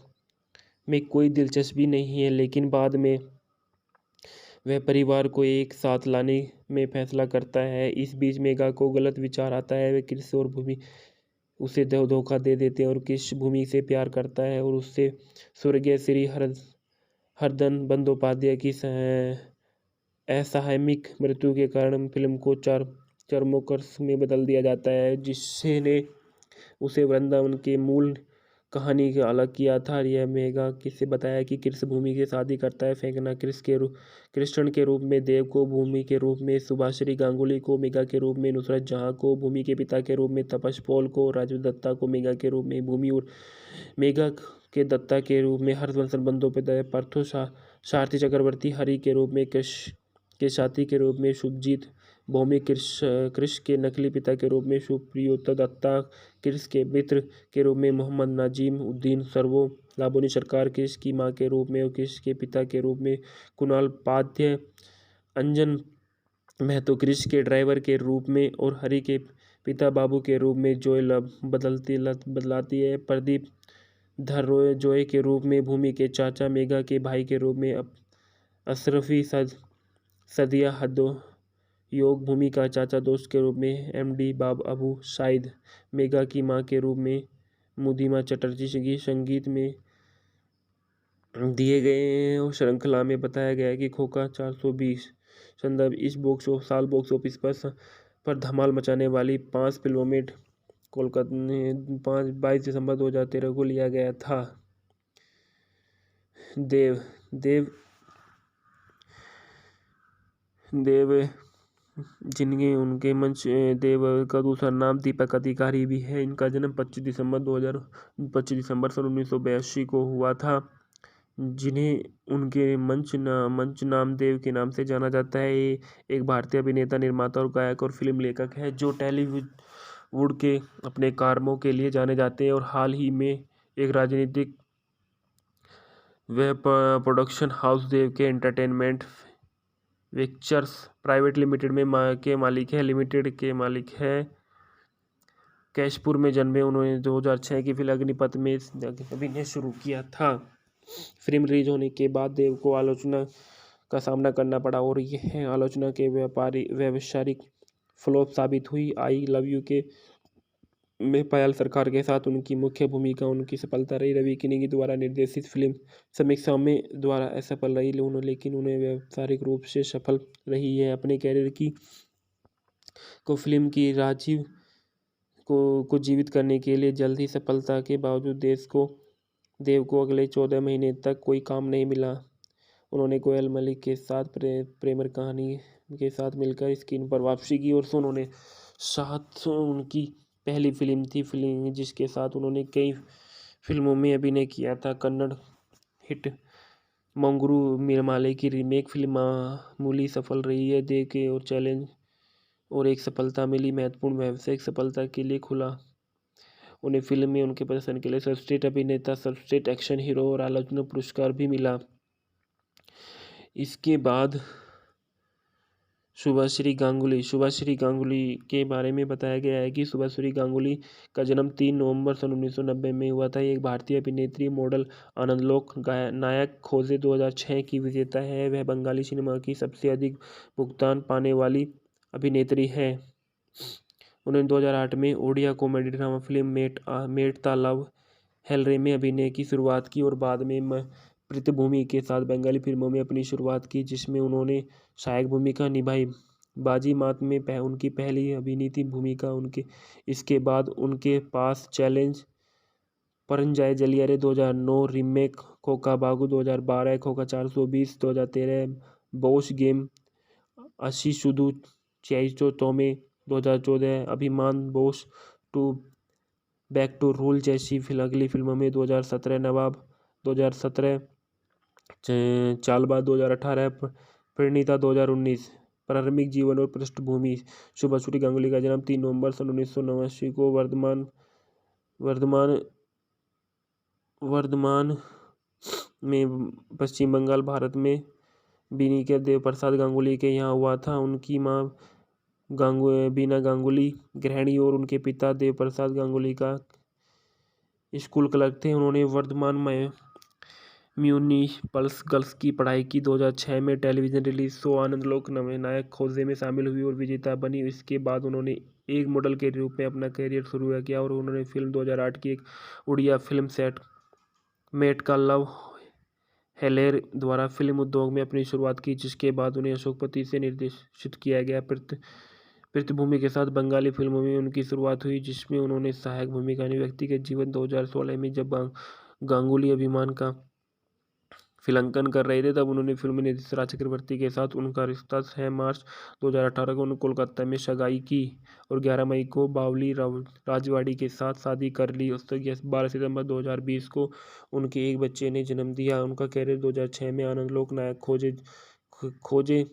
Speaker 1: में कोई दिलचस्पी नहीं है। लेकिन बाद में वह परिवार को एक साथ लाने में फैसला करता है। इस बीच मेघा को गलत विचार आता है। वह क्रिश और भूमि उसे धोखा दे देते हैं और क्रिश भूमि से प्यार करता है और उससे स्वर्गीय श्री हरदन बंदोपाध्याय की असामयिक मृत्यु के कारण फिल्म को चरमोकर्ष में बदल दिया जाता है, जिसने उसे वृंदावन के मूल कहानी का अलग किया था। यह मेघा किससे बताया कि क्रिश भूमि से शादी करता है। फेंकना कृष्ण के रूप में देव को, भूमि के रूप में सुभाश्री गांगुली को, मेघा के रूप में नुसरत जहां को, भूमि के पिता के रूप में तपस पॉल को, राजू दत्ता को मेघा के रूप में भूमि और मेघा के दत्ता के रूप में हर्षवर्धन बंदोपाध्याय, पार्थो सारथी चक्रवर्ती, हरि के रूप में के साथी के रूप में शुभजीत भौमिक, क्रिश के नकली पिता के रूप में सुप्रियोता दत्ता, क्रिश के मित्र के रूप में मोहम्मद नाजिम उद्दीन सर्वो, लाबोनी सरकार क्रिश की मां के रूप में और क्रिश के पिता के रूप में कुणाल पाध्याय, अंजन महतो क्रिश के ड्राइवर के रूप में और हरि के पिता बाबू के रूप में जोय बदलाती है। प्रदीप धर रॉय जोय के रूप में भूमि के चाचा, मेघा के भाई के रूप में अशरफी सदिया हदो योग, भूमि का चाचा दोस्त के रूप में एमडी बाब अबू शाहिद, मेघा की मां के रूप में मुदिमा चटर्जी की संगीत में दिए गए और श्रृंखला में बताया गया है कि खोखा 420 संदर्भ इस बॉक्स ऑफिस पर धमाल मचाने वाली 5 फिल्मों में कोलकाता ने 22 दिसंबर 2013 को लिया गया था। देव जिनके उनके मंच देव का दूसरा नाम दीपक अधिकारी भी है। इनका जन्म 25 दिसंबर सन 1982 को हुआ था। जिन्हें उनके मंच नाम देव के नाम से जाना जाता है। ये एक भारतीय अभिनेता, निर्माता और गायक और फिल्म लेखक है जो टॉलीवुड के अपने कामों के लिए जाने जाते हैं और हाल ही में एक राजनीतिक व प्रोडक्शन हाउस देव के एंटरटेनमेंट पिक्चर्स प्राइवेट लिमिटेड के मालिक है। कैशपुर में जन्मे उन्होंने 2006 की फिल्म अग्निपथ में अभिनय शुरू किया था। फिल्म रिलीज होने के बाद देव को आलोचना का सामना करना पड़ा और यह आलोचना के व्यावसायिक फ्लॉप साबित हुई। आई लव यू के में पायल सरकार के साथ उनकी मुख्य भूमिका उनकी सफलता रही। रवि किनी द्वारा निर्देशित फिल्म समीक्षा में द्वारा असफल रही, लेकिन उन्हें व्यावसायिक रूप से सफल रही है। अपने कैरियर को फिल्म की को जीवित करने के लिए जल्द ही सफलता के बावजूद देव को अगले 14 महीने तक कोई काम नहीं मिला। उन्होंने कोयल मलिक के साथ प्रेमर कहानी के साथ मिलकर स्क्रीन पर वापसी की और उन्होंने साथ उनकी पहली फिल्म थी जिसके साथ उन्होंने कई फिल्मों में अभिनय किया था। कन्नड़ हिट मंगरू मिरमाले की रीमेक फिल्म मामूली सफल रही है। देव के और चैलेंज और एक सफलता मिली, महत्वपूर्ण व्यावसायिक सफलता के लिए खुला। उन्हें फिल्म में उनके प्रदर्शन के लिए सर्वश्रेष्ठ अभिनेता, सर्वश्रेष्ठ एक्शन हीरो और आलोचना पुरस्कार भी मिला। इसके बाद शुभाश्री गांगुली के बारे में बताया गया है कि शुभाश्री गांगुली का जन्म 3 नवंबर सन 1990 में हुआ था। एक भारतीय अभिनेत्री, मॉडल, आनंदलोक नायक खोजे 2006 की विजेता है। वह बंगाली सिनेमा की सबसे अधिक भुगतान पाने वाली अभिनेत्री है। उन्होंने 2008 में Odia comedy drama film Mate Ta love Helare में अभिनय की शुरुआत की और बाद में पृथ्वीभूमि के साथ बंगाली फिल्मों में अपनी शुरुआत की, जिसमें उन्होंने सहायक भूमिका निभाई। बाजी मात में उनकी पहली अभिनीत भूमिका इसके बाद उनके पास चैलेंज, परंजाय जलियारे 2009, रीमेक खोका बागु 2012, खोका 420 2013, बोश गेम अशीशुदु चैइचो तोमे 2014, Abhimaan Bose to back to rule जैसी अगली फिल्मों में 2017 नवाब 2017, चालबा 2018, परिणीता 2019। प्रारंभिक जीवन और पृष्ठभूमि। शुभाश्री गांगुली का जन्म 3 नवंबर सन 1989 को वर्धमान में पश्चिम बंगाल, भारत में बीनी के देव प्रसाद गांगुली के यहाँ हुआ था। उनकी माँ बीना गांगुली गृहिणी और उनके पिता देव प्रसाद गांगुली का स्कूल क्लर्क थे। उन्होंने वर्धमान में म्यूनिसिपल गर्ल्स की पढ़ाई की। 2006 में टेलीविजन रिलीज शो आनंदलोक नायक खोजे में शामिल हुई और विजेता बनी। इसके बाद उन्होंने एक मॉडल के रूप में अपना करियर शुरू किया और उन्होंने फिल्म 2008 की एक उड़िया फिल्म सेट मेट का लव हेलेर द्वारा फिल्म उद्योग में अपनी शुरुआत की, जिसके बाद उन्हें अशोकपति से निर्देशित किया गया पृथ्वीभूमि के साथ बंगाली फिल्मों में उनकी शुरुआत हुई, जिसमें उन्होंने सहायक भूमिका निभाई। व्यक्तिगत जीवन 2016 में जब गांगुली अभिमान का फिल्मांकन कर रहे थे, तब उन्होंने फिल्म निर्देशक राज चक्रवर्ती के साथ उनका रिश्ता 6 मार्च 2018 को उन्होंने कोलकाता में सगाई की और 11 मई को बावली राजवाड़ी के साथ शादी कर ली। उस तक 12 सितंबर 2020 को उनके एक बच्चे ने जन्म दिया। उनका कैरियर 2006 में आनंदलोक नायक खोजे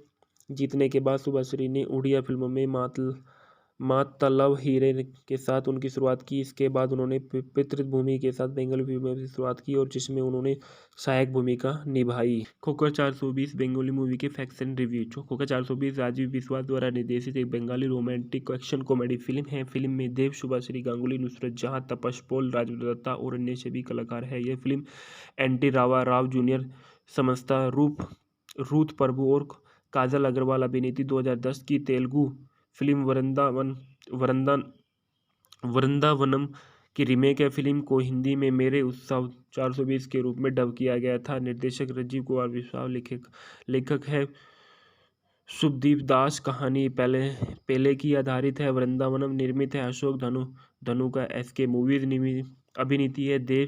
Speaker 1: जीतने के बाद शुभाश्री ने उड़िया फिल्मों में मात द लव हीरे के साथ उनकी शुरुआत की। इसके बाद उन्होंने पृथ्वीभूमि के साथ बंगाली फिल्मों की शुरुआत की और जिसमें उन्होंने सहायक भूमिका निभाई। खोखा 420 बंगाली मूवी के फैक्ट्स एंड रिव्यू। खोखा 420 राजीव बिस्वास द्वारा निर्देशित एक Bengali romantic action comedy film है। फिल्म में देव, शुभाश्री गांगुली, नुसरत जहां, तपस पॉल, राजेंद्र दत्ता और अन्य सभी कलाकार हैं। यह film n t Rao junior, Samantha Ruth Prabhu और काजल अग्रवाल अभिनीत 2010 की तेलुगु फिल्म वृंदावनम की रीमेक है। फिल्म को हिंदी में मेरे उत्सव 420 के रूप में डब किया गया था। निर्देशक राजीव कुमार बिस्वास, लेखक है शुभदीप दास। कहानी पहले की आधारित है। वृंदावनम निर्मित है अशोक धनु का एसके मूवीज अभिनीति है। देव,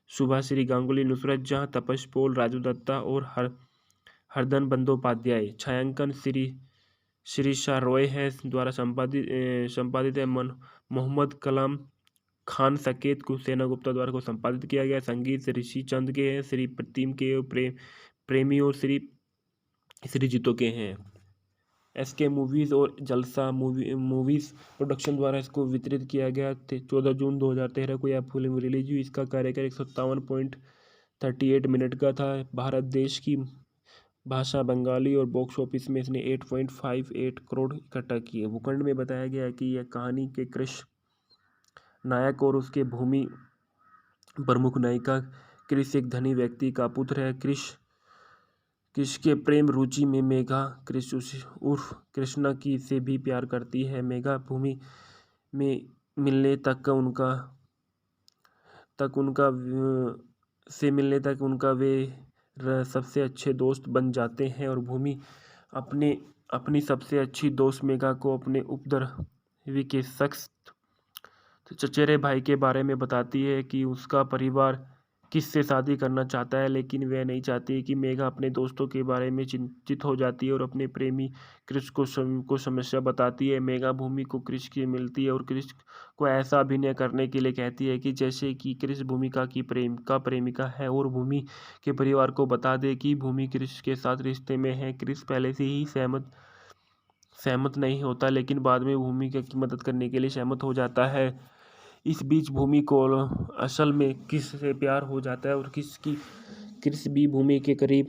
Speaker 1: शुभाश्री गांगुली, नुसरत जहां, तपस पॉल, राजू दत्ता और हरदन बंदोपाध्याय। छायांकन शिरीषा रॉय है द्वारा संपादित है। मोहम्मद कलाम खान सकेत सेना गुप्ता द्वारा को संपादित किया गया। संगीत ऋषि चंद के हैं, श्री प्रतिम के, प्रेमी और श्री जीतो के हैं। एसके मूवीज और जलसा मूवीज प्रोडक्शन द्वारा इसको वितरित किया गया। 14 जून 2013 को यह फिल्म रिलीज हुई। इसका कार्यकाल 157.38 मिनट का था। भारत देश की भाषा बंगाली और बॉक्स ऑफिस में इसने 8.58 करोड़ इकट्ठा किए। भूखंड में बताया गया है कि यह कहानी के कृष नायक और उसके भूमि प्रमुख नायिका कृष एक धनी व्यक्ति का पुत्र है। कृष के प्रेम रुचि में मेघा कृष उर्फ कृष्णा की से भी प्यार करती है। मेघा भूमि में मिलने तक उनका वे सबसे अच्छे दोस्त बन जाते हैं और भूमि अपनी सबसे अच्छी दोस्त मेघा को अपने उपद्रवी के शख्स चचेरे भाई के बारे में बताती है कि उसका परिवार किससे शादी करना चाहता है, लेकिन वह नहीं चाहती कि मेघा अपने दोस्तों के बारे में चिंतित हो जाती है और अपने प्रेमी क्रिश को समस्या बताती है। मेघा भूमि को क्रिश की मिलती है और क्रिश को ऐसा अभिनय करने के लिए कहती है कि जैसे कि क्रिश भूमिका की प्रेमिका है और भूमि के परिवार को बता दे कि भूमि क्रिश के साथ रिश्ते में है। क्रिश पहले से ही सहमत नहीं होता, लेकिन बाद में भूमि की मदद करने के लिए सहमत हो जाता है। इस बीच भूमि को असल में किस से प्यार हो जाता है और क्रिश भी भूमि के करीब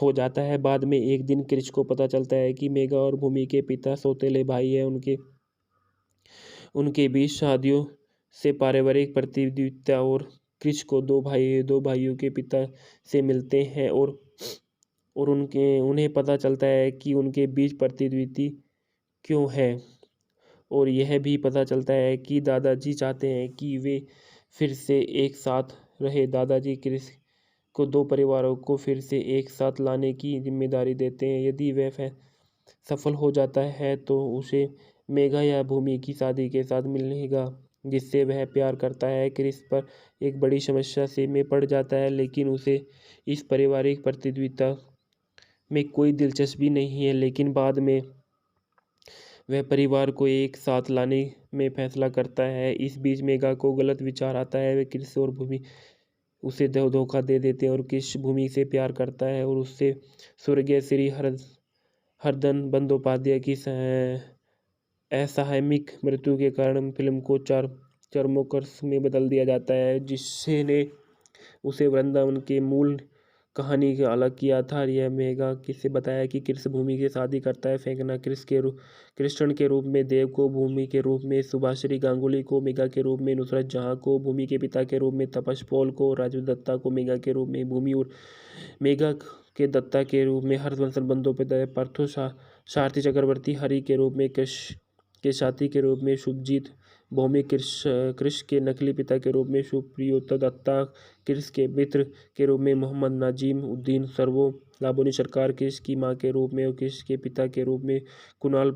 Speaker 1: हो जाता है। बाद में एक दिन क्रिश को पता चलता है कि मेघा और भूमि के पिता सौतेले भाई हैं। उनके बीच शादियों से पारिवारिक प्रतियोगिता और क्रिश को दो भाइयों के पिता से मिलते हैं और उन्हें पता चलता है कि उनके बीच प्रतिद्वंदी क्यों है और यह भी पता चलता है कि दादाजी चाहते हैं कि वे फिर से एक साथ रहे। दादाजी क्रिश को दो परिवारों को फिर से एक साथ लाने की जिम्मेदारी देते हैं। यदि वह सफल हो जाता है तो उसे मेघा या भूमि की शादी के साथ मिलेगा जिससे वह प्यार करता है। क्रिश पर एक बड़ी समस्या से में पड़ जाता है, लेकिन उसे इस पारिवारिक प्रतियोगिता में कोई दिलचस्पी नहीं है। लेकिन बाद में वह परिवार को एक साथ लाने में फैसला करता है। इस बीच मेघा को गलत विचार आता है। वह क्रिश और भूमि उसे धोखा दे देते हैं और क्रिश भूमि से प्यार करता है और उससे स्वर्गीय श्री हरदन बंदोपाध्याय की असामयिक मृत्यु के कारण फिल्म को चरमोकर्ष में बदल दिया जाता है, जिसने उसे वृंदावन के मूल कहानी का अलग किया था। यह मेघा किससे बताया कि क्रिश भूमि से शादी करता है। फेंकना कृष्ण के रूप में देव को, भूमि के रूप में सुभाश्री गांगुली को, मेघा के रूप में नुसरत जहां को, भूमि के पिता के रूप में तपस पॉल को, राजू दत्ता को मेघा के रूप में भूमि और मेघा के दत्ता के रूप में हर्षवर्धन बंदोपाध्याय, पार्थो सारथी चक्रवर्ती, हरि के रूप में के साथी के रूप में शुभजीत, भौमी क्रिश के नकली पिता के रूप में सुप्रियोता दत्ता, क्रिश के मित्र के रूप में मोहम्मद नाजिम उद्दीन सर्वो, लाबोनी सरकार क्रिश की मां के रूप में और क्रिश के पिता के रूप में कुणाल